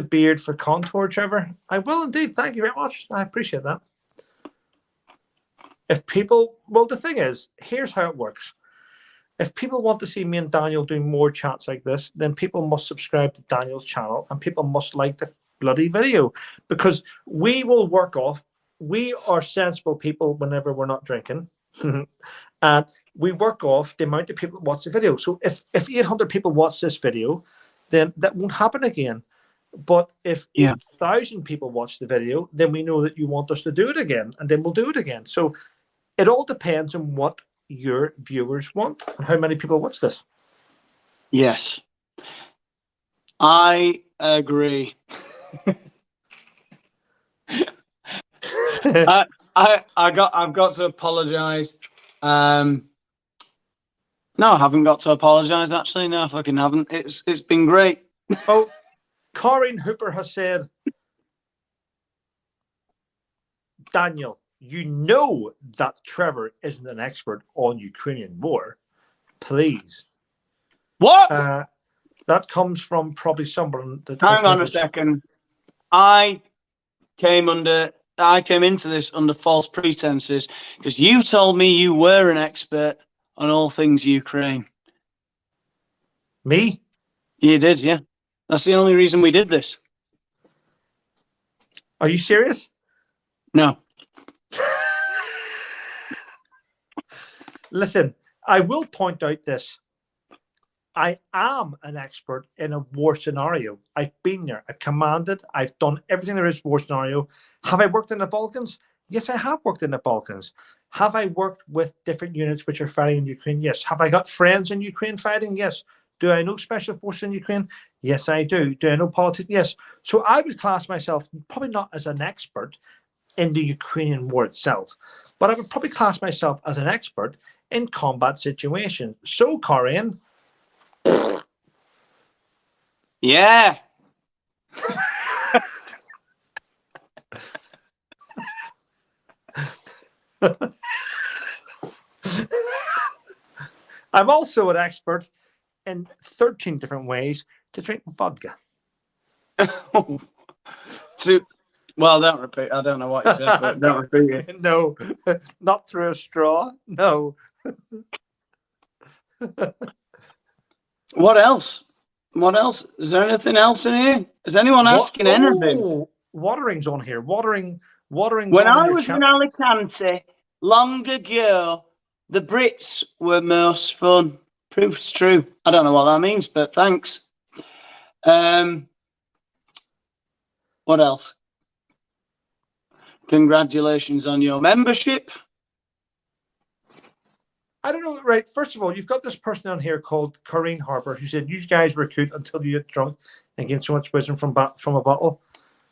beard for contour, Trevor. I will indeed. Thank you very much. I appreciate that. If people, well, the thing is, here's how it works. If people want to see me and Daniel doing more chats like this, then people must subscribe to Daniel's channel and people must like the bloody video, because we will work off. We are sensible people whenever we're not drinking. And we work off the amount of people that watch the video. So if 800 people watch this video, then that won't happen again. But if 8,000 people watch the video, then we know that you want us to do it again, and then we'll do it again. So it all depends on what your viewers want and how many people watch this. Yes, I agree. I've got to apologize. No, I haven't got to apologize. Actually, no, I fucking haven't. It's been great. Oh, Corinne Hooper has said, Daniel, you know that Trevor isn't an expert on Ukrainian war. Please. What? That comes from probably someone that. Hang on a second. I came into this under false pretenses because you told me you were an expert on all things Ukraine. Me? You did, yeah. That's the only reason we did this. Are you serious? No. Listen, I will point out this. I am an expert in a war scenario. I've been there. I've commanded. I've done everything there is war scenario. Have I worked in the Balkans? Yes, I have worked in the Balkans. Have I worked with different units which are fighting in Ukraine? Yes. Have I got friends in Ukraine fighting? Yes. Do I know special forces in Ukraine? Yes, I do. Do I know politics? Yes. So I would class myself probably not as an expert in the Ukrainian war itself, but I would probably class myself as an expert in combat situations. So, Corinne. Yeah. I'm also an expert in 13 different ways to drink vodka. Well, don't repeat. I don't know what you said, but don't repeat it. No, not through a straw. No. What else? What else? Is there anything else in here? Is anyone asking anything? Oh, watering's on here. Watering's when on I your was chat. in Alicante long ago, the Brits were most fun. Proof's true. I don't know what that means, but thanks. What else? Congratulations on your membership. I don't know, right? First of all, you've got this person on here called Corinne Harper who said, "You guys were cute until you get drunk and gain so much wisdom from a bottle."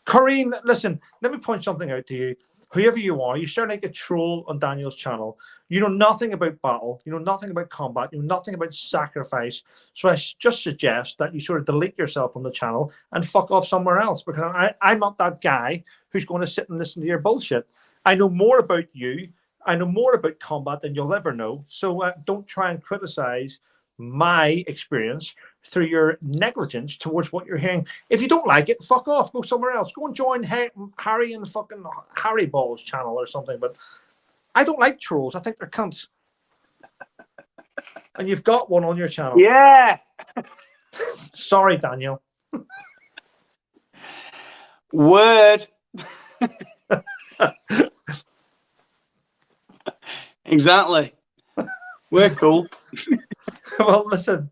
Corinne, listen, let me point something out to you. Whoever you are, you sound like a troll on Daniel's channel. You know nothing about battle. You know nothing about combat. You know nothing about sacrifice. So I just suggest that you sort of delete yourself from the channel and fuck off somewhere else, because I'm not that guy who's going to sit and listen to your bullshit. I know more about you. I know more about combat than you'll ever know. So don't try and criticize my experience through your negligence towards what you're hearing. If you don't like it, fuck off. Go somewhere else. Go and join Harry and fucking Harry Ball's channel or something. But I don't like trolls. I think they're cunts. And you've got one on your channel. Yeah. Sorry, Daniel. Word. Exactly. We're cool. Well, listen,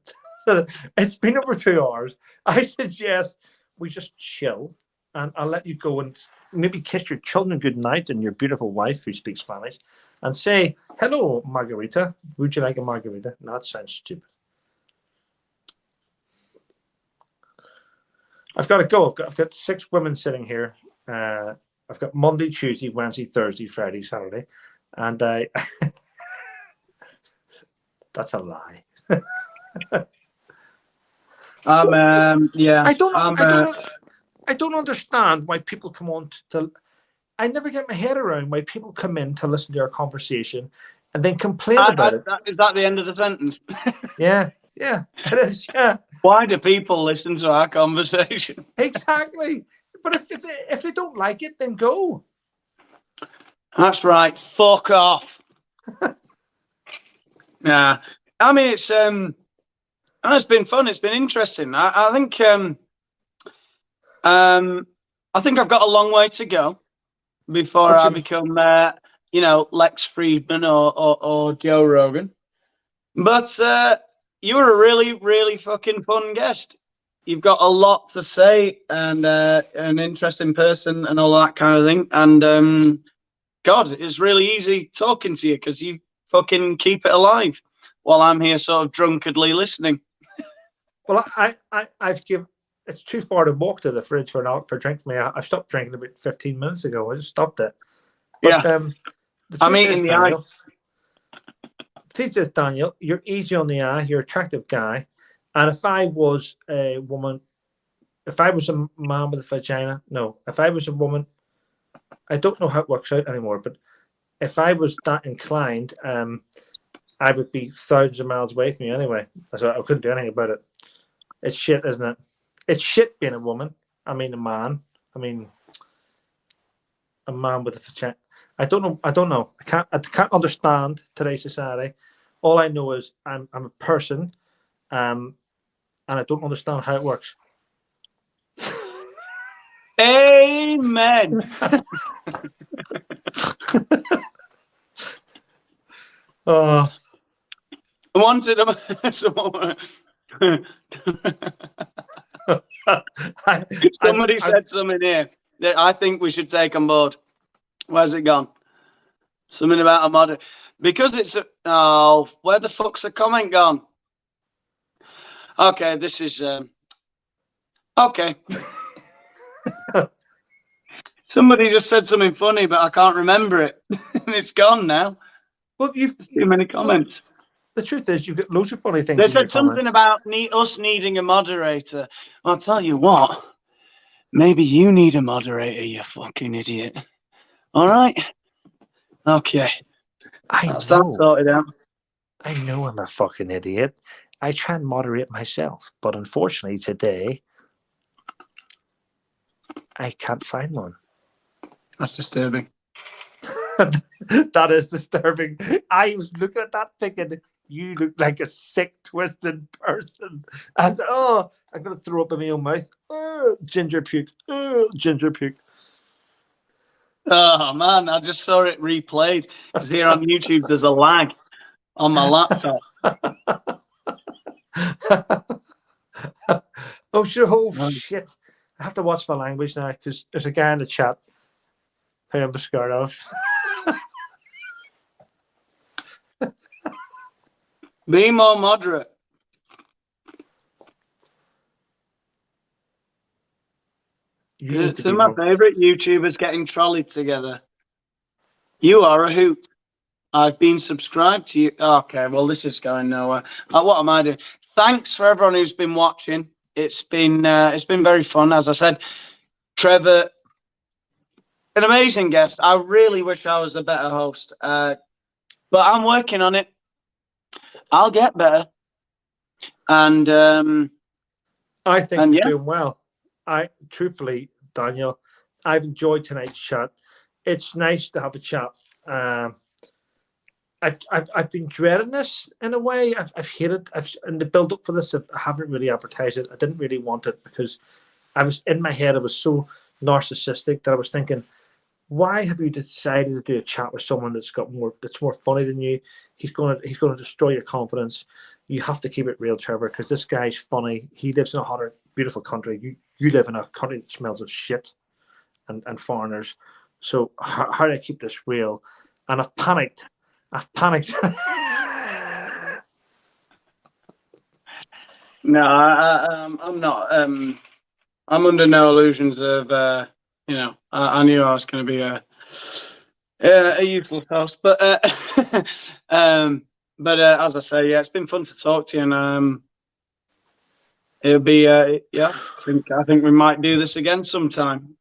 it's been over 2 hours. I suggest we just chill, and I'll let you go and maybe kiss your children good night and your beautiful wife who speaks Spanish, and say, "Hello, Margarita. Would you like a margarita?" No, that sounds stupid. I've got to go. I've got 6 women sitting here. I've got Monday, Tuesday, Wednesday, Thursday, Friday, Saturday, and that's a lie. Yeah. I don't understand why people come on to. I never get my head around why people come in to listen to our conversation and then complain about it. Is that the end of the sentence? Yeah, it is. Yeah. Why do people listen to our conversation? Exactly. But if they don't like it, then go. That's right. Fuck off. Yeah. I mean, it's been fun. It's been interesting. I think I've got a long way to go before I become Lex Friedman or Joe Rogan. But you were a really, really fucking fun guest. You've got a lot to say, and an interesting person and all that kind of thing. And God, it's really easy talking to you because you fucking keep it alive while I'm here sort of drunkenly listening. Well, I've given. It's too far to walk to the fridge for a drink for me. I stopped drinking about 15 minutes ago. I just stopped it. But, yeah. I'm eating the eye. Tate says, Daniel, you're easy on the eye. You're an attractive guy. And if I was a woman, if I was a man with a vagina, no. If I was a woman, I don't know how it works out anymore. But if I was that inclined, I would be thousands of miles away from you anyway. So I couldn't do anything about it. It's shit, isn't it? It's shit being a woman. I mean, a man. I mean, a man with a vagina. I don't know. I can't understand today's society. All I know is I'm a person, and I don't understand how it works. Amen. Oh. I wanted somebody said something here that I think we should take on board. Where's it gone? Something about a modern, because it's where the fuck's the comment gone? Okay, this is okay. Somebody just said something funny, but I can't remember it. It's gone now. Well, Too many comments. The truth is, you've got loads of funny things. They in your said something comments. about us needing a moderator. I'll tell you what. Maybe you need a moderator, you fucking idiot. All right. Okay. That's that sorted out. I know I'm a fucking idiot. I try and moderate myself, but unfortunately today, I can't find one. That's disturbing. That is disturbing. I was looking at that thinking, you look like a sick, twisted person. I'm going to throw up in my own mouth. Ginger puke. Ginger puke. Oh, man, I just saw it replayed. Because here on YouTube, there's a lag on my laptop. Oh, shit. I have to watch my language now because there's a guy in the chat who I'm scared of. Be more moderate. It's my favourite YouTubers getting trolleyed together. You are a hoot. I've been subscribed to you. Okay, well, this is going nowhere. What am I doing? Thanks for everyone who's been watching. It's been very fun. As I said, Trevor, an amazing guest. I really wish I was a better host, but I'm working on it. I'll get better. And I think you're doing well. Truthfully, Daniel, I've enjoyed tonight's chat. It's nice to have a chat. I've been dreading this in a way. I've hated. In the build up for this, I haven't really advertised it. I didn't really want it because I was in my head. I was so narcissistic that I was thinking, why have you decided to do a chat with someone that's more funny than you? He's gonna destroy your confidence. You have to keep it real, Trevor, because this guy's funny. He lives in a hot, beautiful country. You live in a country that smells of shit and foreigners. So how do I keep this real? And I've panicked. No, I'm not. I'm under no illusions of. I knew I was going to be a useless host, but as I say, yeah, it's been fun to talk to you, and it'll be I think we might do this again sometime.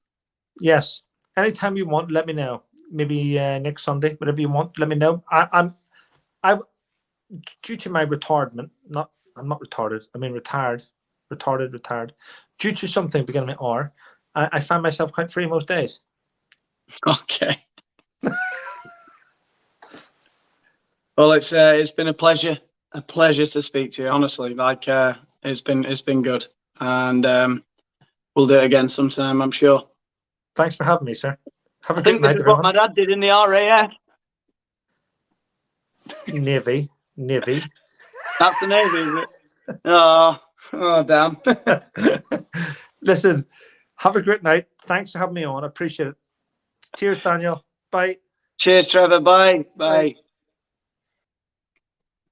Yes, anytime you want, let me know. Maybe next Sunday, whatever you want, let me know. I'm due to my retardment. I'm not retarded. I mean retired. Due to something beginning with R, I find myself quite free most days. Okay. Well, it's been a pleasure to speak to you. Honestly, it's been good, and we'll do it again sometime, I'm sure. Thanks for having me, sir. I think this is what my dad did in the RAF. Navy. That's the Navy, is it? Oh, damn. Listen, have a great night. Thanks for having me on. I appreciate it. Cheers, Daniel. Bye. Cheers, Trevor. Bye. Bye.